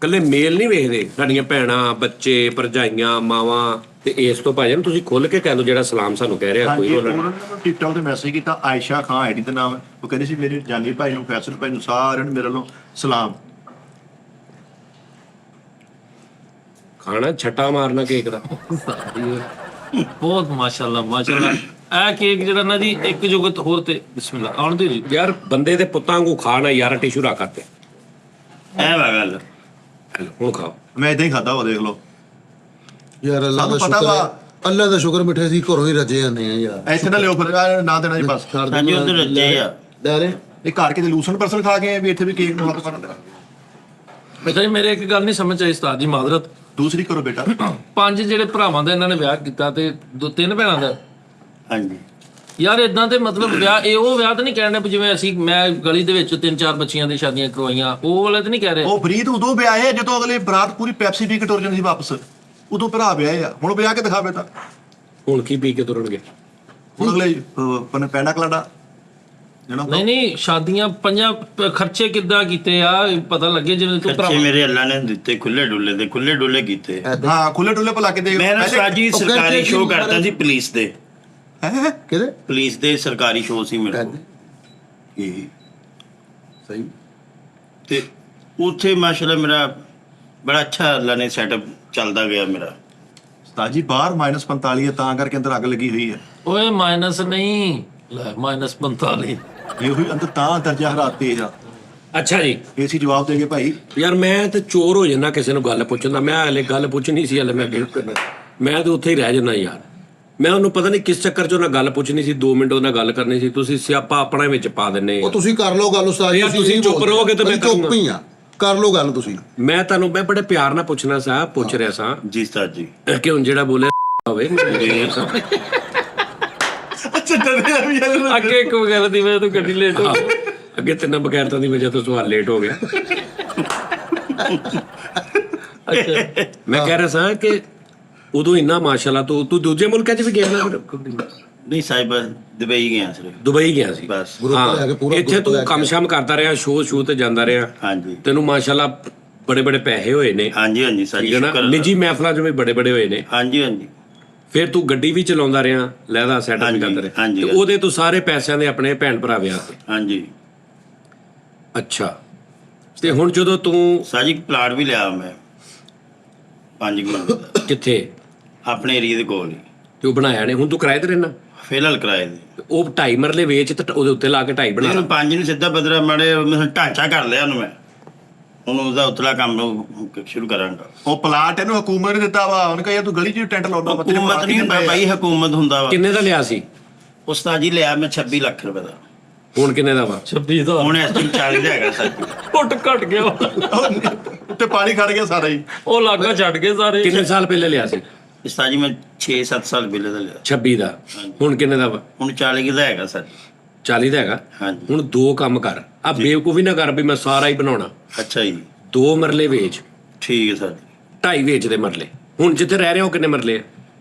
ਕੱਲੇ ਮੇਲ ਨਹੀਂ ਵੇਖਦੇ, ਸਾਡੀਆਂ ਭੈਣਾਂ ਬੱਚੇ ਭਰਜਾਈਆਂ ਮਾਵਾਂ ਤੇ ਇਸ ਤੋਂ ਭਾਜਨ ਤੁਸੀਂ ਖੁੱਲ ਕੇ ਕਹਿ ਲਓ ਜਿਹੜਾ ਸਲਾਮ ਸਾਨੂੰ ਕਹਿ ਰਿਹਾ ਕੋਈ ਹਾਂਜੀ ਰੋਲ ਉਹਨਾਂ ਨੇ ਟਿਕਟੌਕ ਤੇ ਮੈਸੇਜ ਕੀਤਾ ਆਇਸ਼ਾ ਖਾਨ ਆਈਡੀ ਦਾ ਨਾਮ ਹੈ, ਉਹ ਕਹਿੰਦੀ ਸੀ ਮੇਰੇ ਜਾਨੀ ਭਾਈ ਨੂੰ ਫੈਸਲ ਭਾਈ ਨੂੰ ਸਾਰਿਆਂ ਨੂੰ ਮੇਰੇ ਵੱਲੋਂ ਸਲਾਮ। ਖਾਣਾ ਛੱਟਾ ਮਾਰਨਾ ਕੇਕ ਦਾ। ਬਹੁਤ ਮਾਸ਼ਾਅੱਲਾ ਮਾਸ਼ਾਅੱਲਾ। ਇਹ ਕੇਕ ਜਿਹੜਾ ਨਾ ਜੀ ਇੱਕ ਜੁਗਤ ਹੋਰ ਤੇ ਬਿਸਮਿਲ੍ਲਾ ਆਉਣ ਦੇ ਜੀ। ਯਾਰ ਬੰਦੇ ਦੇ ਪੁੱਤਾਂ ਵਾਂਗੂ ਖਾਣਾ ਯਾਰ, ਟਿਸ਼ੂ ਰੱਖ ਕੇ ਇਹ ਵਾ ਗੱਲ ਹੁਣ ਖਾਓ। ਮੈਂ ਇਦਾਂ ਹੀ ਖਾਦਾ ਵਾ, ਦੇਖ ਲਓ। ਯਾਰ ਅੱਲਾ ਦਾ ਸਾਨੂੰ ਪਤਾ ਸ਼ੁਕਰ ਹੈ, ਵਾ। ਅੱਲਾ ਦਾ ਸ਼ੁਕਰ ਮਿੱਠੇ ਸੀ ਘਰੋਂ ਹੀ ਰੱਜੇ ਜਾਂਦੇ ਆ ਯਾਰ। ਇੱਥੇ ਨਾ ਲਿਓ ਫਿਰ, ਨਾ ਦੇਣਾ ਜੀ ਬਸ। ਹਾਂਜੀ ਉਧਰ ਰੱਜੇ ਆ। ਲੈ ਰਹੇ ਇਹ ਘਰ ਕਿਤੇ ਲੂਸਨ ਪਰਸਨ ਖਾ ਕੇ ਆਏ ਵੀ ਇੱਥੇ ਵੀ ਕੇਕ ਨੂੰ ਹੱਥ ਕਰਨ ਦੇਣਾ। ਬੇਟਾ ਜੀ ਮੇਰੇ ਇੱਕ ਗੱਲ ਨਹੀਂ ਸਮਝ ਆਈ ਉਸਤਾਦ ਜੀ, ਮਾਜ਼ਰਤ। ਦੂਸਰੀ ਕਰੋ ਬੇਟਾ। 5 ਜਿਹੜੇ ਭਰਾਵਾਂ ਦਾ ਇਹਨਾਂ ਨੇ ਵਿਆਹ ਕੀਤਾ ਤੇ 3 ਭੈਣਾਂ ਦਾ। ਹਾਂਜੀ ਯਾਰ ਇਦਾਂ ਤੇ ਮਤਲਬ ਵਿਆਹ, ਇਹ ਉਹ ਵਿਆਹ ਤਾਂ ਨਹੀਂ ਕਹਿਣੇ ਜਿਵੇਂ ਅਸੀਂ ਮੈਂ ਗਲੀ ਦੇ ਵਿੱਚ 3-4 ਬੱਚੀਆਂ ਦੀ ਸ਼ਾਦੀਆਂ ਕਰਵਾਈਆਂ, ਉਹ ਵਾਲੇ ਤਾਂ ਨਹੀਂ ਕਹਿ ਰਹੇ। ਉਹ ਫਰੀਦ ਉਦੋਂ ਵਿਆਹੇ ਜਦੋਂ ਅਗਲੇ ਬਰਾਤ ਪੂਰੀ ਪੈਪਸੀ ਪੀ ਕੇ ਟੁਰ ਜਾਂਦੀ ਸੀ ਵਾਪਸ, ਉਦੋਂ ਭਰਾ ਵਿਆਹੇ ਆ। ਹੁਣ ਵਿਆਹ ਕੇ ਦਿਖਾਵੇ ਤਾਂ ਹੁਣ ਕੀ ਪੀ ਕੇ ਤੁਰਨਗੇ? ਹੁਣ ਅਗਲੇ ਪੈਂਡਾ ਕਲਾਡਾ ਜਿਹੜਾ ਨਹੀਂ ਸ਼ਾਦੀਆਂ 5 ਖਰਚੇ ਕਿੱਦਾਂ ਕੀਤੇ ਆ, ਪਤਾ ਲੱਗੇ ਜਿਵੇਂ ਤੂੰ ਖਰਚੇ ਮੇਰੇ ਅੱਲਾ ਨੇ ਦਿੱਤੇ, ਖੁੱਲੇ ਡੁੱਲੇ ਕੀਤੇ। ਹਾਂ ਖੁੱਲੇ ਡੁੱਲੇ ਪਲਾ ਕੇ ਦੇ ਮੈਂ ਨਾ ਸਾਜੀ ਉਹ ਸਰਕਾਰੀ ਕਹਿੰਦੇ ਸ਼ੋਅ ਕਿ ਕਰਦਾ ਸੀ ਪੁਲਿਸ ਦੇ। ਹੈ ਕਿਹਦੇ ਪੁਲਿਸ ਦੇ ਸਰਕਾਰੀ ਸ਼ੋਅ ਸੀ ਮੇਰੇ ਕੋਲ। ਇਹ ਸਹੀ ਤੇ ਉੱਥੇ ਮਾਸ਼ਾਅੱਲਾ ਮੇਰਾ ਬੜਾ ਅੱਛਾ ਅੱਲਾ ਨੇ ਸੈਟਅਪ ਚੱਲਦਾ ਗਿਆ ਮੇਰਾ। ਉਸਤਾਦ ਜੀ ਬਾਹਰ -45 ਹੈ, ਤਾਂ ਕਰਕੇ ਅੰਦਰ ਅੱਗ ਲੱਗੀ ਹੋਈ ਹੈ। ਓਏ ਮਾਈਨਸ ਨਹੀਂ, ਲੈ -45 ਇਹ ਹੋਈ ਅੰਦਰ ਤਾਂ ਦਰਜਾ ਹਰਾਤ ਤੇਜ਼ ਆ। ਅੱਛਾ ਜੀ, ਏਸੀ ਜਵਾਬ ਦੇ ਗਏ ਭਾਈ। ਯਾਰ ਮੈਂ ਤੇ ਚੋਰ ਹੋ ਜਾਂਦਾ ਕਿਸੇ ਨੂੰ ਗੱਲ ਪੁੱਛਣ ਦਾ। ਮੈਂ ਹਲੇ ਗੱਲ ਪੁੱਛਣੀ ਸੀ, ਹਲੇ ਮੈਂ ਗਿਫਟ ਕਰਨਾ, ਮੈਂ ਤੇ ਉੱਥੇ ਹੀ ਰਹਿ ਜਾਂਦਾ ਯਾਰ। ਮੈਂ ਉਹਨੂੰ ਪਤਾ ਨਹੀਂ ਕਿਸ ਚੱਕਰ 'ਚ ਉਹਨਾਂ ਗੱਲ ਪੁੱਛਣੀ ਸੀ, 2 ਮਿੰਟ ਉਹਨਾਂ ਗੱਲ ਕਰਨੀ ਸੀ, ਤੁਸੀਂ ਸਿਆਪਾ ਆਪਣਾ ਵਿੱਚ ਪਾ ਦਿੰਨੇ ਉਹ ਤੁਸੀਂ ਕਰ ਲਓ ਗੱਲ ਉਸਤਾਦ ਜੀ। ਯਾਰ ਤੁਸੀਂ ਨਹੀਂ ਚੁੱਪ ਬੋਲਦੇ। ਰਹੋਗੇ ਤਾਂ ਮੈਂ ਅਸੀਂ ਚੁੱਪ ਹੀ ਆ, ਕਰ ਲਓ ਗੱਲ ਤੁਸੀਂ। ਮੈਂ ਬੜੇ ਪਿਆਰ ਨਾਲ ਪੁੱਛਣਾ ਸਾਂ, ਪੁੱਛ ਰਿਹਾ ਸਾਂ ਜੀ ਉਸਤਾਦ ਜੀ। ਕਿ ਹੁਣ ਜਿਹੜਾ ਬੋਲੇ ਹੋਵੇ ਅੱਛਾ ਡਰਿਆ ਵੀ ਯਾਰ। ਅੱਗੇ ਇੱਕ ਵਗੈਰਾ ਦੀ ਵਜ੍ਹਾ ਤੋਂ ਗੱਡੀ ਲੇਟ ਹੋ ਗਈ। ਅੱਗੇ 3 ਬਗੈਰਤਾਂ ਦੀ ਵਜ੍ਹਾ ਤੋਂ ਸਵਾਲ ਲੇਟ ਹੋ ਗਿਆ। ਅੱਛਾ ਮੈਂ ਕਹਿ ਰਿਹਾ ਸਾਂ ਕਿ ਉਦੋਂ ਇੰਨਾ ਮਾਸ਼ਾਅੱਲਾ ਤੂੰ ਦੂਜੇ ਮੁਲਕਾਂ 'ਚ ਵੀ ਗਿਆ ਨਾ ਫਿਰ? ਨਹੀਂ ਸਾਹਿਬ ਦੁਬਈ ਗਿਆ ਸਿਰਫ। ਦੁਬਈ ਗਿਆ ਸੀ ਬਸ ਲੈ ਕੇ ਪੂਰਾ ਇੱਥੇ ਤੂੰ ਕੰਮ ਸ਼ਾਮ ਕਰਦਾ ਰਿਹਾ, ਸ਼ੋਅ ਤੇ ਜਾਂਦਾ ਰਿਹਾ, ਹਾਂਜੀ ਤੈਨੂੰ ਮਾਸ਼ਾਅੱਲਾ ਬੜੇ ਪੈਸੇ ਹੋਏ ਨੇ, ਹਾਂਜੀ ਸਾਜੀ ਠੀਕ ਹੈ ਨਾ? ਸ਼ੁਕਰ ਨਿੱਜੀ ਮਹਿਫਲਾਂ 'ਚ ਵੀ ਬੜੇ ਹੋਏ ਨੇ। ਹਾਂਜੀ ਫਿਰ ਤੂੰ ਗੱਡੀ ਵੀ ਚਲਾਉਂਦਾ ਰਿਹਾ, ਲਹਿਦਾ ਸੈਟਅਪ ਵੀ ਕਰਦਾ ਰਿਹਾ, ਹਾਂਜੀ। ਤੇ ਉਹਦੇ ਤੂੰ ਸਾਰੇ ਪੈਸਿਆਂ ਦੇ ਆਪਣੇ ਭੈਣ ਭਰਾ ਵਿਆਹ ਤੇ। ਹਾਂਜੀ ਅੱਛਾ, ਤੇ ਹੁਣ ਜਦੋਂ ਤੂੰ ਸਾਜੀ ਪਲਾਟ ਵੀ ਲਿਆ ਮੈਂ 5 ਕਿਲੋ ਕਿੱਥੇ ਆਪਣੇ ਏਰੀਆ ਦੇ ਕੋਲ ਹੀ, ਤੇ ਉਹ ਬਣਾਇਆ ਨੇ, ਹੁਣ ਤੂੰ ਕਿਰਾਏ ਤੇ ਰਹਿਣਾ? ਫਿਲਹਾਲ ਕਿਰਾਏ ਦੇ। ਉਹ 2.5 ਮਰਲੇ ਵੇਚ ਤੇ ਉਹਦੇ ਉੱਤੇ ਲਾ ਕੇ 2.5 ਬਣਾ ਇਹਨੂੰ 5 ਨੂੰ ਸਿੱਧਾ ਬਦਰਾ ਮਾੜੇ ਮੈਂ ਢਾਂਚਾ ਕਰ ਲਿਆ ਉਹਨੂੰ ਮੈਂ, ਹੁਣ ਉਹਦਾ ਉਤਲਾ ਕੰਮ ਸ਼ੁਰੂ ਕਰਾਂਗਾ। ਉਹ ਪਲਾਟ ਇਹਨੂੰ ਹਕੂਮਤ ਨੇ ਦਿੱਤਾ ਵਾ। ਉਹਨੇ ਕਿਹਾ ਤੂੰ ਗਲੀ 'ਚ ਟੈਂਟ ਲਾਉਂਦਾ ਵਾ, ਤੇਰੇ ਹਕੂਮਤ ਨਹੀਂ ਹੁੰਦਾ ਬਾਈ, ਹਕੂਮਤ ਹੁੰਦਾ ਵਾ। ਕਿੰਨੇ ਦਾ ਲਿਆ ਸੀ? ਉਸਤਾਦ ਜੀ ਲਿਆ ਮੈਂ 26 ਲੱਖ ਰੁਪਏ ਦਾ। ਹੁਣ ਕਿੰਨੇ ਦਾ ਵਾ? 26 ਦਾ ਹੁਣ ਇਸ ਟਾਈਮ 40 ਦਾ ਹੈਗਾ ਸਾਜੀ। ਫੁੱਟ ਘਟ ਗਿਆ, ਉੱਤੇ ਪਾਣੀ ਖੜ ਗਿਆ ਸਾਰਾ ਹੀ। ਉਹ ਲਾਗਾ ਛੱਡ ਗਏ ਸਾਰੇ। ਕਿੰਨੇ ਸਾਲ ਪਹਿਲੇ ਲਿਆ ਸੀ? ਉਸਤਾਦ ਜੀ ਮੈਂ 6-7 ਸਾਲ ਪਹਿਲੇ ਦਾ ਲਿਆ। 26 ਦਾ। ਹੁਣ ਕਿੰਨੇ ਦਾ ਵਾ? ਹੁਣ 40 ਦਾ ਹੈਗਾ ਸਾਜੀ। 40 ਦਾ ਹੈਗਾ। ਹਾਂਜੀ ਹੁਣ 2 ਕੰਮ ਕਰ, ਆ ਬੇਵਕੂਫੀ ਨਾ ਕਰ ਵੀ ਮੈਂ ਸਾਰਾ ਹੀ ਬਣਾਉਣਾ। ਅੱਛਾ ਜੀ 2 ਮਰਲੇ ਵੇਚ, ਠੀਕ ਹੈ ਸਾਜੀ। 2.5 ਵੇਚ ਦੇ ਮਰਲੇ। ਹੁਣ ਜਿੱਥੇ ਰਹਿ ਰਹੇ ਹੋ ਕਿੰਨੇ ਮਰਲੇ ਆ?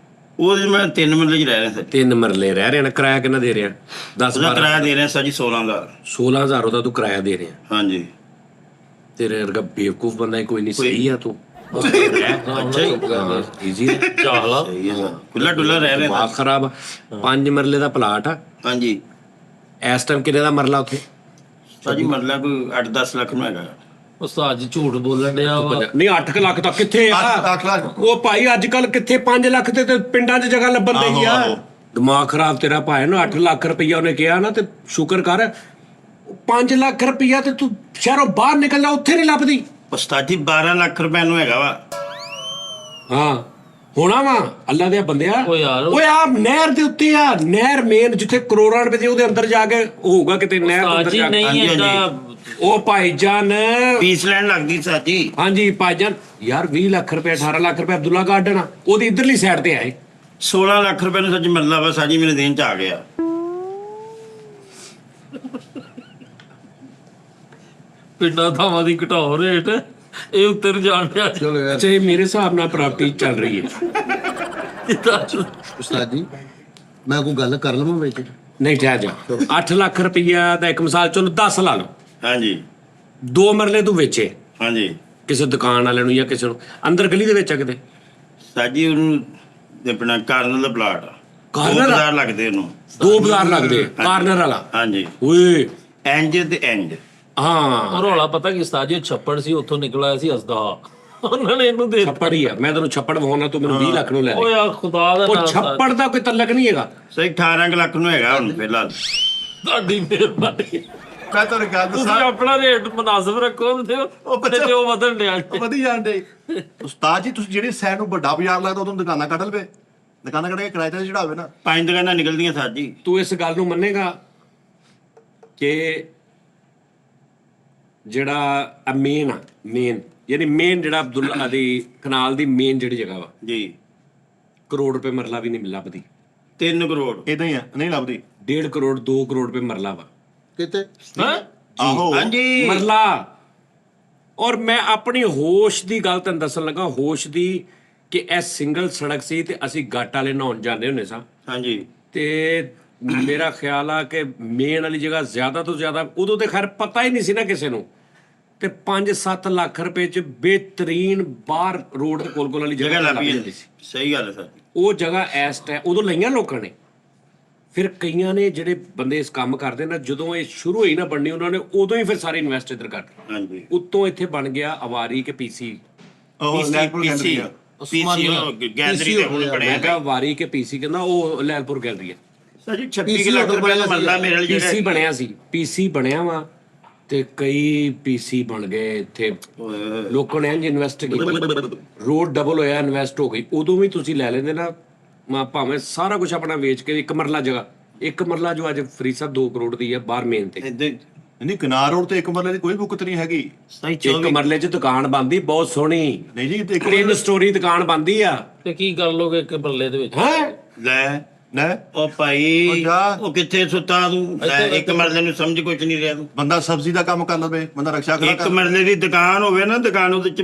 ਉਹਦੇ ਮੈਂ 3 ਮਹੀਨੇ 'ਚ ਰਹਿ ਰਿਹਾ ਸਾਜੀ। 3 ਮਰਲੇ ਰਹਿ ਰਹੇ ਨੇ। ਕਿਰਾਇਆ ਕਿੰਨਾ ਦੇ ਰਿਹਾ? 10 ਉਹਦਾ 12 ਕਿਰਾਇਆ ਦੇ ਰਿਹਾ ਸਾਜੀ 16,000। 16000 ਉਹਦਾ ਤੂੰ ਕਿਰਾਇਆ ਦੇ ਰਿਹਾ। ਹਾਂਜੀ ਤੇਰੇ ਵਰਗਾ ਬੇਵਕੂਫ ਬੰਦਾ ਕੋਈ ਨਹੀਂ, ਸਹੀ ਆ ਤੂੰ। ਅੱਛਾ ਈਜ਼ੀ ਚਾਹਲਾ ਸਹੀ ਹੈ ਖੁੱਲਾ ਡੁੱਲਾ ਰਹਿ ਰਿਹਾ ਦਿਮਾਗ ਖਰਾਬ। 5 ਮਰਲੇ ਦਾ ਪਲਾਟ ਆ ਹਾਂਜੀ। ਇਸ ਟਾਈਮ। ਕਿੰਨੇ ਦਾ ਮਰਲਾ ਉੱਥੇ? ਸਾਜੀ ਮਰਲਾ ਕੋਈ 8-10 ਲੱਖ ਨੂੰ ਹੈਗਾ। ਉਸਤਾਦ ਜੀ ਝੂਠ ਬੋਲਣ ਡਿਆ ਵਾ। ਨਹੀਂ 8 ਲੱਖ ਤਾਂ ਕਿੱਥੇ ਆ? 8 ਲੱਖ ਉਹ ਭਾਈ ਅੱਜ ਕੱਲ ਕਿੱਥੇ 5 ਲੱਖ ਤੇ ਪਿੰਡਾਂ 'ਚ ਜਗ੍ਹਾ ਲੱਭਣ ਦਈ ਆ। ਆਹੋ। ਦਿਮਾਗ ਖਰਾਬ ਤੇਰਾ ਭਾਈ ਨੂੰ 8 ਲੱਖ ਰੁਪਈਆ ਉਹਨੇ ਕਿਹਾ ਨਾ, ਤੇ ਸ਼ੁਕਰ ਕਰ 5 ਲੱਖ ਰੁਪਈਆ ਤੇ ਤੂੰ ਸ਼ਹਿਰੋਂ ਬਾਹਰ ਨਿਕਲ ਜਾ, ਉੱਥੇ ਨਹੀਂ ਲੱਭਦੀ। ਉਸਤਾਦ ਜੀ 12 ਲੱਖ ਰੁਪਏ ਨੂੰ ਹੈਗਾ ਵਾ। ਹਾਂ ਹੋਣਾ ਵਾ ਅੱਲਾ ਦੇ ਬੰਦਿਆ। ਓ ਯਾਰ ਓਏ ਆ ਨਹਿਰ ਦੇ ਉੱਤੇ ਆ, ਨਹਿਰ ਮੇਨ ਜਿੱਥੇ ਕਰੋੜਾਂ ਰੁਪਏ ਦੀ, ਉਹਦੇ ਅੰਦਰ ਜਾ ਕੇ ਹੋਊਗਾ ਕਿਤੇ ਨਹਿਰ ਦੇ ਉਸਤਾਦ ਅੰਦਰ ਜੀ ਜਾ ਕੇ। ਨਹੀਂ ਹਾਂਜੀ, ਏਦਾਂ ਉਹ ਭਾਈਜਾਨ ਫੀਸ ਲੈਣ ਲੱਗਦੀ ਸਾਜੀ। ਹਾਂਜੀ ਭਾਈਜਾਨ ਯਾਰ 20 ਲੱਖ ਰੁਪਏ 18 ਲੱਖ ਰੁਪਏ ਅਬਦੁੱਲਾ ਗਾਰਡਨ ਆ, ਉਹਦੀ ਇਧਰਲੀ ਸਾਈਡ ਤੇ ਆਏ। 16 ਲੱਖ ਰੁਪਏ ਨੂੰ ਸੱਚ ਮਰਲਾ ਵਾ ਸਾਜੀ, ਮੇਰੇ ਦੇਣ 'ਚ ਆ ਗਿਆ। ਪਿੰਡਾਂ ਥਾਵਾਂ ਦੀ ਘਟਾਓ ਰੇਟ, ਇਹ ਉੱਤਰ ਜਾਣ ਡਿਆ। ਚਲੋ ਯਾਰ ਅੱਛਾ ਇਹ ਮੇਰੇ ਹਿਸਾਬ ਨਾਲ ਪ੍ਰਾਪਰਟੀ ਚੱਲ ਰਹੀ ਹੈ। ਉਸਤਾਦ ਜੀ ਮੈਂ ਕੋਈ ਗੱਲ ਕਰ ਲਵਾਂ ਵਿੱਚ? ਨਹੀਂ ਠਹਿਰ ਜਾ। 8 ਲੱਖ ਰੁਪਈਆ ਦਾ ਇੱਕ ਮਿਸਾਲ, ਚਲੋ 10 ਲਾ ਲਓ। ਹਾਂਜੀ 2 ਮਰਲੇ ਤੂੰ ਵੇਚੇ ਹਾਂਜੀ ਕਿਸੇ ਦੁਕਾਨ ਵਾਲੇ ਨੂੰ ਜਾਂ ਕਿਸੇ ਨੂੰ, ਅੰਦਰ ਗਲੀ ਦੇ ਵਿੱਚ ਆ ਕਿਤੇ? ਸਾਜੀ ਉਹਨੂੰ ਆਪਣਾ ਕਾਰਨਰ ਦਾ ਪਲਾਟ ਆ। ਕਾਰਨਰ ਆ? 2000 ਲੱਗਦੇ ਉਹਨੂੰ। 2 ਬਾਜ਼ਾਰ ਲੱਗਦੇ ਕਾਰਨਰ ਵਾਲਾ। ਹਾਂਜੀ ਓਏ ਇੰਜ ਤੇ ਇੰਜ। ਹਾਂ ਰੌਲਾ ਪਤਾ ਕਿ ਉਸਤਾਦ ਜੀ ਛੱਪੜ ਸੀ, ਉੱਥੋਂ ਨਿਕਲ ਆਇਆ ਸੀ ਹੱਸਦਾ। ਉਹਨਾਂ ਨੇ ਇਹਨੂੰ ਦੇ ਛੱਪੜ ਹੀ ਆ। ਮੈਂ ਤੈਨੂੰ ਛੱਪੜ ਵਹਾਉਣਾ, ਤੂੰ ਮੈਨੂੰ 20 ਲੱਖ ਨੂੰ ਲੈ ਓ ਲੈ। ਯਾਰ ਖੁਦਾ ਦਾ ਉਹ ਨਾਮ ਛੱਪੜ ਦਾ ਕੋਈ ਤਲਕ ਨਹੀਂ ਹੈਗਾ। ਸਹੀ 18 ਕੁ ਲੱਖ ਨੂੰ ਹੈਗਾ ਹੁਣ ਫਿਲਹਾਲ। ਤੁਹਾਡੀ ਮਿਹਰਬਾਨੀ। ਮੈਂ ਤੁਹਾਨੂੰ ਗੱਲ ਤੁਸੀਂ ਦੱਸਾਂ ਆਪਣਾ ਰੇਟ ਮੁਨਾਸਬ ਰੱਖੋ ਤੇ ਤੇ ਉਹ ਵਧਣ ਡਿਆ ਵਧੀ ਜਾਂਦੇ ਉਸਤਾਦ ਜੀ ਤੁਸੀਂ ਜਿਹੜੀ ਸਾਈਡ ਨੂੰ ਵੱਡਾ ਬਾਜ਼ਾਰ ਲੱਗਦਾ ਉਦੋਂ ਦੁਕਾਨਾਂ ਕੱਢ ਲਵੇ ਦੁਕਾਨਾਂ ਕੱਢ ਕੇ ਕਿਰਾਏ ਤੇ ਚੜਾਵੇ ਨਾ 5 ਦੁਕਾਨਾਂ ਨਿਕਲਦੀਆਂ ਸਰ ਜੀ। ਤੂੰ ਇਸ ਗੱਲ ਨੂੰ ਮੰਨੇਗਾ ਕਿ ਜਿਹੜਾ ਮੇਨ ਯਾਨੀ ਮੇਨ ਜਿਹੜਾ ਅਬਦੁੱਲਾ ਦੀ ਕਨਾਲ ਦੀ ਮੇਨ ਜਿਹੜੀ ਜਗ੍ਹਾ ਵਾ ਜੀ ਕਰੋੜ ਰੁਪਏ ਮਰਲਾ ਵੀ ਨਹੀਂ ਲੱਭਦੀ 3 ਕਰੋੜ ਇਦਾਂ ਹੀ ਆ ਨਹੀਂ ਲੱਭਦੀ 1.5 ਕਰੋੜ 2 ਕਰੋੜ ਰੁਪਏ ਮਰਲਾ ਵਾ ਕਿਤੇ ਹਾਂ ਆਹੋ ਹਾਂਜੀ ਮਰਲਾ। ਔਰ ਮੈਂ ਆਪਣੀ ਹੋਸ਼ ਦੀ ਗੱਲ ਤੈਨੂੰ ਦੱਸਣ ਲੱਗਾ, ਹੋਸ਼ ਦੀ, ਕਿ ਇਹ ਸਿੰਗਲ ਸੜਕ ਸੀ ਤੇ ਅਸੀਂ ਗਾਟ ਵਾਲੇ ਨਹਾਉਣ ਜਾਂਦੇ ਹੁੰਦੇ ਸਾਂ ਹਾਂਜੀ ਤੇ ਮੇਰਾ ਖਿਆਲ ਆ ਕਿ ਮੇਨ ਵਾਲੀ ਜਗ੍ਹਾ ਜ਼ਿਆਦਾ ਤੋਂ ਜ਼ਿਆਦਾ ਉਦੋਂ ਤੇ ਖੈਰ ਪਤਾ ਹੀ ਨਹੀਂ ਸੀ ਨਾ ਕਿਸੇ ਨੂੰ, ਤੇ 5-7 ਲੱਖ ਰੁਪਏ ਚ ਬਿਹਤਰੀਨ ਬਾਹਰ ਰੋਡ ਦੇ ਕੋਲ ਵਾਲੀ ਜਗ੍ਹਾ ਜਗ੍ਹਾ ਲੱਭ ਲੱਭੀ ਜਾਂਦੀ ਜਾਂਦੀ ਸੀ। ਸੀ। ਸਹੀ ਗੱਲ ਹੈ ਸਰ। ਉਹ ਜਗ੍ਹਾ ਇਸ ਟਾਈਮ ਉਦੋਂ ਲਈਆਂ ਲੋਕਾਂ ਨੇ। ਫਿਰ ਕਈਆਂ ਨੇ ਜਿਹੜੇ ਬੰਦੇ ਇਸ ਕੰਮ ਕਰਦੇ ਨਾ, ਜਦੋਂ ਇਹ ਸ਼ੁਰੂ ਹੋਈ ਨਾ ਬਣਨੀ, ਉਹਨਾਂ ਨੇ ਉਦੋਂ ਹੀ ਫਿਰ ਸਾਰੇ ਇਨਵੈਸਟ ਇੱਧਰ ਕਰ ਦਿੱਤੇ। ਹਾਂਜੀ ਉੱਤੋਂ ਇੱਥੇ ਬਣ ਗਿਆ ਅਵਾਰੀ ਕੇ ਪੀਸੀ। ਉਹ ਲੈਪੁਰ ਗੈਲਰੀ ਆ ਪੀਸੀ ਗੈਲਰੀ ਤੇ ਹੁਣ ਮੈਂ ਬਣਿਆ ਕਿਹਾ ਅਵਾਰੀ ਕੇ ਪੀਸੀ, ਕਹਿੰਦਾ ਉਹ ਲੈਲਪੁਰ ਗੈਲਰੀ ਹੈ। ਸਰ ਜੀ 26 ਲੱਖ ਰੁਪਏ ਦਾ ਮੱਲਾ ਮੇਰੇ ਲਈ ਪੀਸੀ ਜਿਹੜਾ ਬਣਿਆ ਸੀ, ਪੀਸੀ ਬਣਿਆ ਵਾ ਤੇ ਕਈ ਪੀਸੀ ਬਣ ਗਏ ਇੱਥੇ। ਲੋਕਾਂ ਨੇ ਇੰਜ ਇਨਵੈਸਟ ਕੀਤਾ, ਰੋਡ ਡਬਲ ਹੋਇਆ, ਇਨਵੈਸਟ ਹੋ ਗਈ। ਉਦੋਂ ਵੀ ਤੁਸੀਂ ਲੈ ਲੈਂਦੇ ਨਾ, ਭਾਵੇਂ ਸਾਰਾ ਕੁਝ ਆਪਣਾ ਵੇਚ ਕੇ, ਇੱਕ ਮਰਲਾ ਜਗ੍ਹਾ, ਇੱਕ ਮਰਲਾ ਜੋ ਅੱਜ ਫਰੀਦ ਸਾਹਿਬ 2 ਕਰੋੜ ਦੀ ਹੈ ਬਾਹਰ ਮੇਨ ਤੇ। ਨਹੀਂ ਕਿਨਾਰ ਰੋਡ ਤੇ ਇੱਕ ਮਰਲੇ ਦੀ ਕੋਈ ਬੁੱਕਤ ਨਹੀਂ ਹੈਗੀ। ਸਹੀ ਇੱਕ ਮਰਲੇ 'ਚ ਦੁਕਾਨ ਬਣਦੀ ਬਹੁਤ ਸੋਹਣੀ, ਨਹੀਂ ਜੀ ਤੇ ਇੱਕ 3 ਸਟੋਰੀ ਦੁਕਾਨ ਬਣਦੀ ਆ। ਤੇ ਕੀ ਕਰ ਲੋਗੇ ਇੱਕ ਬੱਲੇ ਦੇ ਵਿੱਚ? ਹੈ ਲੈ ਲੈ ਉਹ ਭਾਈ ਉਹ ਜਾ। ਉਹ ਕਿੱਥੇ ਸੁੱਤਾ ਤੂੰ ਲੈ, ਇੱਕ ਮਰਲੇ ਨੂੰ ਸਮਝ ਕੁਝ ਨਹੀਂ ਰਿਹਾ ਤੂੰ। ਬੰਦਾ ਸਬਜ਼ੀ ਦਾ ਕੰਮ ਕਰ ਲਵੇ, ਬੰਦਾ ਰਕਸ਼ਾ ਖੜਾ ਇੱਕ ਕਰ ਮਰਲੇ ਦੀ ਦੁਕਾਨ ਹੋਵੇ ਨਾ, ਦੁਕਾਨ ਉਹਦੇ ਚ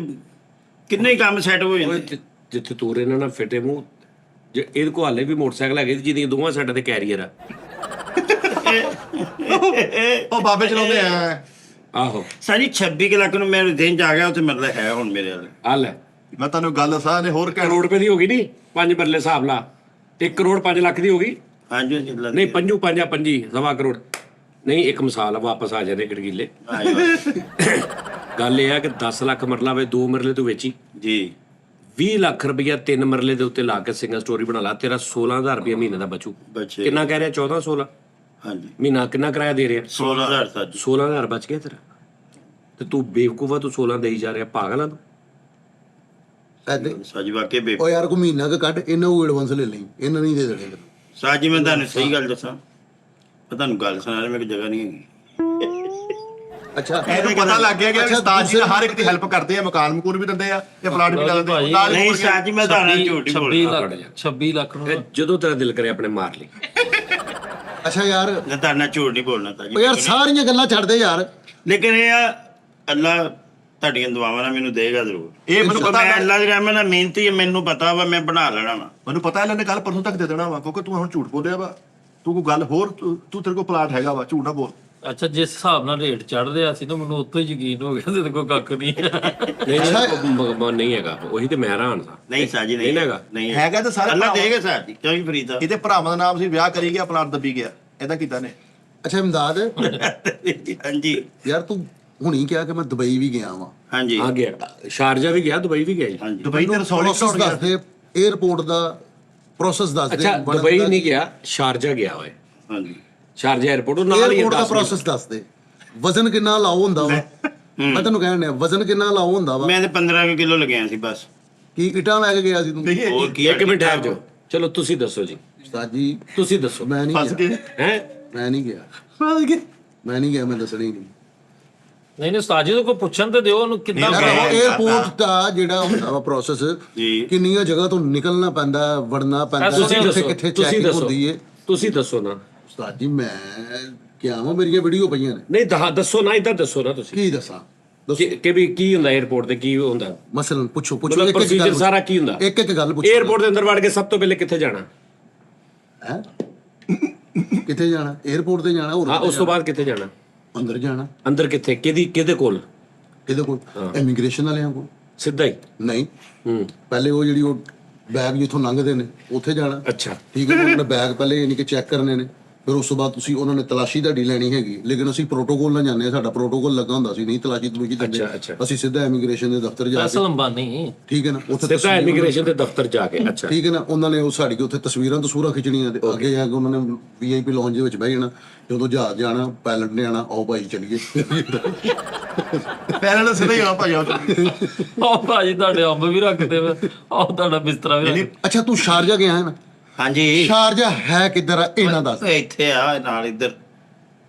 ਕਿੰਨੇ ਹੀ ਕੰਮ ਸੈੱਟ ਹੋ ਜਾਂਦੇ। ਜਿੱਥੇ ਤੂੰ ਰਹਿਣਾ ਨਾ ਫਿੱਟੇ ਮੂੰਹ, ਜੇ ਇਹਦੇ ਕੋਲ ਹਾਲੇ ਵੀ ਮੋਟਰਸਾਈਕਲ ਹੈਗੇ ਜਿਹਦੀਆਂ ਦੋਵਾਂ ਸਾਈਡਾਂ ਤੇ ਕੈਰੀਅਰ ਆ। ਉਹ ਬਾਬੇ ਚਲਾਉਂਦੇ ਆ। ਆਹੋ ਸਾਰੀ 26 ਕੁ ਲੱਖ ਨੂੰ ਮੇਰੇ ਦਿਨ ਚ ਆ ਗਿਆ, ਉੱਥੇ ਮਰਲਾ ਹੈ ਹੁਣ ਮੇਰੇ ਵਾਲੇ। ਆ ਲੈ ਮੈਂ ਤੁਹਾਨੂੰ ਗੱਲ ਦੱਸਾਂ ਨੇ ਹੋਰ ਕਹਿ ਕਰੋੜ ਰੁਪਏ ਦੀ ਹੋ ਗਈ ਨਹੀਂ, 5 ਮਰਲੇ ਹਿਸਾਬ ਲਾ, 1 ਕਰੋੜ 5 ਲੱਖ ਦੀ ਹੋ ਗਈ। ਹਾਂਜੀ ਹਾਂਜੀ ਲੱਗ ਨਹੀਂ 5 ਸਵਾ ਕਰੋੜ ਨਹੀਂ, ਇੱਕ ਮਿਸਾਲ ਆ, ਵਾਪਸ ਆ ਜਾਂਦੇ ਗੜਗੀਲੇ। ਗੱਲ ਇਹ ਆ ਕਿ 10 ਲੱਖ ਮਰਲਾ ਵੇ 2 ਮਰਲੇ ਤੂੰ ਵੇਚੀ, ਜੀ 20 ਲੱਖ ਰੁਪਇਆ 3 ਮਰਲੇ ਦੇ ਉੱਤੇ ਲਾ ਕੇ ਸਿੰਗਲ ਸਟੋਰੀ ਬਣਾ ਲਾ, ਤੇਰਾ 16,000 ਰੁਪਇਆ ਮਹੀਨੇ ਦਾ ਬਚੂ। ਬੱਚੇ ਕਿੰਨਾ ਕਹਿ ਰਿਹਾ? 14-16 ਹਾਂਜੀ ਮਹੀਨਾ। ਕਿੰਨਾ ਕਿਰਾਇਆ ਦੇ ਰਿਹਾ? 16,000 ਸਰ ਜੀ। 16,000 ਬਚ ਗਿਆ ਤੇਰਾ। ਤੇ ਤੂੰ ਬੇਵਕੂਫਾ, ਤੂੰ 16 ਦੇਈ ਜਾ ਰਿਹਾ, ਪਾਗਲ ਆ ਤੂੰ। ਐਦੇ ਸਾਜੀ ਵਾਕੇ ਬੇ ਉਹ ਯਾਰ ਕੋਈ ਮਹੀਨਾ ਕੁ ਕੱਢ, ਇਹਨਾਂ ਨੂੰ ਐਡਵਾਂਸ ਲੈ ਲਈ, ਇਹਨਾਂ ਨਹੀਂ ਦੇ ਦੇਣੇ ਤੈਨੂੰ। ਸਾਜੀ ਮੈਂ ਤੁਹਾਨੂੰ ਸਹੀ ਗੱਲ ਦੱਸਾਂ, ਮੈਂ ਤੁਹਾਨੂੰ ਗੱਲ ਸੁਣਾ ਰਿਹਾ, ਮੇਰੇ ਕੋਲ ਜਗ੍ਹਾ ਨਹੀਂ ਹੈਗੀ। ਅੱਛਾ ਇਹਨੂੰ ਪਤਾ ਲੱਗ ਗਿਆ ਕਿ ਅੱਛਾ, ਉਸਤਾਦ ਜੀ ਹਰ ਇੱਕ ਦੀ ਹੈਲਪ ਕਰਦੇ ਆ, ਮਕਾਨ ਮਕੂਨ ਵੀ ਦਿੰਦੇ ਆ ਤੇ ਪਲਾਟ ਵੀ ਲਾ ਦਿੰਦੇ ਆ। ਨਾਲ ਹੀ ਨਹੀਂ ਮੁੜ ਕੇ- ਸਾਜੀ ਮੈਂ ਤੁਹਾਨੂੰ ਝੂਠ ਹੀ 26 ਬੋਲਦਾ। ਲੱਖ 26 ਲੱਖ ਨੂੰ ਇਹ ਜਦੋਂ ਤੇਰਾ ਦਿਲ ਕਰੇ ਆਪਣੇ ਮਾਰ ਲਈ। ਅੱਛਾ ਯਾਰ, ਮੈਂ ਤੁਹਾਨੂੰ ਝੂਠ ਨਹੀਂ ਬੋਲਣਾ ਉਹ ਯਾਰ ਸਾਜੀ, ਸਾਰੀਆਂ ਗੱਲਾਂ ਛੱਡ ਦੇ ਯਾਰ। ਲੇਕਿਨ ਇਹ ਆ ਅੱਲਾ ਤੁਹਾਡੀਆਂ ਦੁਆਵਾਂ ਨਾਲ ਮੈਨੂੰ ਦੇਗਾ ਜ਼ਰੂਰ। ਇਹ ਮੈਨੂੰ ਪਤਾ ਮੈਂ ਅੱਲਾ ਦੇ ਰਹਿਮਤ ਨਾਲ ਮਿਹਨਤੀ ਹੈ, ਮੈਨੂੰ ਪਤਾ ਵਾ ਮੈਂ ਬਣਾ ਲੈਣਾ ਵਾ। ਮੈਨੂੰ ਪਤਾ ਇਹਨਾਂ ਨੇ ਕੱਲ ਪਰਸੋਂ ਤੱਕ ਦੇ ਦੇਣਾ ਵਾ, ਕਿਉਂਕਿ ਤੂੰ ਹੁਣ ਝੂਠ ਬੋਲਿਆ ਵਾ। ਤੂੰ ਕੋਈ ਗੱਲ ਹੋਰ, ਤੂੰ ਤੇਰੇ ਕੋਲ ਪਲਾਟ ਹੈਗਾ ਵਾ, ਝੂਠ ਨਾ ਬੋਲ। ਅੱਛਾ, ਜਿਸ ਹਿਸਾਬ ਨਾਲ ਰੇਟ ਚੜ ਰਿਹਾ ਸੀ ਨਾ, ਮੈਨੂੰ ਉੱਥੋਂ ਹੀ ਯਕੀਨ ਹੋ ਗਿਆ ਤੇ ਕੋਈ ਕੱਖ ਨਹੀਂ। ਨਹੀਂ ਹੈਗਾ, ਉਹੀ ਤੇ ਮੈਂ ਹੈਰਾਨ ਸਾਂ। ਨਹੀਂ ਸਾਜੀ ਨਹੀਂ ਹੈਗਾ। ਨਹੀਂ ਹੈਗਾ ਤਾਂ ਸਾਰੇ ਅੱਲਾ ਭਰਾਵਾਂ- ਦੇਗਾ ਸਾਜੀ, ਕਿਉਂ ਹੀ ਫਰੀਦਾ। ਇਹਦੇ ਭਰਾਵਾਂ ਦਾ ਨਾਮ ਸੀ, ਵਿਆਹ ਕਰੀ ਗਿਆ, ਪਲਾਟ ਦੱਬੀ ਗਿਆ, ਏਦਾਂ ਕੀਤਾ ਨੇ। ਅੱਛਾ ਇਮਦਾਦ, ਹਾਂਜੀ ਯਾਰ ਤੂੰ ਹੁਣੀ ਕਿਹਾ ਕਿ ਮੈਂ ਦੁਬਈ ਵੀ ਗਿਆ ਵਾਂ। ਹਾਂਜੀ ਆ ਗਿਆ, ਸ਼ਾਰਜਾ ਵੀ ਗਿਆ, ਦੁਬਈ ਵੀ ਗਿਆ ਜੀ। ਹਾਂਜੀ ਦੁਬਈ ਤੇ ਰਸੌਲੀ ਪ੍ਰੋਸੈਸ ਦੱਸ ਦੇ, 에어ਪੋਰਟ ਦਾ ਪ੍ਰੋਸੈਸ ਦੱਸ ਦੇ। ਅੱਛਾ, ਦੁਬਈ ਨਹੀਂ ਗਿਆ, ਸ਼ਾਰਜਾ ਗਿਆ ਓਏ। ਹਾਂਜੀ ਸ਼ਾਰਜਾ 에어ਪੋਰਟ ਉਹ ਨਾਲ ਹੀ 에어ਪੋਰਟ ਦਾ 10 ਮਿੰਟ। ਪ੍ਰੋਸੈਸ ਦੱਸ ਦੇ। ਵਜ਼ਨ ਕਿੰਨਾ ਲਾਓ ਹੁੰਦਾ ਵਾ? ਮੈਂ ਤੈਨੂੰ ਕਹਿਣ ਡਿਆ, ਵਜ਼ਨ ਕਿੰਨਾ ਲਾਓ ਹੁੰਦਾ ਵਾ? ਮੈਂ ਤੇ 15 ਕਿਲੋ ਲਗਿਆ ਸੀ ਬਸ। ਕੀ ਇਟਾਂ ਲੈ ਕੇ ਗਿਆ ਸੀ ਤੂੰ? ਹੋਰ ਕੀ ਇੱਕ ਮਿੰਟ ਠਹਿਰ ਜਾਓ, ਚਲੋ ਤੁਸੀਂ ਦੱਸੋ ਜੀ, ਉਸਤਾਦ ਜੀ ਤੁਸੀਂ ਦੱਸੋ। ਮੈਂ ਨਹੀਂ ਫਸ ਗਿਆ, ਗਏ ਹੈ ਮੈਂ ਨਹੀਂ ਗਿਆ, ਮੈਂ ਨਹੀਂ ਗਿਆ, ਮੈਂ ਦੱਸਣਾ ਹੀ ਨਹੀਂ। ਨਹੀਂ ਨਹੀਂ ਉਸਤਾਦ ਜੀ ਤੋਂ ਕੋਈ ਪੁੱਛਣ ਤੇ ਦਿਓ ਉਹਨੂੰ ਕਿੰਨਾ ਯਾਰ ਮੈਂ- 에어ਪੋਰਟ ਦਾ ਜਿਹੜਾ ਹੁੰਦਾ ਵਾ ਪ੍ਰੋਸੈਸ, ਜੀ। ਕਿੰਨੀਆਂ ਜਗ੍ਹਾ ਤੋਂ ਨਿਕਲਣਾ ਪੈਂਦਾ, ਵੜਨਾ ਪੈਂਦਾ, ਤੁਸੀਂ ਕਿੱਥੇ ਦੱਸੋ, ਕਿੱਥੇ ਤੁਸੀਂ ਚੈਕਿੰਗ ਦੱਸੋ, ਹੁੰਦੀ ਏ। ਤੁਸੀਂ ਦੱਸੋ ਨਾ। ਉਸਤਾਦ ਜੀ ਮੈਂ ਕਿਹਾ ਵਾ, ਮੇਰੀਆਂ ਵੀਡੀਓ ਪਈਆਂ ਨੇ। ਨਹੀਂ ਦੱਸੋ ਨਾ, ਇਦਾਂ ਦੱਸੋ ਨਾ ਤੁਸੀਂ ਕੀ ਦੱਸਾਂ? ਦੱਸੋ ਕਿ ਵੀ ਕੀ ਹੁੰਦਾ 에어ਪੋਰਟ ਤੇ, ਕੀ ਹੁੰਦਾ, ਮਸਲਨ ਪੁੱਛੋ ਮਤਲਬ ਇੱਕ procedure ਗੱਲ ਸਾਰਾ ਕੀ ਹੁੰਦਾ? ਇੱਕ ਇੱਕ ਗੱਲ ਪੁੱਛੋ। 에어ਪੋਰਟ ਦੇ ਅੰਦਰ ਵੜ ਕੇ ਸਭ ਤੋਂ ਪਹਿਲੇ ਕਿੱਥੇ ਜਾਣਾ? ਹੈ ਕਿੱਥੇ ਜਾਣਾ? 에어ਪੋਰਟ ਤੇ ਜਾਣਾ, ਹੋਰ ਹਾਂ, ਕਿੱਥੇ ਉਸ ਤੋਂ ਬਾਅਦ ਕਿੱਥੇ ਜਾਣਾ? ਜਾਣਾ? ਅੰਦਰ ਜਾਣਾ। ਅੰਦਰ ਕਿੱਥੇ? ਕਿਹਦੇ ਕੋਲ? ਕਿਹਦੇ ਕੋਲ? ਇਮੀਗ੍ਰੇਸ਼ਨ ਵਾਲਿਆਂ ਕੋਲ। ਸਿੱਧਾ ਹੀ? ਨਹੀਂ, ਹੂੰ, ਪਹਿਲੇ ਉਹ ਜਿਹੜੀ ਉਹ ਬੈਗ ਜਿੱਥੋਂ ਲੰਘਦੇ ਨੇ ਉੱਥੇ ਜਾਣਾ। ਅੱਛਾ। ਠੀਕ ਹੈ, ਉਹਨਾਂ ਨੇ ਬੈਗ ਪਹਿਲੇ ਯਾਨੀ ਕਿ ਚੈੱਕ ਕਰਨੇ ਨੇ। ਫਿਰ ਉਸ ਤੋਂ ਬਾਅਦ ਤੁਸੀਂ ਉਹਨਾਂ ਨੇ ਤਲਾਸ਼ੀ ਤੁਹਾਡੀ ਲੈਣੀ ਹੈਗੀ, ਲੇਕਿਨ ਅਸੀਂ ਪ੍ਰੋਟੋਕੋਲ ਨਾਲ ਜਾਂਦੇ ਹਾਂ, ਸਾਡਾ ਪ੍ਰੋਟੋਕੋਲ ਲੱਗਾ ਹੁੰਦਾ ਸੀ, ਨਹੀਂ ਤਲਾਸ਼ੀ ਤਲੂਸ਼ੀ ਦਿੰਦੇ, ਅਸੀਂ ਸਿੱਧਾ ਇਮੀਗ੍ਰੇਸ਼ਨ ਦੇ ਦਫ਼ਤਰ ਜਾ ਕੇ, ਫੈਸਲ ਅੰਬਾਨੀ ਠੀਕ ਹੈ ਨਾ, ਉੱਥੇ ਸਿੱਧਾ ਇਮੀਗ੍ਰੇਸ਼ਨ ਦੇ ਦਫ਼ਤਰ ਜਾ ਕੇ। ਅੱਛਾ ਠੀਕ ਹੈ ਨਾ, ਉਹਨਾਂ ਨੇ ਉਹ ਸਾਡੀ ਉੱਥੇ ਤਸਵੀਰਾਂ ਖਿੱਚਣੀਆਂ ਤੇ ਅੱਗੇ ਜਾ ਕੇ ਉਹਨਾਂ ਨੇ VIP ਲੌਂਜ ਦੇ ਵਿੱਚ ਬਹਿ ਜਾਣਾ, ਜਦੋਂ ਜਹਾਜ਼ ਜਾਣਾ ਪਾਇਲਟ ਨੇ ਆਣਾ, ਆਓ ਭਾਈ ਚੱਲੀਏ। ਪਹਿਲਾਂ ਤਾਂ ਸਿੱਧਾ ਹੀ ਆਉਣਾ ਭਾਈ ਉਹ ਭਾਜੀ ਤੁਹਾਡੇ ਅੰਬ ਵੀ ਰੱਖਦੇ ਵੇ, ਉਹ ਤੁਹਾਡਾ ਬਿਸਤਰਾ ਵੀ ਰੱਖ। ਅੱਛਾ ਤੂੰ ਸ਼ਾਰਜਾ ਗਿਆ ਹੈ ਨਾ? ਹਾਂਜੀ ਸ਼ਾਰਜਾ ਹੈ ਕਿੱਧਰ ਆ ਇਹਨਾਂ ਦੱਸ। ਇੱਥੇ ਆ ਨਾਲ ਇੱਧਰ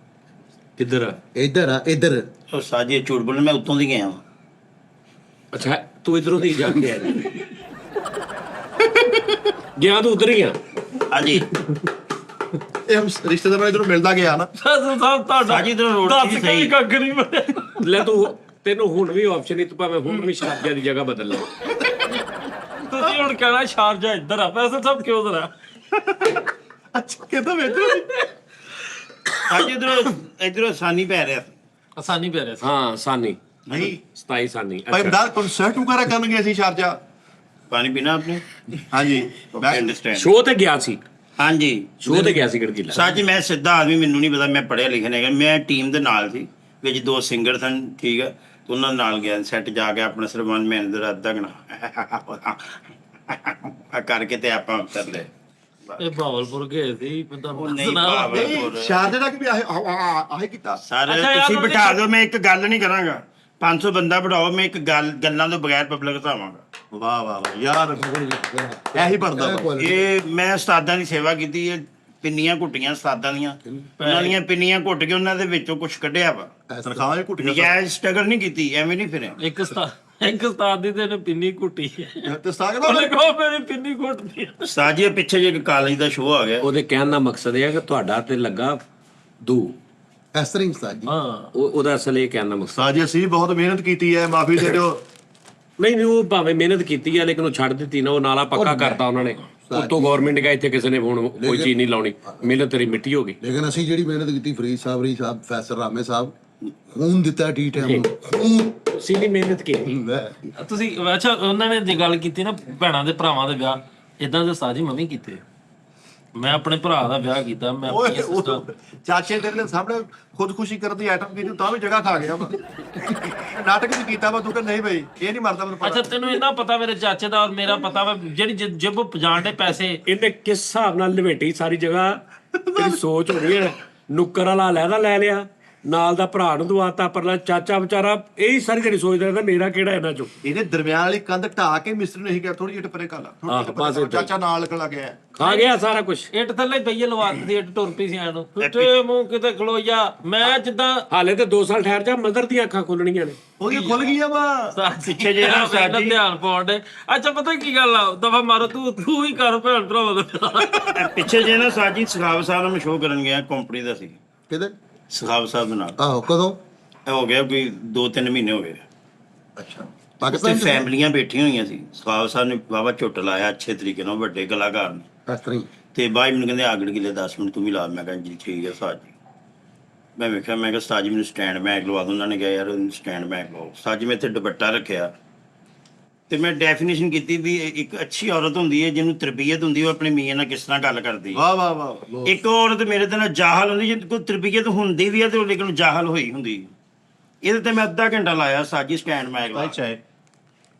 ਕਿੱਧਰ ਆ? ਇੱਧਰ ਆ, ਇੱਧਰ। ਉਹ ਸਾਜੀ ਝੂਠ ਬੋਲਣ, ਮੈਂ ਉੱਤੋਂ ਦੀ ਗਿਆ ਵਾਂ। ਅੱਛਾ ਤੂੰ ਇਧਰੋਂ ਦੀ ਜਾ ਕੇ ਆਇਆ ਗਿਆ, ਤੂੰ ਉਧਰ ਹੀ ਆ। ਹਾਂਜੀ ਇਹ ਰਿਸ਼ਤੇਦਾਰਾਂ ਇਧਰੋਂ ਮਿਲਦਾ ਗਿਆ ਨਾ। ਫੈਸਲ ਸਾਹਿਬ ਤੁਹਾਡਾ ਸਾਜੀ ਇੱਧਰੋਂ ਰੋਡ ਦੱਸ ਤੇ ਕੇ ਸਹੀ। ਵੀ ਕੱਖ ਨਹੀਂ ਬਣਿਆ। ਲੈ ਤੂੰ, ਤੈਨੂੰ ਹੁਣ ਵੀ ਆਪਸ਼ਨ ਨਹੀਂ, ਤੂੰ ਭਾਵੇਂ ਹੁਣ ਵੀ ਸ਼ਾਰਜਾ ਦੀ ਜਗ੍ਹਾ ਬਦਲ ਲੈ। ਤੁਸੀਂ ਹੁਣ ਕਹਿਣਾ ਸ਼ਾਰਜਾ ਇੱਧਰ ਆ, ਫੈਸਲ ਸਾਹਿਬ ਕਿਉਂ ਉਧਰ ਆ? ਅੱਛਾ ਕਿਦਾਂ ਵੇਚ ਸਾਜੀ ਇੱਧਰੋਂ ਆਸਾਨੀ ਪੈ ਰਿਹਾ। ਆਸਾਨੀ ਪੈ ਰਿਹਾ ਸੀ। ਹਾਂ ਸਾਨੀ, ਨਹੀਂ 27 ਸਾਨੀ। ਭਾਈ ਅੱਛਾ ਬਦਾਲ ਕਨਸਰਟ ਵਗੈਰਾ ਕਰਨ ਗਏ ਸੀ ਸ਼ਾਰਜਾ। ਪਾਣੀ ਪੀਣਾ ਆਪਨੇ? ਹਾਂਜੀ ਅੰਡਰਸਟੈਂਡ। ਸ਼ੋਅ ਤੇ ਗਿਆ ਸੀ, ਹਾਂਜੀ ਸ਼ੋਅ ਤੇ ਗਿਆ ਸੀ ਗੜਗਿੱਲਾ। ਸਾਜੀ ਮੈਂ ਸਿੱਧਾ ਆਦਮੀ, ਮੈਨੂੰ ਨਹੀਂ ਪਤਾ, ਮੈਂ ਪੜ੍ਹਿਆ ਲਿਖਿਆ ਨਹੀਂ ਹੈਗਾ। ਮੈਂ ਟੀਮ ਦੇ ਨਾਲ ਸੀ, ਵਿੱਚ 2 ਸਿੰਗਰ ਸਨ, ਠੀਕ ਹੈ, ਤੇ ਉਹਨਾਂ ਨਾਲ ਗਿਆ ਸੈੱਟ ਜਾ ਕੇ ਆਪਣਾ ਸਰਵਨ ਮੈਨੇਜਰ ਅੱਧਾ ਘਣਾ ਕਰਕੇ ਤੇ ਆਪਾਂ ਕਰ ਲਏ। ਇਹ ਬਾਵਲਪੁਰ ਗਏ ਸੀ, ਮੈਂ ਤੁਹਾਨੂੰ ਉਹ ਨਹੀਂ ਦੱਸਣਾ। ਬਾਬਾ ਸ਼ਾਰਜਾ ਦਾ ਕਿ ਵੀ ਆਹੇ ਕੀਤਾ। ਸਰ ਅੱਛਾ ਯਾਰ, ਤੁਸੀਂ ਉਹ ਬਿਠਾ ਦਿਓ, ਮੈਂ ਇੱਕ ਗੱਲ ਨਹੀਂ ਕਰਾਂਗਾ। 500 ਬੰਦਾ ਬਿਠਾਓ, ਮੈਂ ਇੱਕ ਗੱਲਾਂ ਤੋਂ ਬਗੈਰ ਪਬਲਿਕ ਹਟਾਵਾਂਗਾ। ਵਾਹ ਵਾਹ ਵਾਹ ਯਾਰ ਇਹੀ ਬਣਦਾ ਵਾ। ਇਹ ਮੈਂ ਉਸਤਾਦਾਂ ਦੀ ਸੇਵਾ ਕੀਤੀ ਹੈ, ਪਿੰਨੀਆਂ ਘੁੱਟੀਆਂ ਉਸਤਾਦਾਂ ਦੀਆਂ, ਉਹਨਾਂ ਦੀਆਂ ਪਿੰਨੀਆਂ ਘੁੱਟ ਕੇ ਉਹਨਾਂ ਦੇ ਵਿੱਚੋਂ ਕੁਝ ਕੱਢਿਆ ਵਾ। ਤਨਖਾਹਾਂ ਵੀ ਘੁੱਟੀਆਂ ਨਜਾਇਜ਼ ਸਟਰਗਲ ਨਹੀਂ ਕੀਤੀ, ਐਵੇਂ ਨਹੀਂ ਫਿਰਿਆ। ਇੱਕ ਉਸਤਾਦ ਦੀ ਤੇ ਪਿੰਨੀ ਘੁੱਟੀ ਹੈ, ਤੇ ਸਾਗ ਉਹਨੇ ਕਹੋ ਮੇਰੀ ਪਿੰਨੀ ਘੁੱਟਦੀ ਹੈ। ਸਾਜੀ ਪਿੱਛੇ ਜੇ ਕਾਲਜ ਦਾ ਸ਼ੋਅ ਆ ਗਿਆ, ਉਹਦੇ ਕਹਿਣ ਦਾ ਮਕਸਦ ਇਹ ਹੈ ਕਿ ਤੁਹਾਡਾ ਤੇ ਲੱਗਾ ਦੂ, ਇਸ ਤਰ੍ਹਾਂ ਹੀ ਉਸਤਾਦ ਜੀ। ਹਾਂ ਉਹਦਾ ਅਸਲ ਇਹ ਕਹਿਣ ਦਾ ਮਕਸਦ ਸਾਜੀ ਅਸੀਂ ਬਹੁਤ ਮਿਹਨਤ ਕੀਤੀ ਹੈ, ਮਾਫੀ ਦੇ ਦਿਓ। ਨਹੀਂ ਨਹੀਂ, ਉਹ ਭਾਵੇਂ ਮਿਹਨਤ ਕੀਤੀ ਹੈ ਲੇਕਿਨ ਉਹ ਛੱਡ ਦਿੱਤੀ ਨਾ, ਉਹ ਨਾਲਾ ਪੱਕਾ ਕਰਤਾ ਉਹਨਾਂ ਨੇ। ਉੱਤੋਂ ਗਵਰਨਮੈਂਟ ਕਹੇ ਇੱਥੇ ਕਿਸੇ ਨੇ ਹੁਣ ਕੋਈ ਚੀਜ਼ ਨਹੀਂ ਲਾਉਣੀ, ਮਿਹਨਤ ਤੇਰੀ ਮਿੱਟੀ ਹੋ ਗਈ। ਲੇਕਿਨ ਅਸੀਂ ਜਿਹੜੀ ਮਿਹਨਤ ਕੀਤੀ, ਫਰੀਦ ਸਾਹਿਬ ਫੈਸਰ ਰਾਮੇ ਸਾਹਿਬ, ਖੂਨ ਦਿੱਤਾ ਟੀ ਟਾਈਮ ਖੂਨ। ਤੁਸੀਂ ਨਹੀਂ ਮਿਹਨਤ ਕੀਤੀ। ਤੁਸੀਂ ਅੱਛਾ, ਉਹਨਾਂ ਨੇ ਜੇ ਗੱਲ ਕੀਤੀ ਨਾ ਭੈਣਾਂ ਦੇ ਭਰਾਵਾਂ ਦੇ ਵਿਆਹ, ਇਦਾਂ ਦੇ ਸਾਜੀ ਮੰਮੀ ਕੀਤੇ। ਮੈਂ ਆਪਣੇ ਭਰਾ ਦਾ ਵਿਆਹ ਕੀਤਾ, ਮੈਂ ਓਏ ਆਪਣੀ ਉਹ sister- ਚਾਚੇ ਤੇਰੇ ਨੇ ਸਾਹਮਣੇ ਖੁਦਕੁਸ਼ੀ ਕਰਨ ਦੀ ਆਈਟਮ ਕੀਤੀ, ਤਾਂ ਵੀ ਜਗ੍ਹਾ ਖਾ ਗਿਆ ਵਾ। ਨਾਟਕ ਵੀ ਕੀਤਾ ਵਾ, ਤੂੰ ਕਹਿੰਦਾ ਨਹੀਂ ਬਈ ਇਹ ਨਹੀਂ ਮਰਦਾ ਮੈਨੂੰ ਅੱਛਾ ਪਤਾ। ਤੈਨੂੰ ਇੰਨਾ ਪਤਾ ਮੇਰੇ ਚਾਚੇ ਦਾ ਔਰ ਮੇਰਾ ਪਤਾ ਵਾ, ਜਿਹੜੀ ਜਿਬ ਪਜਾਣ ਦੇ ਪੈਸੇ। ਇਹਨੇ ਕਿਸ ਹਿਸਾਬ ਨਾਲ ਲਵੇਟੀ ਸਾਰੀ ਜਗ੍ਹਾ, ਤੇਰੀ ਸੋਚ ਹੋਣੀ ਹੈ। ਨੁੱਕਰ ਵਾਲਾ ਲੈਦਾ ਲੈ ਲਿਆ, ਨਾਲ ਦਾ ਭਰਾ ਨੂੰ ਦਵਾਤਾ, ਪਰਲਾ ਚਾਚਾ ਵਿਚਾਰਾ ਇਹੀ ਸਾਰੀ ਜਿਹੜੀ ਸੋਚਦਾ ਰਹਿੰਦਾ ਮੇਰਾ ਕਿਹੜਾ ਇਹਨਾਂ ਚੋਂ। ਇਹਨੇ ਦਰਮਿਆਨ ਵਾਲੀ ਕੰਧ ਢਾ ਕੇ ਮਿਸਤਰੀ ਨੇ ਹੀ ਕਿਹਾ ਥੋੜੀ ਜਿਹੀ ਪਰੇ ਕਰ ਲਾ, ਬਸ ਏਦਾਂ। ਚਾਚਾ ਨਾਲ ਲੱਗਣ ਲੱਗ ਗਿਆ। ਖਾ ਗਿਆ ਸਾਰਾ ਕੁਝ। ਇੱਟ ਥੱਲੇ ਪਈਏ ਲਵਾਤੀ ਦੀ, ਇੱਟ ਟੁਰ ਪਈ ਸੀ ਐਨੂੰ, ਤੇ ਮੂੰਹ ਕਿਤੇ ਖਲੋ ਜਾ। ਮੈਂ ਜਿੱਦਾਂ ਹਾਲੇ ਤੇ 2 ਸਾਲ ਠਹਿਰ ਜਾ, ਮਦਰ ਦੀਆਂ ਅੱਖਾਂ ਖੁੱਲਣੀਆਂ ਨੇ। ਉਹਦੀ ਖੁੱਲ ਗਈਆਂ ਵਾ। ਪਿੱਛੇ ਜੇ ਨਾ ਸਾਡੀ ਧਿਆਨ ਪਾਉਣ ਦੇ। ਅੱਛਾ ਪਤਾ ਕੀ ਗੱਲ ਆ, ਦਫਾ ਮਾਰੋ, ਤੂੰ ਹੀ ਕਰ ਭੈਣ ਭਰਾਵਾਂ ਦਾ। ਪਿੱਛੇ ਜੇ ਨਾ ਸਾਜੀ ਸਖਾਵਤ ਸਾਹਿਬ ਨੂੰ ਸ਼ੋਅ ਕਰਨ ਗਿਆ, ਕੰਪਨੀ ਦਾ ਸੀ, ਕਿਹਦੇ? ਸਖਾਵਤ ਸਾਹਿਬ ਦੇ ਨਾਲ। ਆਹੋ ਕਦੋਂ? ਇਹ ਹੋ ਗਿਆ ਕੋਈ 2-3 ਮਹੀਨੇ ਹੋ ਗਏ। ਅੱਛਾ ਉੱਥੇ ਪਾਕਿਸਤਾਨ ਚ? ਫੈਮਲੀਆਂ ਬੈਠੀਆਂ ਹੋਈਆਂ ਸੀ, ਸਖਾਵਤ ਸਾਹਿਬ ਨੇ ਵਾਹਵਾ ਝੁੱਟ ਲਾਇਆ ਅੱਛੇ ਤਰੀਕੇ ਨਾਲ, ਵੱਡੇ ਕਲਾਕਾਰ ਨੇ। ਇਸ ਤਰ੍ਹਾਂ ਹੀ। ਤੇ ਬਾਈ ਮੈਨੂੰ ਕਹਿੰਦੇ ਆਗੜ ਗਿਲੇ 10 ਮਿੰਟ ਤੂੰ ਵੀ ਲਾ। ਮੈਂ ਕਿਹਾ ਜੀ ਠੀਕ ਹੈ ਉਸਤਾਦ ਜੀ। ਮੈਂ ਵੇਖਿਆ, ਮੈਂ ਕਿਹਾ ਉਸਤਾਦ ਜੀ ਮੈਨੂੰ ਸਟੈਂਡ ਮੈਗ ਲਵਾ ਦੋ। ਉਹਨਾਂ ਨੇ ਕਿਹਾ ਯਾਰ ਸਟੈਂਡ ਮੈਗ ਲਵਾਓ। ਉਸਤਾਦ ਜੀ ਮੈਂ ਇੱਥੇ ਦੁਪੱਟਾ ਰੱਖਿਆ ਤੇ ਮੈਂ ਡੈਫੀਨੇਸ਼ਨ ਕੀਤੀ ਵੀ ਇੱਕ ਅੱਛੀ ਔਰਤ ਹੁੰਦੀ ਹੈ ਜਿਹਨੂੰ ਤਰਬੀਅਤ ਹੁੰਦੀ ਹੈ, ਉਹ ਆਪਣੇ ਮੀਆਂ ਨਾਲ ਕਿਸ ਤਰ੍ਹਾਂ ਗੱਲ ਕਰਦੀ ਹੈ। ਵਾਹ ਵਾਹ ਵਾਹ। ਇੱਕ ਔਰਤ ਮੇਰੇ ਤੇ ਨਾਲ ਜਾਹਲ ਹੁੰਦੀ, ਜੇ ਕੋਈ ਤਰਬੀਅਤ ਹੁੰਦੀ ਵੀ ਹੈ ਤੇ ਉਹ ਲੇਕਿਨ ਜਾਹਲ ਹੋਈ ਹੁੰਦੀ। ਇਹਦੇ ਤੇ ਮੈਂ ਅੱਧਾ ਘੰਟਾ ਲਾਇਆ ਸਾਜੀ ਸਟੈਂਡ ਮੈਗ ਲਾ। ਅੱਛਾ ਹੈ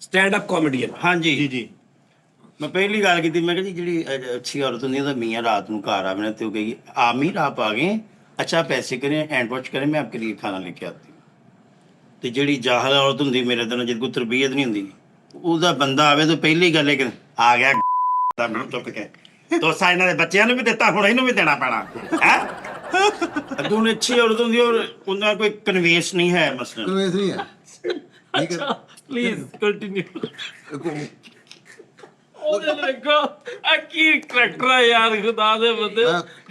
ਸਟੈਂਡ ਅਪ ਕਾਮੇਡੀਅਨ। ਹਾਂਜੀ ਜੀ ਜੀ। ਮੈਂ ਪਹਿਲੀ ਗੱਲ ਕੀਤੀ, ਮੈਂ ਕਿਹਾ ਜੀ ਜਿਹੜੀ ਅੱਛੀ ਔਰਤ ਹੁੰਦੀ है तो मियाँ रात को घर आवे ना तो कही आमिर आप आ गए, अच्छा पैसे करें हैंड वॉश करें, मैं आपके लिए खाना लेके आती हूँ। तो ਜਿਹੜੀ ਜਾਹਲ ਔਰਤ ਹੁੰਦੀ ਮੇਰੇ ਤੋਂ ਜਿਹਦੇ ਕੋਈ ਤਰਬੀਅਤ ਨਹੀਂ ਹੁੰਦੀ, ਉਹਦਾ ਬੰਦਾ ਆਵੇ ਤਾਂ ਪਹਿਲੀ ਗੱਲ ਹੈ ਕਿ ਆ ਗਿਆ ਦਾ ਮੈਨੂੰ ਚੁੱਕ ਕੇ ਦੋਸਤਾਂ ਇਹਨਾਂ ਦੇ ਬੱਚਿਆਂ ਨੂੰ ਵੀ ਦਿੱਤਾ, ਹੁਣ ਇਹਨੂੰ ਵੀ ਦੇਣਾ ਪੈਣਾ ਹੈ। ਅੱਗੋਂ ਨੇ ਅੱਛੀ ਔਰਤ ਹੁੰਦੀ ਔਰ ਉਹਨਾਂ ਕੋਈ ਕਨਵੇਂਸ ਨਹੀਂ ਹੈ ਮਸਲਾ। ਕਨਵੇਂਸ ਨਹੀਂ ਹੈ। ਠੀਕ ਹੈ। Please continue. ਉਹਦੇ ਦੇਖੋ ਆ ਕੀ ਕਰੈਕਟਰ ਆ ਯਾਰ, ਖੁਦਾ ਦੇ ਬੰਦੇ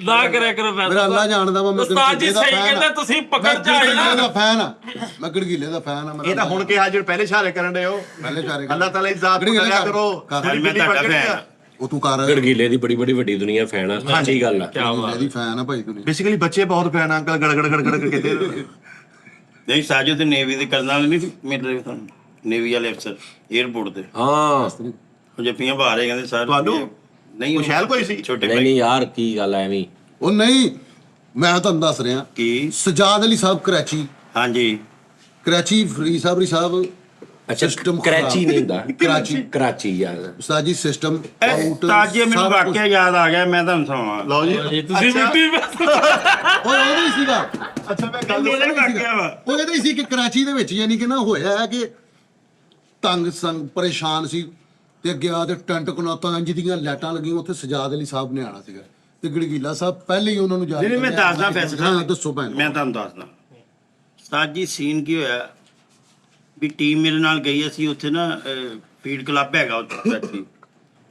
ਨਾ ਕਰਿਆ ਕਰੋ। ਮੇਰਾ ਅੱਲਾ ਜਾਣਦਾ ਵਾ, ਮੈਂ ਉਸਤਾਦ ਜੀ ਸਹੀ ਕਹਿੰਦਾ, ਤੁਸੀਂ ਪਕੜ ਜਾਏ ਨਾ। ਦਾ ਫੈਨ ਆ ਮੈਂ, ਗੜਗੀਲੇ ਦਾ ਫੈਨ ਆ। ਇਹ ਤਾਂ ਹੁਣ ਕਿਹਾ ਜਿਹੜੇ ਪਹਿਲੇ ਇਸ਼ਾਰੇ ਕਰਨ ਦੇ ਹੋ, ਪਹਿਲੇ ਚਾਰੇ ਅੱਲਾਹ ਤਾਲਾ ਦੀ ਜ਼ਾਤ ਨੂੰ ਕਰਿਆ ਕਰੋ। ਕਰ। ਮੈਂ ਤੁਹਾਡਾ ਫੈਨ। ਉਹ ਤੂੰ ਕਰ। ਗੜਗੀਲੇ ਦੀ ਬੜੀ ਵੱਡੀ ਦੁਨੀਆ ਫੈਨ ਆ, ਸੱਚੀ ਗੱਲ ਆ। ਮੇਰੀ ਫੈਨ ਆ ਭਾਈ ਤੂੰ। ਬੇਸਿਕਲੀ ਬੱਚੇ ਬਹੁਤ ਫੈਨ ਆ ਅੰਕਲ, ਗੜ ਗੜ ਗੜ ਗੜ ਕਹਿੰਦੇ ਨੇ। ਨਹੀਂ ਸਾਜੋ ਤੇ ਨੇਵੀ ਦੇ ਕਰਨ ਵਾਲੇ ਨਹੀਂ ਸੀ ਮੇਰੇ ਤੁਹਾਨੂੰ, ਨੇਵੀ ਵਾਲੇ ਅਫਸਰ 에어ਪੋਰਟ ਤੇ ਹਾਂ ਉਹ ਜੱਫੀਆਂ ਪਾ ਰਹੇ ਕਹਿੰਦੇ ਸਰ ਤੁਹਾਨੂੰ? ਨਹੀਂ ਉਹ ਸ਼ੈਲ ਕੋਈ ਸੀ? ਛੋਟੇ ਨਹੀਂ ਭਾਈ। ਨਹੀਂ ਯਾਰ, ਕੀ ਗੱਲ ਐਵੇਂ। ਉਹ ਨਹੀਂ, ਮੈਂ ਤੁਹਾਨੂੰ ਦੱਸ ਰਿਹਾ ਕੀ ਸਜਾਦ ਅਲੀ ਸਾਹਿਬ ਕਰਾਚੀ ਹਾਂਜੀ ਫਰੀ ਸਾਹਿਬ ਅੱਛਾ System ਕਰਾਚੀ ਖਰਾਬ। ਨਹੀਂ ਹੁੰਦਾ ਕਰਾਚੀ ਕਰਾਚੀ ਯਾਰ ਉਸਤਾਦ ਜੀ ਸਿਸਟਮ ਤਾਜੇ ਮੈਨੂੰ ਵਾਕਿਆ ਯਾਦ ਆ ਗਿਆ ਮੈਂ ਤੁਹਾਨੂੰ ਸੁਣਾਵਾਂ ਲਓ ਜੀ ਇਹ ਤੁਸੀਂ ਮਿੱਟੀ ਉਹਦਾ ਹੀ ਸੀਗਾ ਅੱਛਾ ਮੈਂ ਗੱਲ ਮੇਰੇ ਉਹਦਾ ਹੀ ਵਾਕਿਆ ਸੀਗਾ। ਵਾ ਉਹ ਇਹਦਾ ਹੀ ਸੀ ਕਿ ਕਰਾਚੀ ਦੇ ਵਿੱਚ ਯਾਨੀ ਕਿ ਨਾ ਹੋਇਆ ਹੈ ਕਿ ਤੰਗ ਸੰਗ ਪਰੇਸ਼ਾਨ ਸੀ ਤੇ ਗਿਆ ਤੇ ਟੈਂਟ ਕਨੌਤਾਂ ਇੰਜ ਦੀਆਂ ਲਾਈਟਾਂ ਲੱਗੀਆਂ ਉੱਥੇ ਸਜਾਦ ਅਲੀ ਸਾਹਿਬ ਨੇ ਆਣਾ ਸੀਗਾ ਤੇ ਗੜਗੀਲਾ ਸਾਹਿਬ ਪਹਿਲੇ ਹੀ ਉਹਨਾਂ ਨੂੰ ਜਾ ਨਹੀਂ ਮੈਂ ਕੇ ਦੱਸਦਾ ਫੈਸਲਾ ਹਾਂ ਦੱਸੋ ਭੈਣ ਮੈਂ ਤੁਹਾਨੂੰ ਦੱਸਦਾ ਸਾਜੀ ਸੀਨ ਕੀ ਹੋਇਆ ਵੀ ਟੀਮ ਮੇਰੇ ਨਾਲ ਗਈ ਅਸੀਂ ਉੱਥੇ ਨਾ ਫੀਡ ਕਲੱਬ ਹੈਗਾ ਉੱਥੇ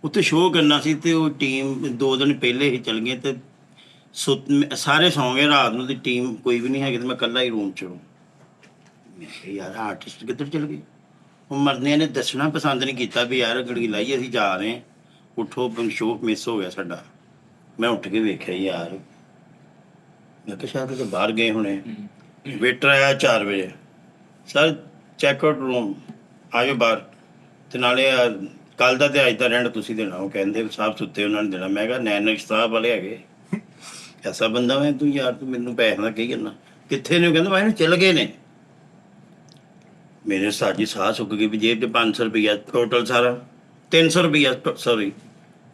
ਉੱਥੇ ਸ਼ੋਅ ਕਰਨਾ ਸੀ ਤੇ ਉਹ ਟੀਮ 2 ਦਿਨ ਪਹਿਲੇ ਹੀ ਚਲ ਗਏ ਤੇ ਸਾਰੇ ਸੌਂ ਗਏ ਰਾਤ ਨੂੰ ਤੇ ਟੀਮ ਕੋਈ ਵੀ ਨਹੀਂ ਹੈਗੀ ਤੇ ਮੈਂ ਇਕੱਲਾ ਹੀ ਰੂਮ 'ਚ ਮੈਂ ਕਿਹਾ ਯਾਰ ਆਰਟਿਸਟ ਕਿੱਧਰ ਚਲ ਗਏ ਉਹ ਮਰਨੇ ਨੇ ਦੱਸਣਾ ਪਸੰਦ ਨਹੀਂ ਕੀਤਾ ਵੀ ਯਾਰ ਗੜਗੀਲਾ ਹੀ ਅਸੀਂ ਜਾ ਰਹੇ ਹਾਂ ਉੱਠੋ ਸ਼ੋਅ ਮਿਸ ਹੋ ਗਿਆ ਸਾਡਾ ਮੈਂ ਉੱਠ ਕੇ ਵੇਖਿਆ ਯਾਰ ਮੈਂ ਕਿਹਾ ਸ਼ਾਇਦ ਉਹ ਬਾਹਰ ਗਏ ਹੋਣੇ ਵੇਟਰ ਆਇਆ 4 ਵਜੇ ਸਰ ਚੈੱਕ ਆਊਟ ਰੂਮ ਆਇਓ ਬਾਹਰ ਤੇ ਨਾਲੇ ਕੱਲ ਦਾ ਤੇ ਅੱਜ ਦਾ ਰੈਂਟ ਤੁਸੀਂ ਦੇਣਾ ਉਹ ਕਹਿੰਦੇ ਸਾਹਿਬ ਸੁੱਤੇ ਉਹਨਾਂ ਨੇ ਦੇਣਾ ਮੈਂ ਕਿਹਾ ਨੈਨਕ ਸਾਹਿਬ ਵਾਲੇ ਹੈਗੇ ਐਸਾ ਬੰਦਾ ਮੈਂ ਤੂੰ ਯਾਰ ਤੂੰ ਮੈਨੂੰ ਪੈਸੇ ਦਾ ਕਹੀ ਕਰਨਾ ਕਿੱਥੇ ਨੇ ਉਹ ਕਹਿੰਦਾ ਮੈਂ ਚੱਲ ਗਏ ਨੇ ਮੇਰੇ ਸਾਜੀ ਸਾਹ ਸੁੱਕ ਗਈ ਵੀ ਜੇਬ 'ਚ 500 ਰੁਪਈਆ ਟੋਟਲ ਸਾਰਾ 300 ਰੁਪਈਆ ਸੌਰੀ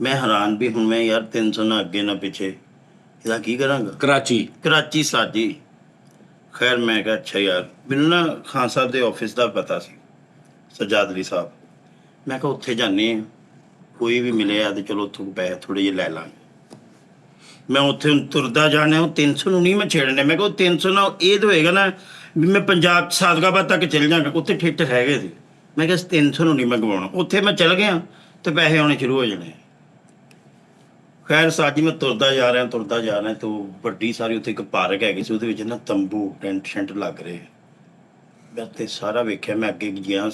ਮੈਂ ਹੈਰਾਨ ਵੀ ਹੁਣ ਮੈਂ ਯਾਰ 300 ਨਾ ਅੱਗੇ ਨਾ ਪਿੱਛੇ ਇਹਦਾ ਕੀ ਕਰਾਂਗਾ ਕਰਾਚੀ ਸਾਜੀ ਖੈਰ ਮੈਂ ਕਿਹਾ ਅੱਛਾ ਯਾਰ ਮੈਨੂੰ ਨਾ ਖਾਨ ਸਾਹਿਬ ਦੇ ਆਫਿਸ ਦਾ ਪਤਾ ਸੀ ਸਜਾਦ ਅਲੀ ਸਾਹਿਬ ਮੈਂ ਕਿਹਾ ਉੱਥੇ ਜਾਂਦੇ ਹਾਂ ਕੋਈ ਵੀ ਮਿਲਿਆ ਤੇ ਚਲੋ ਉੱਥੋਂ ਪੈਸੇ ਥੋੜ੍ਹੇ ਜਿਹੇ ਲੈ ਲਾਂਗੇ ਮੈਂ ਉੱਥੇ ਤੁਰਦਾ ਜਾਣਾ ਉਹ 300 ਨੂੰ ਨਹੀਂ ਮੈਂ ਛੇੜਨੇ ਮੈਂ ਕਿਹਾ ਉਹ 300 ਨਾਲ ਇਹ ਤਾਂ ਹੋਏਗਾ ਨਾ ਵੀ ਮੈਂ ਪੰਜਾਬ ਸਾਦਗਾਬਾਦ ਤੱਕ ਚੱਲ ਜਾਵਾਂਗਾ ਉੱਥੇ ਠੇਠ ਹੈਗੇ ਸੀ ਮੈਂ ਕਿਹਾ 300 ਨੂੰ ਨਹੀਂ ਮੈਂ ਗਵਾਉਣਾ ਉੱਥੇ ਮੈਂ ਚੱਲ ਗਿਆ ਤੇ ਪੈਸੇ ਆਉਣੇ ਸ਼ੁਰੂ ਹੋ ਜਾਣੇ ਖੈਰ ਸਾਜੀ ਮੈਂ ਤੁਰਦਾ ਜਾ ਰਿਹਾ ਤੇ ਵੱਡੀ ਸਾਰੀ ਉੱਥੇ ਇੱਕ ਪਾਰਕ ਹੈਗੀ ਸੀ ਉਹਦੇ ਵਿੱਚ ਨਾ ਤੰਬੂ ਟੈਂਟ ਸ਼ੈਂਟ ਲੱਗ ਰਹੇ ਮੈਂ ਤੇ ਸਾਰਾ ਵੇਖਿਆ ਮੈਂ ਅੱਗੇ ਗਿਆ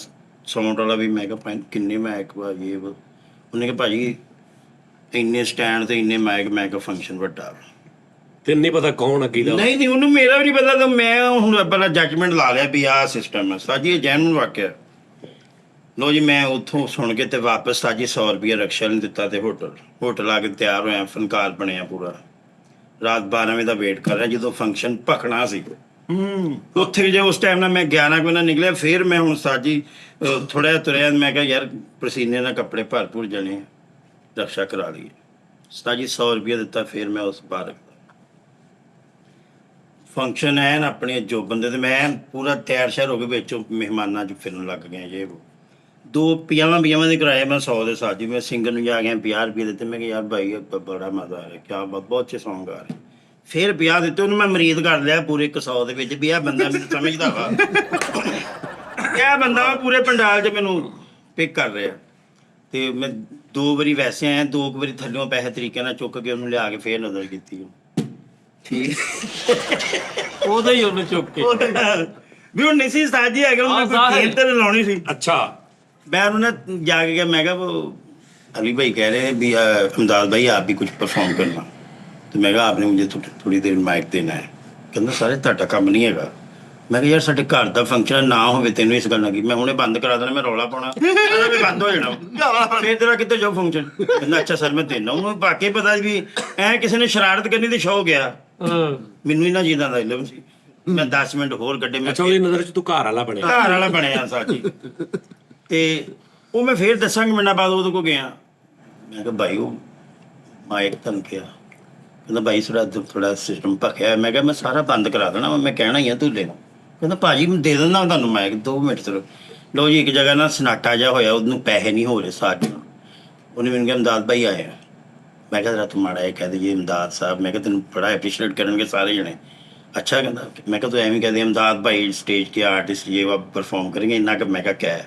ਸਾਊਂਡ ਵਾਲਾ ਵੀ ਮੈਂ ਕਿਹਾ ਕਿੰਨੇ ਮਾਈਕ ਭਾਜੀ ਉਹਨੇ ਕਿਹਾ ਭਾਜੀ ਇੰਨੇ ਸਟੈਂਡ ਤੇ ਇੰਨੇ ਮਾਈਕ ਮੈਂ ਕਿਹਾ ਫੰਕਸ਼ਨ ਵੱਡਾ ਤੈਨੂੰ ਨਹੀਂ ਪਤਾ ਕੌਣ ਅੱਗੀ ਦਾ ਨਹੀਂ ਉਹਨੂੰ ਮੇਰਾ ਵੀ ਨਹੀਂ ਪਤਾ ਤਾਂ ਮੈਂ ਹੁਣ ਪਹਿਲਾਂ ਜੱਜਮੈਂਟ ਲਾ ਲਿਆ ਵੀ ਆਹ ਸਿਸਟਮ ਹੈ ਸਾਜੀ ਇਹ ਜੈਨੂਨ ਵਾਕਿਆ ਲੋ ਜੀ ਮੈਂ ਉੱਥੋਂ ਸੁਣ ਕੇ ਤੇ ਵਾਪਸ ਸਾਜੀ 100 ਰੁਪਏ ਰਕਸ਼ਾ ਨੂੰ ਦਿੱਤਾ ਤੇ ਹੋਟਲ ਆ ਕੇ ਤਿਆਰ ਹੋਇਆ ਫਨਕਾਰ ਬਣਿਆ ਪੂਰਾ ਰਾਤ 12 ਵਜੇ ਦਾ ਵੇਟ ਕਰ ਰਿਹਾ ਜਦੋਂ ਫੰਕਸ਼ਨ ਭਖਣਾ ਸੀ ਉੱਥੇ ਜੇ ਉਸ ਟਾਈਮ ਨਾਲ ਮੈਂ 11 ਵਜੇ ਨਾਲ ਨਿਕਲਿਆ ਫਿਰ ਮੈਂ ਹੁਣ ਸਾਜੀ ਥੋੜ੍ਹਾ ਤੁਰਿਆ ਮੈਂ ਕਿਹਾ ਯਾਰ ਪਸੀਨੇ ਨਾਲ ਕੱਪੜੇ ਭਰਪੂਰ ਜਾਣੇ ਰਕਸ਼ਾ ਕਰਾ ਲਈਏ ਸਾਜੀ 100 ਰੁਪਏ ਦਿੱਤਾ ਫਿਰ ਮੈਂ ਉਸ ਪਾਰਕ ਫੰਕਸ਼ਨ ਹੈ ਨਾ ਆਪਣੇ ਜੋ ਬੰਦੇ ਤੇ ਮੈਂ ਪੂਰਾ ਤਿਆਰ ਸ਼ਿਆਰ ਹੋ ਕੇ ਵਿੱਚੋਂ ਮਹਿਮਾਨਾਂ 'ਚ ਫਿਰਨ ਲੱਗ ਗਿਆ ਜੇ ਦੋ ਪਿਆਵਾਂ ਦੇ ਕਿਰਾਏ ਮੈਂ 100 ਦੇ ਸਾਜੀ ਮੈਂ ਸਿੰਗਰ ਨੂੰ ਜਾ ਗਿਆ 50 ਰੁਪਏ ਦਿੱਤੇ ਮੈਂ ਕਿਹਾ ਯਾਰ ਭਾਈ ਬੜਾ ਮਜ਼ਾ ਆ ਰਿਹਾ ਕਿਆ ਬਹੁਤ ਅੱਛੇ ਸੌਂਗ ਆ ਰਹੇ ਫਿਰ 50 ਦਿੱਤੇ ਉਹਨੂੰ ਮੈਂ ਮਰੀਦ ਕਰ ਲਿਆ ਪੂਰੇ 100 ਦੇ ਵਿੱਚ ਵੀ ਇਹ ਬੰਦਾ ਮੈਨੂੰ ਸਮਝਦਾ ਵਾ ਇਹ ਬੰਦਾ ਵਾ ਪੂਰੇ ਪੰਡਾਲ 'ਚ ਮੈਨੂੰ ਪਿਕ ਕਰ ਰਿਹਾ ਤੇ ਮੈਂ 2 ਵਾਰੀ ਵੈਸੇ ਆਇਆ 2 ਵਾਰੀ ਥੱਲਿਓਂ ਪੈਸੇ ਤਰੀਕੇ ਨਾਲ ਚੁੱਕ ਕੇ ਉਹਨੂੰ ਲਿਆ ਕੇ ਫੇਰ ਨਜ਼ਰ ਕੀਤੀ ਠੀਕ ਉਹਦਾ ਹੀ ਉਹਨੂੰ ਚੁੱਕ ਕੇ ਵੀ ਹੁਣ ਨਹੀਂ ਸੀ ਸਾਜੀ ਹੈਗਾ ਉਹਨੇ ਕੋਈ ਗੇਮ ਤੇ ਲਾਉਣੀ ਸੀ ਅੱਛਾ मैं उन्होंने जाके गया मैं कहा वो अली भाई कह रहे हैं भी अमदाद भाई आप भी कुछ परफॉर्म करना तो मैं कहा आपने मुझे थोड़ी देर माइक देना है कहना सारे ਤੁਹਾਡਾ ਕੰਮ ਨਹੀਂ ਹੈਗਾ ਮੈਂ ਕਿਹਾ ਯਾਰ ਸਾਡੇ ਘਰ ਦਾ ਫੰਕਸ਼ਨ ਨਾ ਹੋਵੇ ਤੈਨੂੰ ਇਸ ਗੱਲ ਨਾਲ ਕੀ ਮੈਂ ਹੁਣੇ ਬੰਦ ਕਰਾ ਦੇਣਾ ਮੈਂ ਰੌਲਾ ਪਾਉਣਾ ਸਾਰਾ ਵੀ ਬੰਦ ਹੋ ਜਾਣਾ ਫਿਰ ਤੇਰਾ ਕਿੱਥੇ ਜਾਓ ਫੰਕਸ਼ਨ ਕਹਿੰਦਾ ਅੱਛਾ ਸਰ ਮੈਂ ਦੇਣਾ ਉਹਨੂੰ ਬਾਕੀ ਪਤਾ ਵੀ ਐ ਕਿਸੇ ਨੇ ਸ਼ਰਾਰਤ ਕਰਨੀ ਤੇ ਸ਼ੌਕ ਗਿਆ ਮੈਨੂੰ ਇਹਨਾਂ ਚੀਜ਼ਾਂ ਦਾ ਇਲਮ ਸੀ ਮੈਂ 10 ਮਿੰਟ ਹੋਰ ਕੱਢੇ ਮੈਂ ਅੱਛਾ ਉਹਦੀ ਨਜ਼ਰ 'ਚ ਤੂੰ ਘਰ ਵਾਲਾ ਬਣਿਆ ਸਾਜੀ ਤੇ ਉਹ ਮੈਂ ਫੇਰ ਦੱਸਾਂਗੇ ਮਿੰਟਾਂ ਬਾਅਦ ਉਹਦੇ ਕੋਲ ਗਿਆ ਮੈਂ ਕਿਹਾ ਭਾਈ ਉਹ ਮਾਈਕ ਤੁਹਾਨੂੰ ਕਿਹਾ ਕਹਿੰਦਾ ਭਾਈ ਥੋੜਾ ਸਿਸਟਮ ਭਖਿਆ ਮੈਂ ਕਿਹਾ ਮੈਂ ਸਾਰਾ ਬੰਦ ਕਰਾ ਦੇਣਾ ਮੈਂ ਕਹਿਣਾ ਹੀ ਆ ਧੂਲੇ ਨੂੰ ਕਹਿੰਦਾ ਭਾਜੀ ਮੈਂ ਦੇ ਦਿੰਦਾ ਤੁਹਾਨੂੰ ਮਾਈਕ 2 ਮਿੰਟ ਤੇ ਲਓ ਜੀ ਇੱਕ ਜਗ੍ਹਾ ਨਾ ਸਨਾਟਾ ਜਿਹਾ ਹੋਇਆ ਉਹਨੂੰ ਪੈਸੇ ਨਹੀਂ ਹੋ ਰਹੇ ਸਾਜ ਨੂੰ ਉਹਨੇ ਮੈਨੂੰ ਕਿਹਾ ਇਮਦਾਦ ਭਾਈ ਆਏ ਮੈਂ ਕਿਹਾ ਜਰਾ ਤੂੰ ਮਾੜਾ ਇਹ ਕਹਿੰਦੇ ਜੀ ਇਮਦਾਦ ਸਾਹਿਬ ਮੈਂ ਕਿਹਾ ਤੈਨੂੰ ਬੜਾ ਐਪਰੀਸ਼ੀਏਟ ਕਰਨਗੇ ਸਾਰੇ ਜਣੇ अच्छा कहता मैं क्या तो एम ही कहते अमदाद भाई स्टेज के आर्टिस्ट ये वो परफॉर्म करेंगे इन्ना का मैं क्या है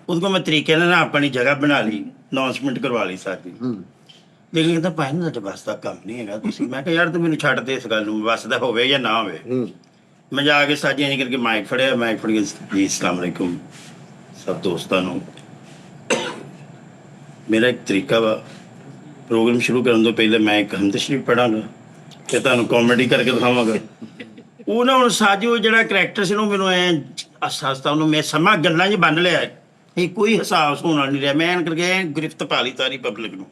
उसको मैं तरीके ना अपनी जगह बना ली अनाउंसमेंट करवा ली सारी लेकिन कहता भाई ना बस का कम नहीं है मैं क्या यार तू मैंने छड्ड दे इस गल बस का होवे या ना होवे मैं जाके साजियां नहीं करके माइक फड़िया माइक फड़ के जी अस्सलाम वालेकुम सब दोस्तों मेरा एक तरीका वा प्रोग्राम शुरू करने तो पहले मैं एक हमद शरीफ पढ़ांगा ਤੇ ਤੁਹਾਨੂੰ ਕਾਮੇਡੀ ਕਰਕੇ ਦਿਖਾਵਾਂਗਾ ਉਹ ਨਾ ਹੁਣ ਸਾਜੋ ਜਿਹੜਾ ਕਰੈਕਟਰ ਸੀ ਉਹ ਮੈਨੂੰ ਐ ਹੱਸਦਾ ਉਹਨੂੰ ਮੈਂ ਸਮਾਂ ਗੱਲਾਂ 'ਚ ਬੰਨ ਲਿਆ ਇਹ ਕੋਈ ਹਿਸਾਬ ਹੋਣਾ ਨਹੀਂ ਰਿਹਾ ਮੈਂ ਕਰਕੇ ਗ੍ਰਿਫਤ ਪਾ ਲਈ ਸਾਰੀ ਪਬਲਿਕ ਨੂੰ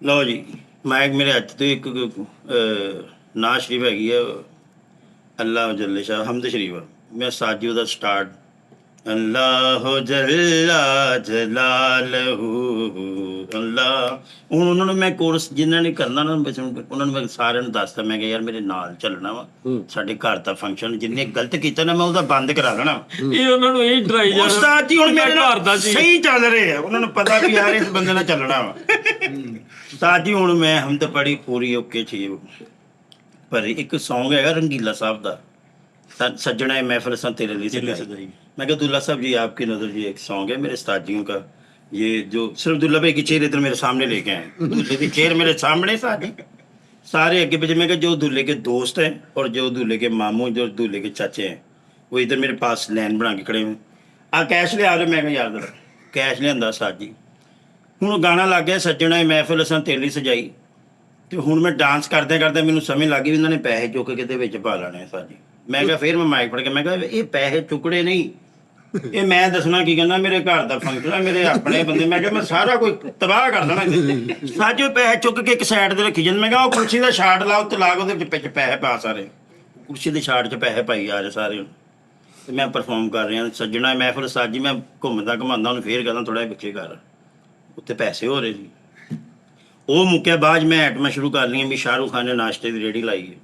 ਲਓ ਜੀ ਮੈਂ ਮੇਰੇ ਹੱਥ ਤੋਂ ਇੱਕ ਨਾਜ਼ ਸ਼ਰੀਫ ਹੈਗੀ ਹੈ ਅੱਲਾਹ ਜੱਲੇ ਸ਼ਾਹ ਹਮਦ ਸ਼ਰੀਫ ਆ। ਮੈਂ ਸਾਜੀ ਉਹਦਾ ਸਟਾਰਟ ਅੱਲਾਹੁ ਜੱਲਾ ਜਲਾਲਹੁ ਅੱਲਾਹ। ਹੁਣ ਉਹਨਾਂ ਨੂੰ ਮੈਂ ਕੋਰਸ ਜਿਨ੍ਹਾਂ ਨੇ ਕਰਨਾ ਨਾ ਉਹਨਾਂ ਨੂੰ ਮੈਂ ਸਾਰਿਆਂ ਨੂੰ ਦੱਸਦਾ, ਮੈਂ ਕਿਹਾ ਯਾਰ ਮੇਰੇ ਨਾਲ ਚੱਲਣਾ ਵਾ, ਸਾਡੇ ਘਰ ਦਾ ਫੰਕਸ਼ਨ, ਜਿੰਨੇ ਗਲਤ ਕੀਤਾ ਨਾ ਮੈਂ ਉਹਦਾ ਬੰਦ ਕਰਾ ਦੇਣਾ। ਇਹ ਉਹਨਾਂ ਨੂੰ ਇਹ ਡਰਾਈ ਜਾ ਉਸਤਾਦ ਜੀ ਹੁਣ ਮੇਰੇ ਘਰ ਦਾ ਨਾਲ ਸੀ। ਸਹੀ ਚੱਲ ਰਹੇ ਆ, ਉਹਨਾਂ ਨੂੰ ਪਤਾ ਵੀ ਯਾਰ ਇਸ ਬੰਦੇ ਨਾਲ ਚੱਲਣਾ ਵਾ। ਉਸਤਾਦ ਜੀ ਹੁਣ ਮੈਂ ਹਮਦ ਪੜੀ ਪੂਰੀ ਓਕੇ ਚੀਜ਼, ਪਰ ਇੱਕ Song ਹੈਗਾ रंगीला साहब ਦਾ सज्जना महफिल सन तेरे लिए सजाई। मैं कहा दुल्ला साहब जी आपकी नज़र ये एक सॉन्ग है मेरे उस्तादियों का, ये जो सिर्फ दुल्ला भाई की चेयर इधर मेरे सामने लेके आए, दूल्हे की चेयर मेरे सामने सारे अगे पीछे। मैं कहा जो दूल्हे के दोस्त हैं और जो दूल्हे के मामू जो दूल्हे के चाचे हैं वो इधर मेरे पास लाइन बना के खड़े हुए, आ कैश ले आ जाओ। मैं कहा यार जरा कैश लिया साथ जी। हूँ गाना लग गया सज्जना महफिल असां तेरे लिए सजाई, तो हूँ मैं डांस करदे करदे मैनूं समझ लग गई भी इन्होंने पैसे चुक के ते विच पा लेने साथ जी। मैं कहा फिर मैं माइक फड़ के मैं कहा ये पैसे चुकड़े नहीं, ये मैं दसना की कहना मेरे घर का फंक्शन है, मेरे अपने बंदे, मैं कहा मैं सारा कोई तबाह कर देना। साजो पैसे चुक के एक साइड ते रखी जांदे। मैं कहा कुर्सी दा छाट लाओ ते ला के ओहदे विच पैसे पा सारे, कुर्सी दे छाट च पैसे पाई आ रहे सारे। ते मैं परफॉर्म कर रहा सज्जना महफिल साजी, मैं घूमदा घुमांदा ਉਹਨੂੰ ਫੇਰ कहना थोड़ा पिछे कर, उत्ते पैसे हो रहे ਸੀ। ਉਹ ਮੁੱਕਿਆ ਬਾਅਦ ਮੈਂ ਆਈਟਮਾਂ ਸ਼ੁਰੂ ਕਰ ਲਈਆਂ ਵੀ ਸ਼ਾਹਰੁਖ ਖਾਨ ਨੇ ਨਾਸ਼ਤੇ ਦੀ ਰੇਹੜੀ ਲਾਈ ਹੈ,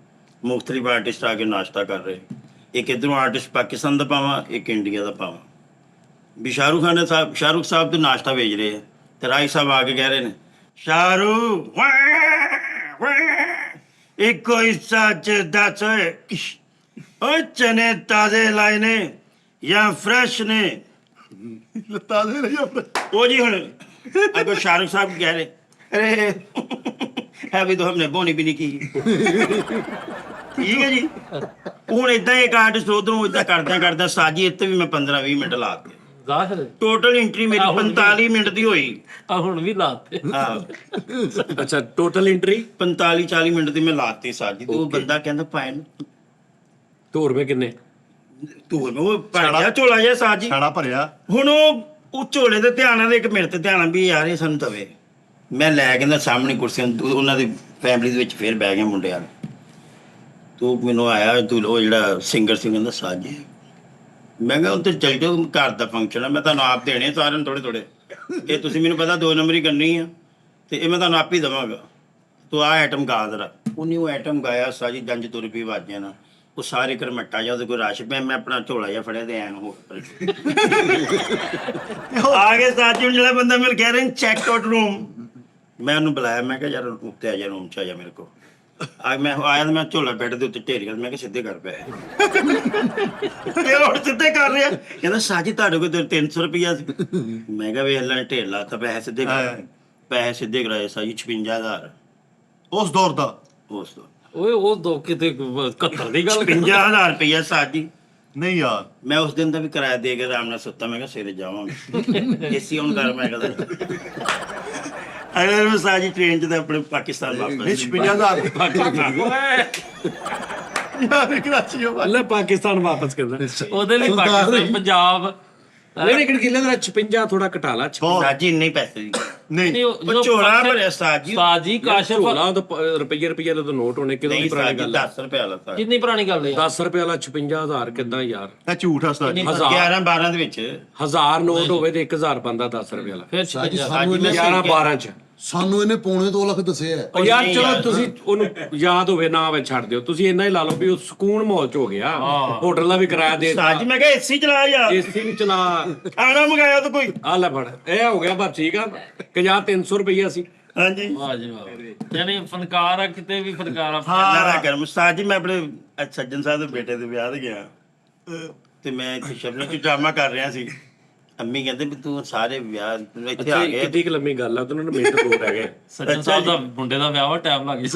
ਮੁਖਤਲਿਫ ਆਰਟਿਸਟ ਆ ਕੇ ਨਾਸ਼ਤਾ ਕਰ ਰਹੇ, ਇੱਕ ਇੱਧਰੋਂ ਆਰਟਿਸਟ ਪਾਕਿਸਤਾਨ ਦਾ ਪਾਵਾਂ, ਇੱਕ ਇੰਡੀਆ ਦਾ ਪਾਵਾਂ। ਵੀ ਸ਼ਾਹਰੁਖ ਸਾਹਿਬ ਤੋਂ ਨਾਸ਼ਤਾ ਵੇਚ ਰਹੇ ਆ ਤੇ ਰਾਈ ਸਾਹਿਬ ਆ ਕੇ ਕਹਿ ਰਹੇ ਨੇ ਸ਼ਾਹਰੁਖ ਇੱਕੋ ਹੀ ਸੱਚ ਦੱਸ ਓਏ ਚਨੇ ਤਾਜ਼ੇ ਲਾਏ ਨੇ ਜਾਂ ਫਰੈਸ਼ ਨੇ? ਤਾਜ਼ੇ ਨਹੀਂ ਆਪਣੇ ਉਹ ਜੀ ਹੁਣ ਅੱਗੋਂ ਸ਼ਾਹरुख साहब कह रहे अरे अभी तो हमने बोनी भी नहीं की। ठीक है जी। ਹੁਣ ਇਦਾਂ ਇੱਕ ਆਰਟਿਸਟ ਉਧਰੋਂ ਇਦਾਂ ਕਰਦਾ ਸਾਜੀ ਇੱਥੇ ਵੀ ਮੈਂ 15-20 ਮਿੰਟ ਲਾ ਦਿੱਤੇ। ਜ਼ਾਹਿਰ ਟੋਟਲ ਐਂਟਰੀ ਮੇਰੀ 45 ਮਿੰਟ ਦੀ ਹੋਈ। ਆ ਹੁਣ ਵੀ ਲਾਤੇ। ਹਾਂ ਅੱਛਾ ਟੋਟਲ ਐਂਟਰੀ 45-40 ਮਿੰਟ ਦੀ ਮੈਂ ਲਾਤੀ ਸਾਜੀ। ਤੇ ਉਹ ਬੰਦਾ ਕਹਿੰਦਾ ਪਾਇਨ ਤੋਰ ਰੁਪਏ ਕਿੰਨੇ? ਤੂੰ ਉਹ ਭਰਿਆ ਝੋਲਾ ਜਿਹਾ ਸਾਜੀ ਛਾੜਾ ਭਰਿਆ। ਹੁਣ ਉਹ ਝੋਲੇ ਦੇ ਧਿਆਨ ਨਾਲ ਇੱਕ ਮੇਰੇ ਤੇ ਧਿਆਨ ਵੀ ਯਾਰ ਇਹ ਸਾਨੂੰ ਤਵੇ। ਮੈਂ ਲੈ ਕੇ ਨਾ ਸਾਹਮਣੇ ਕੁਰਸੀਆਂ ਉਹਨਾਂ ਦੀ ਫੈਮਿਲੀ ਦੇ ਵਿੱਚ ਫੇਰ ਬਹਿ ਗਏ ਮੁੰਡੇ ਆ। ਤੂੰ ਮੈਨੂੰ ਆਇਆ ਤੂੰ ਉਹ ਜਿਹੜਾ ਸਿੰਗਰ ਸੀ ਕਹਿੰਦਾ ਸਾਜੀ। ਮੈਂ ਕਿਹਾ ਉੱਥੇ ਚੱਲ ਜਾਓ ਘਰ ਦਾ ਫੰਕਸ਼ਨ ਹੈ, ਮੈਂ ਤੁਹਾਨੂੰ ਆਪ ਦੇਣੇ ਸਾਰਿਆਂ ਨੂੰ ਥੋੜੇ ਇਹ ਤੁਸੀਂ ਮੈਨੂੰ ਪਤਾ 2 ਨੰਬਰ ਹੀ ਕਰਨੀ ਆ ਤੇ ਇਹ ਮੈਂ ਤੁਹਾਨੂੰ ਆਪ ਹੀ ਦੇਵਾਂਗਾ। ਤੂੰ ਆਹ ਆਈਟਮ ਗਾ ਜ਼ਰਾ। ਉਹਨੇ ਉਹ ਆਈਟਮ ਗਾਇਆ ਸਾਜੀ ਜੰਜ ਤੁਰ ਪਈ ਵਾਜਿਆ ਨਾ ਉਹ ਸਾਰੇ ਕਰਮਟਾ ਜਾਂ ਉਹਦੇ ਕੋਈ ਰਸ਼ ਪਿਆ। ਮੈਂ ਆਪਣਾ ਝੋਲਾ ਜਿਹਾ ਫੜਿਆ ਤੇ ਐਨ ਹੋ ਆ ਗਏ ਸਾਜੀ। ਜਿਹੜਾ ਬੰਦਾ ਮੈਨੂੰ ਕਹਿ ਰਿਹਾ ਚੈੱਕ ਆਊਟ ਰੂਮ, ਮੈਂ ਉਹਨੂੰ ਬੁਲਾਇਆ। ਮੈਂ ਕਿਹਾ ਯਾਰ ਉੱਤੇ ਆ ਜਾ ਰੂਮ ਚ ਆ ਜਾ ਮੇਰੇ ਕੋਲ। ਆ ਮੈਂ ਆਇਆ ਮੈਂ ਝੋਲਾ ਬੈੱਡ ਦੇ ਉੱਤੇ ਢੇਰੀਆਂ। ਮੈਂ ਕਿਹਾ ਸਿੱਧੇ ਕਰ ਪਿਆ ਤੇ ਹੁਣ ਸਿੱਧੇ ਕਰ ਰਿਹਾ। ਕਹਿੰਦਾ ਸਾਜੀ ਤੁਹਾਡੇ ਕੋਲ 300 ਰੁਪਇਆ ਸੀ। ਮੈਂ ਕਿਹਾ ਵੇ ਅੱਲਾ ਨੇ ਢੇਰ ਲਾਤਾ ਪੈਸੇ ਸਿੱਧੇ ਕਰ। ਪੈਸੇ ਸਿੱਧੇ ਕਰਾਏ ਸਾਜੀ 56,000 ਉਸ ਦੌਰ ਦਾ। ਉਸ ਤੋਂ ਓਏ ਉਹ ਦੋ ਕਿਤੇ 71 ਦੀ ਗੱਲ 56,000 ਰੁਪਇਆ ਸਾਜੀ। ਨਹੀਂ ਯਾਰ ਮੈਂ ਉਸ ਦਿਨ ਦਾ ਵੀ ਕਿਰਾਇਆ ਦੇ ਕੇ ਆਰਾਮ ਨਾਲ ਸੁੱਤਾ। ਮੈਂ ਕਿਹਾ ਸਵੇਰੇ ਜਾਵਾਂਗੇ ਏਸੀ ਆਨ ਕਰ। ਮੈਂ ਕਹਿੰਦਾ ਅਗਲੇ ਮੈਂ ਸਾਜੀ ਟ੍ਰੇਨ 'ਚ ਤੇ ਆਪਣੇ ਪਾਕਿਸਤਾਨ ਵਾਪਸ। 56,000 ਯਾਰ ਕਰਾਚੀ ਉਹ ਲੈ ਪਾਕਿਸਤਾਨ ਵਾਪਸ ਕਰਦਾ। ਉਹਦੇ ਲਈ ਪਾਕਿਸਤਾਨ ਪੰਜਾਬ ਨਹੀਂ ਲੇਕਿਨ ਕਿਲੇ ਦਾ 56 ਥੋੜਾ ਘਟਾ ਲਾ। ਸਾਜੀ ਇੰਨੇ ਪੈਸੇ ਦੀ ਨਹੀਂ ਉਹ ਝੋਲਾ ਭਰਿਆ ਸਾਜੀ। ਸਾਜੀ ਕਾਸ਼ਫ ਝੋਲਾ ਤਾਂ ਰੁਪਈਏ ਦਾ ਨੋਟ ਹੋਣੇ ਕਿਦੋਂ ਦੀ ਨਹੀਂ ਪੁਰਾਣੀ ਸਾਜੀ ਗੱਲ ਹੈ। 10 ਰੁਪਏ ਵਾਲਾ ਸਾਜੀ। ਕਿੰਨੀ ਪੁਰਾਣੀ ਗੱਲ ਹੈ 10 ਰੁਪਏ ਵਾਲਾ 56,000 ਕਿੱਦਾਂ ਯਾਰ? ਇਹ ਝੂਠ ਹਸਦਾ ਜੀ। 11-12 ਦੇ ਵਿੱਚ 1000 ਨੋਟ ਹੋਵੇ ਤੇ 1000 ਬੰਦਾ 10 ਰੁਪਏ ਵਾਲਾ। ਫਿਰ ਸਾਜੀ 56 ਸਾਨੂੰ ਇਹਨੇ 11-12 ਚ ਸਾਨੂੰ ਇਹਨੇ ਪੌਣੇ 2 ਲੱਖ ਦੱਸਿਆ ਹੈ। ਉਹ ਯਾਰ ਨਹੀਂ ਚਲੋ ਯਾਰ। ਤੁਸੀਂ ਉਹਨੂੰ ਯਾਦ ਹੋਵੇ ਨਾ ਹੋਵੇ ਛੱਡ ਦਿਓ। ਤੁਸੀਂ ਇੰਨਾ ਹੀ ਲਾ ਲਓ ਵੀ ਉਹ ਸਕੂਨ ਮਾਹੌਲ ਚ ਹੋ ਗਿਆ। ਹੋਟਲ ਦਾ ਵੀ ਕਿਰਾਇਆ ਦੇ ਸਾਜੀ ਮੈਂ ਕਿਹਾ ਏਸੀ ਚਲਾ ਯਾਰ ਏਸੀ ਵੀ ਚਲਾ। ਖਾਣਾ ਮੰਗਾਇਆ ਤਾਂ ਕੋਈ। ਆ ਲੈ ਫੜ ਇਹ ਹੋ ਗਿਆ। ਪਰ ਠੀਕ ਆ ਕਿ ਜਾਂ 300 ਰੁਪਈਆ ਸੀ। ਹਾਂਜੀ ਵਾਹ ਜੀ ਵਾਹ। ਯਾਨੀ ਫਨਕਾਰ ਆ ਕਿਤੇ ਵੀ ਫਨਕਾਰ ਆ। ਅੱਲਾ ਦਾ ਕਰਮ। ਸਾਜੀ ਮੈਂ ਆਪਣੇ ਸੱਜਣ ਸਾਹਿਬ ਦੇ ਬੇਟੇ ਦੇ ਵਿਆਹ ਤੇ ਗਿਆ ਤੇ ਮੈਂ ਇੱਥੇ ਸ਼ਬਨਮ ਚ ਡਰਾਮਾ ਕਰ ਰਿਹਾ ਸੀ। ਅੰਮੀ ਕਹਿੰਦੇ ਵੀ ਤੂੰ ਸਾਰੇ ਵਿਆਹ ਇੱਥੇ ਆ ਗਏ। ਕਿੰਨੀ ਕੁ ਲੰਮੀ ਗੱਲ ਆ। ਤੁਹਾਨੂੰ ਮਿੰਟ ਦੋ ਰਹਿ ਗਏ। ਸੱਜਣ ਸਾਹਿਬ ਦਾ ਮੁੰਡੇ ਦਾ ਵਿਆਹ ਵਾ ਟਾਈਮ ਲੱਗ ਗਿਆ।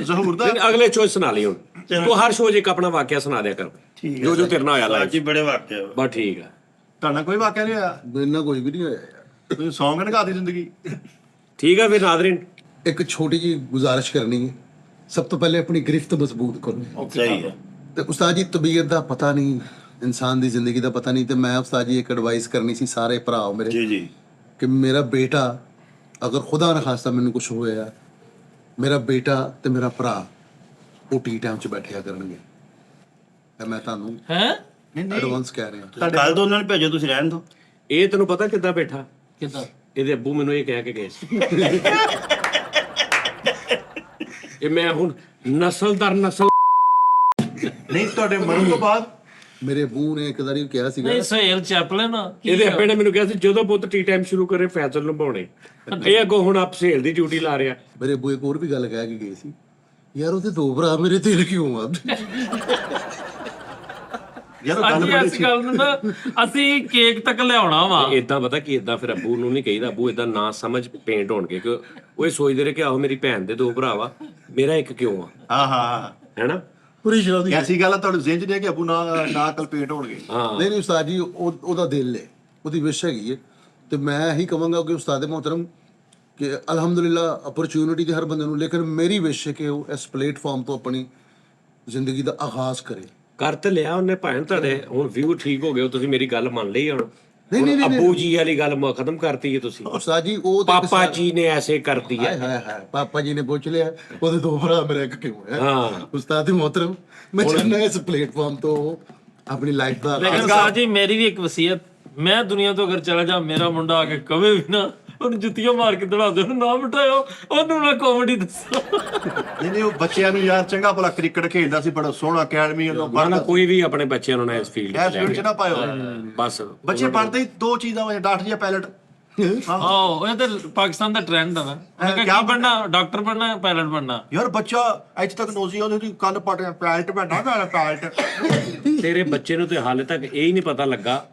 ਜ਼ਹੂਰ ਦਾ ਨਹੀਂ, ਅਗਲੇ ਸ਼ੋਅ ਸੁਣਾ ਲਈ ਹੁਣ। ਤੂੰ ਹਰ ਸ਼ੋਅ 'ਚ ਇੱਕ ਆਪਣਾ ਵਾਕਿਆ ਸੁਣਾ ਦਿਆ ਕਰ ਜੋ ਜੋ ਤੇਰੇ ਨਾਲ ਹੋਇਆ ਲਾਈਵ। ਸਾਜੀ ਬੜੇ ਵਾਕਿਆ ਬਸ ਠੀਕ ਆ। ਤੁਹਾਡਾ ਕੋਈ ਵਾਕਿਆ ਨਹੀਂ ਹੋਇਆ? ਇੰਨਾ ਕੋਈ ਵੀ ਨਹੀਂ ਹੋਇਆ ਯਾਰ। ਤੁਸੀਂ ਸੌਂਗ ਨਗਾਦੀ ਜ਼ਿੰਦਗੀ। ਠੀਕ ਆ ਫਿਰ ਨਾਜ਼ਰੀਨ ਇੱਕ ਛੋਟੀ ਜੀ ਗੁਜ਼ਾਰਿਸ਼ ਕਰਨੀ ਹੈ। ਸਭ ਤੋਂ ਪਹਿਲੇ ਆਪਣੀ ਗ੍ਰਿਫਤ ਮਜ਼ਬੂਤ ਕਰੋ। ਸਹੀ ਹੈ। ਤੇ ਉਸਤਾਦ ਜੀ ਤਬੀਅਤ ਦਾ ਪਤਾ ਨਹੀਂ, ਇਨਸਾਨ ਦੀ ਜ਼ਿੰਦਗੀ ਦਾ ਪਤਾ ਨਹੀਂ। ਤੇ ਮੈਂ ਉਸਤਾਦ ਜੀ ਇੱਕ ਐਡਵਾਈਸ ਕਰਨੀ ਸੀ ਸਾਰੇ ਭਰਾਓ ਮੇਰੇ ਜੀ ਜੀ ਕਿ ਮੇਰਾ ਬੇਟਾ ਅਗਰ ਖੁਦਾ ਨਾ ਖਾਸਤਾ ਮੈਨੂੰ ਕੁਝ ਹੋਇਆ, ਮੇਰਾ ਬੇਟਾ ਤੇ ਮੇਰਾ ਭਰਾ ਉਹ ਟੀ ਟਾਈਮ 'ਚ ਬੈਠਿਆ ਕਰਨਗੇ। ਤੇ ਮੈਂ ਤੁਹਾਨੂੰ ਹੈ ਨਹੀਂ ਨਹੀਂ ਐਡਵਾਂਸ ਕਹਿ ਰਿਹਾ। ਕੱਲ ਤੋਂ ਉਹਨਾਂ ਨੂੰ ਭੇਜੋ, ਤੁਸੀਂ ਰਹਿਣ ਦਿਓ। ਇਹ ਤੈਨੂੰ ਪਤਾ ਕਿੱਦਾਂ ਬੈਠਾ? ਕਿਦਾਂ? ਇਹਦੇ ਅੱਬੂ ਮੈਨੂੰ ਇਹ ਕਹਿ ਕੇ ਗਏ ਸੀ ਇਹ ਮੈਂ ਹੁਣ ਨਸਲ ਦਰ ਨਸਲ ਨਹੀਂ ਤੁਹਾਡੇ ਮਰਨ ਤੋਂ ਬਾਅਦ ਮੇਰੇ ਬੂ ਨੇ ਇੱਕ ਵਾਰੀ ਕਿਹਾ ਸੀਗਾ, ਨਹੀਂ ਸਹੇਲ ਚੈਪਲਨ ਇਹਦੇ ਅੱਬੇ ਨੇ ਮੈਨੂੰ ਕਿਹਾ ਸੀ ਜਦੋਂ ਪੁੱਤ ਟੀ ਟਾਈਮ ਸ਼ੁਰੂ ਕਰੇ ਫੈਸਲ ਨਿਭਾਉਣੇ। ਇਹ ਅੱਗੋਂ ਹੁਣ ਆਪ ਸਹੇਲ ਦੀ ਡਿਊਟੀ ਲਾ ਰਿਹਾ। ਮੇਰੇ ਬੂ ਇੱਕ ਹੋਰ ਵੀ ਗੱਲ ਕਹਿ ਕੇ ਗਏ ਸੀ, ਯਾਰ ਉਹਦੇ 2 ਭਰਾ ਮੇਰੇ ਦਿਲ ਕਿਉਂ ਆ? ਯਾਰ ਉਹ ਗੱਲ ਅੱਜ ਬੜੀ ਇਸ ਗੱਲ ਨੂੰ ਨਾ ਅਸੀਂ ਕੇਕ ਤੱਕ ਲਿਆਉਣਾ ਵਾ। ਇਦਾਂ ਪਤਾ ਕੀ ਇਦਾਂ ਫਿਰ ਅੱਬੂ ਨੂੰ ਨਹੀਂ ਕਹੀਦਾ, ਅੱਬੂ ਇਦਾਂ ਨਾ ਸਮਝ ਪੇਂਟ ਹੋਣਗੇ ਕਿ ਉਹ ਇਹ ਸੋਚਦੇ ਰਹੇ ਕਿ ਆਹੋ ਮੇਰੀ ਭੈਣ ਦੇ 2 ਭਰਾ ਵਾ, ਮੇਰਾ ਇੱਕ ਕਿਉਂ ਆ, ਹਾਂ ਹਾਂ ਹੈਨਾ? ਪੂਰੀ ਸ਼ਾਦੀ ਐਸੀ ਗੱਲ ਆ ਤੁਹਾਡੇ ਜ਼ਿਹਨ 'ਚ ਨਹੀਂ ਹੈ ਕਿ ਅਬੂ ਨਾ ਕਲਪੇਟ ਹੋਣਗੇ। ਹਾਂ ਨਹੀਂ ਨਹੀਂ ਉਸਤਾਦ ਜੀ, ਉਹਦਾ ਦਿਲ ਹੈ, ਉਹਦੀ ਵਿਸ਼ ਹੈਗੀ ਹੈ। ਤੇ ਮੈਂ ਇਹੀ ਕਹਾਂਗਾ ਕਿ ਉਸਤਾਦ ਮੁਹਤਰਮ ਕਿ ਅਲਹਮਦੁਲਿਲਾ ਅਪਰਚੂਨਿਟੀ ਤੇ ਹਰ ਬੰਦੇ ਨੂੰ, ਲੇਕਿਨ ਮੇਰੀ ਵਿਸ਼ ਹੈ ਕਿ ਉਹ ਇਸ ਪਲੇਟਫਾਰਮ ਤੋਂ ਆਪਣੀ ਜ਼ਿੰਦਗੀ ਦਾ ਆਗਾਜ਼ ਕਰੇ। ਕਰ ਤੇ ਲਿਆ ਉਹਨੇ ਭਾਵੇਂ ਤੁਹਾਡੇ ਹੁਣ ਵਿਊ ਠੀਕ ਹੋ ਗਏ, ਤੁਸੀਂ ਮੇਰੀ ਗੱਲ ਮੰਨ ਲਈ ਹੁਣ। ਨਹੀਂ, ਅੱਬੂ ਜੀ ਵਾਲੀ ਗੱਲ ਖਤਮ ਕਰਤੀ ਹੈ ਤੁਸੀਂ। ਉਸਤਾਦ ਜੀ ਉਹ ਤਾਂ ਪਾਪਾ ਜੀ ਨੇ ਐਸੇ ਕਰਤੀ ਹੈ। ਹਾਏ ਹਾਏ ਹਾਏ, ਪਾਪਾ ਜੀ ਨੇ ਪੁੱਛ ਲਿਆ ਉਹਦੇ 2 ਭਰਾ ਮੇਰਾ ਇੱਕ ਕਿਉਂ ਹੈ। ਹਾਂ ਉਸਤਾਦ ਮੁਹਤਰਮ, ਮੈਂ ਚਾਹੁੰਦਾ ਇਸ ਪਲੇਟਫਾਰਮ ਤੋਂ ਆਪਣੀ ਲਾਈਫ ਦਾ ਲੇਕਿਨ ਸਾਹਿਬ ਜੀ ਮੇਰੀ ਵੀ ਇੱਕ ਵਸੀਅਤ, ਮੈਂ ਦੁਨੀਆ ਤੋਂ ਅਗਰ ਚਲਾ ਜਾ, ਮੇਰਾ ਮੁੰਡਾ ਆ ਕੇ ਕਵੇ ਵੀ ਨਾ ਉਹਨੂੰ ਜੁੱਤੀਆਂ ਮਾਰ ਕੇ ਦੜਾ ਦੇ, ਨਾ ਬਿਠਾਇਓ ਉਹਨੂੰ, ਨਾ ਕਾਮੇਡੀ ਦੱਸੋ। ਨਹੀਂ ਉਹ ਬੱਚਿਆਂ ਨੂੰ ਯਾਰ ਚੰਗਾ ਭਲਾ ਕ੍ਰਿਕਟ ਖੇਡਦਾ ਸੀ, ਬੜਾ ਸੋਹਣਾ ਅਕੈਡਮੀ ਉਹਨੂੰ ਨਾ ਬਣਦਾ। ਕੋਈ ਵੀ ਆਪਣੇ ਬੱਚਿਆਂ ਨੂੰ ਨਾ ਇਸ ਫੀਲਡ ਇਸ ਫੀਲਡ 'ਚ ਨਾ ਪਾਇਓ। ਬਸ ਬੱਚੇ ਬਣਦੇ ਹੀ 2 ਚੀਜ਼ਾਂ ਵਿੱਚ, ਡਾਕਟਰ ਜਾਂ ਪਾਇਲਟ। ਆਹ ਇਹ ਤਾਂ ਪਾਕਿਸਤਾਨ ਦਾ ਟ੍ਰੈਂਡ ਹੈ ਨਾ। ਉਹਨੇ ਕਿਹਾ ਕੀ ਬਣਨਾ? ਡਾਕਟਰ ਬਣਨਾ, ਪਾਇਲਟ ਬਣਨਾ। ਯਾਰ ਬੱਚਾ ਇੱਥੇ ਤੱਕ ਨੋਜ਼ੀ ਉਹਦੀ ਕੰਨ ਪਟ ਪਾਇਲਟ ਬਣਨਾ, ਪਾਇਲਟ। ਤੇਰੇ ਬੱਚੇ ਨੂੰ ਤੇ ਹਾਲੇ ਤੱਕ ਇਹ ਹੀ ਨਹੀਂ ਪਤਾ ਲੱਗਾ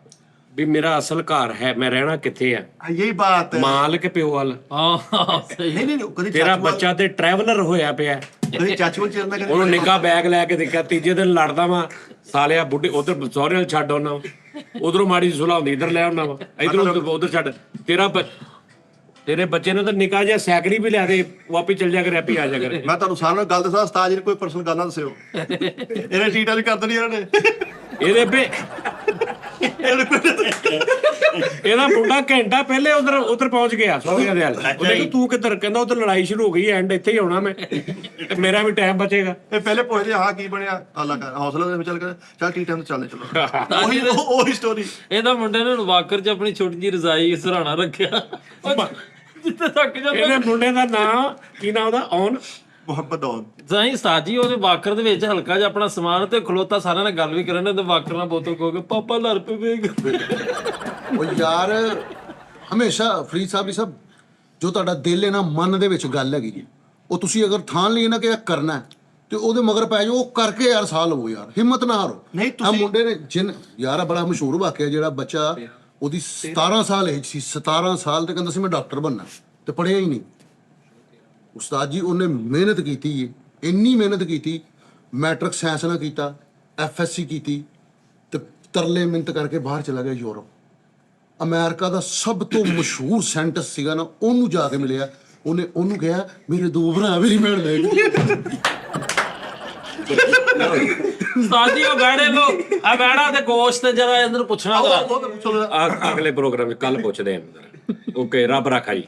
ਵੀ ਮੇਰਾ ਅਸਲ ਘਰ ਹੈ, ਮੈਂ ਰਹਿਣਾ ਕਿੱਥੇ ਆ, ਯਹੀ ਬਾਤ ਹੈ। ਮਾਲ ਕੇ ਪਿਓ ਵਾਲ। ਹਾਂ ਸਹੀ। ਨਹੀਂ ਨਹੀਂ ਕਦੀ ਤੇਰਾ ਬੱਚਾ ਤੇ ਟਰੈਵਲਰ ਹੋਇਆ ਪਿਆ। ਕਦੀ ਚਾਚੂ ਨੂੰ ਚਿਰਦਾ ਕਦੀ ਉਹਨੂੰ ਨਿੱਕਾ ਬੈਗ ਲੈ ਕੇ ਦੇਖਿਆ, ਤੀਜੇ ਦਿਨ ਲੜਦਾ ਵਾ ਸਾਲਿਆ ਬੁੱਢੇ ਉਧਰ ਸਹੁਰੇ ਨਾਲ ਛੱਡ ਆਉਣਾ, ਉਧਰੋਂ ਮਾੜੀ ਸੁਲਾ ਹੁੰਦੀ ਇੱਧਰ ਲੈ ਆਉਣਾ ਵਾ, ਇਧਰੋਂ ਉਧਰ ਛੱਡ। ਤੇਰੇ ਬੱਚੇ ਨੂੰ ਤਾਂ ਨਿੱਕਾ ਜਿਹਾ ਸਾਈਕਲ ਵੀ ਲਿਆ ਦੇ, ਵਾਪੀ ਚੱਲ ਜਾ ਕਰ, ਆਪੀ ਆ ਜਾ ਕਰੇ। ਮੈਂ ਤੁਹਾਨੂੰ ਸਾਰਿਆਂ ਨੂੰ ਗੱਲ ਦੱਸਾਂ, ਉਸਤਾਦ ਜੀ ਨੇ ਕੋਈ ਪਰਸਨਲ ਗੱਲ ਨਾ ਦੱਸਿਓ। ਇਹਨੇ ਟੀਟਾ ਨਹੀਂ ਕਰ ਦੇਣੀ ਇਹਨਾਂ ਨੇ। ਇਹਦੇ ਬੇ ਇਹਦਾ ਮੁੰਡਾ ਘੰਟਾ ਪਹਿਲੇ ਉਧਰ ਪਹੁੰਚ ਗਿਆ ਸਹੁਰਿਆਂ ਦੇ ਹਾਲ। ਉਹਨੇ ਕਿ ਤੂੰ ਕਿੱਧਰ? ਕਹਿੰਦਾ ਉਧਰ ਲੜਾਈ ਸ਼ੁਰੂ ਹੋ ਗਈ, ਐਂਡ ਇੱਥੇ ਹੀ ਆਉਣਾ ਮੈਂ, ਤੇ ਮੇਰਾ ਵੀ ਟਾਈਮ ਬਚੇਗਾ। ਇਹ ਪਹਿਲੇ ਪੁੱਛਦੇ ਹਾਂ ਕੀ ਬਣਿਆ, ਅੱਲਾ ਕਰ ਹੌਸਲਾ ਦੇ ਚੱਲ ਟੀ ਟਾਈਮ ਤੇ ਚੱਲਦੇ ਚਲੋ। ਉਹੀ ਸਟੋਰੀ। ਇਹਦਾ ਮੁੰਡੇ ਨੇ ਵਾਕਰ 'ਚ ਆਪਣੀ ਛੋਟੀ ਜਿਹੀ ਰਜ਼ਾਈ ਸਰਾਣਾ ਰੱਖਿਆ, ਜਿੱਥੇ ਤੱਕ ਜਾਂਦਾ। ਇਹਦੇ ਮੁੰਡੇ ਦਾ ਨਾਂ ਕੀ ਨਾਂ ਉਹਦਾ? ਔਨ ਮੁਹੱਬਤ ਔਨ। ਸਾਈ ਸਾਜੀ ਉਹਦੇ ਵਾਕਰ ਦੇ ਵਿੱਚ ਹਲਕਾ ਜਿਹਾ ਆਪਣਾ ਸਮਾਨ ਤੇ ਖਲੋਤਾ, ਸਾਰਿਆਂ ਨਾਲ ਗੱਲ ਵੀ ਕਰਨ ਤੇ ਵਾਕਰ ਨਾਲ ਬੋਤਲ ਖੋ ਕੇ ਪਾਪਾ ਲੜ ਪਏ ਵੇਗ। ਉਹ ਯਾਰ ਹਮੇਸ਼ਾ ਫਰੀਦ ਸਾਹਿਬ ਸਭ ਜੋ ਤੁਹਾਡਾ ਦਿਲ ਹੈ ਨਾ, ਮਨ ਦੇ ਵਿੱਚ ਗੱਲ ਹੈਗੀ ਜੀ, ਉਹ ਤੁਸੀਂ ਅਗਰ ਠਾਣ ਲਈ ਨਾ ਕਿ ਇਹ ਕਰਨਾ ਹੈ, ਤੇ ਉਹਦੇ ਮਗਰ ਪੈ ਜਾਓ, ਉਹ ਕਰਕੇ ਯਾਰ ਸਾਲ ਲਵੋ ਯਾਰ, ਹਿੰਮਤ ਨਾ ਹਾਰੋ। ਨਹੀਂ ਆ ਮੁੰਡੇ ਨੇ ਯਾਰ ਬੜਾ ਮਸ਼ਹੂਰ ਵਾਕਿਆ, ਜਿਹੜਾ ਬੱਚਾ ਉਹਦੀ 17 ਸਾਲ ਏਜ ਸੀ, 17 ਸਾਲ ਤੇ ਕਹਿੰਦਾ ਸੀ ਮੈਂ ਡਾਕਟਰ ਬਣਨਾ, ਤੇ ਪੜ੍ਹਿਆ ਹੀ ਨਹੀਂ। ਉਸਤਾਦ ਜੀ ਉਹਨੇ ਮਿਹਨਤ ਕੀਤੀ ਹੈ, ਇੰਨੀ ਮਿਹਨਤ ਕੀਤੀ, ਮੈਟ੍ਰਿਕ ਸਾਇੰਸ ਨਾਲ ਕੀਤਾ, FSC ਕੀਤੀ, ਤੇ ਤਰਲੇ ਮਿੰਤ ਕਰਕੇ ਬਾਹਰ ਚਲਾ ਗਿਆ ਯੂਰਪ। ਅਮਰੀਕਾ ਦਾ ਸਭ ਤੋਂ ਮਸ਼ਹੂਰ ਸਾਇੰਟਿਸਟ ਸੀਗਾ ਨਾ, ਉਹਨੂੰ ਜਾ ਕੇ ਮਿਲਿਆ, ਉਹਨੂੰ ਕਿਹਾ ਮੇਰੇ 2 ਭਰਾ ਮੇਰੀ ਮਿਹਨਤ ਲੈ। ਸਾਜੀ ਉਹ ਬੈੜੇ ਲੋ ਆ ਬੈੜਾ ਤੇ ਗੋਸ਼ਤ ਤੇ ਜਰਾ ਇਹਨਾਂ ਨੂੰ ਪੁੱਛਣਾ ਦਾ ਅਗਲੇ ਪ੍ਰੋਗਰਾਮ ਵਿੱਚ ਕੱਲ ਪੁੱਛਦੇ ਆਂ। ਓਕੇ, ਰੱਬ ਰਾਖਾ ਜੀ।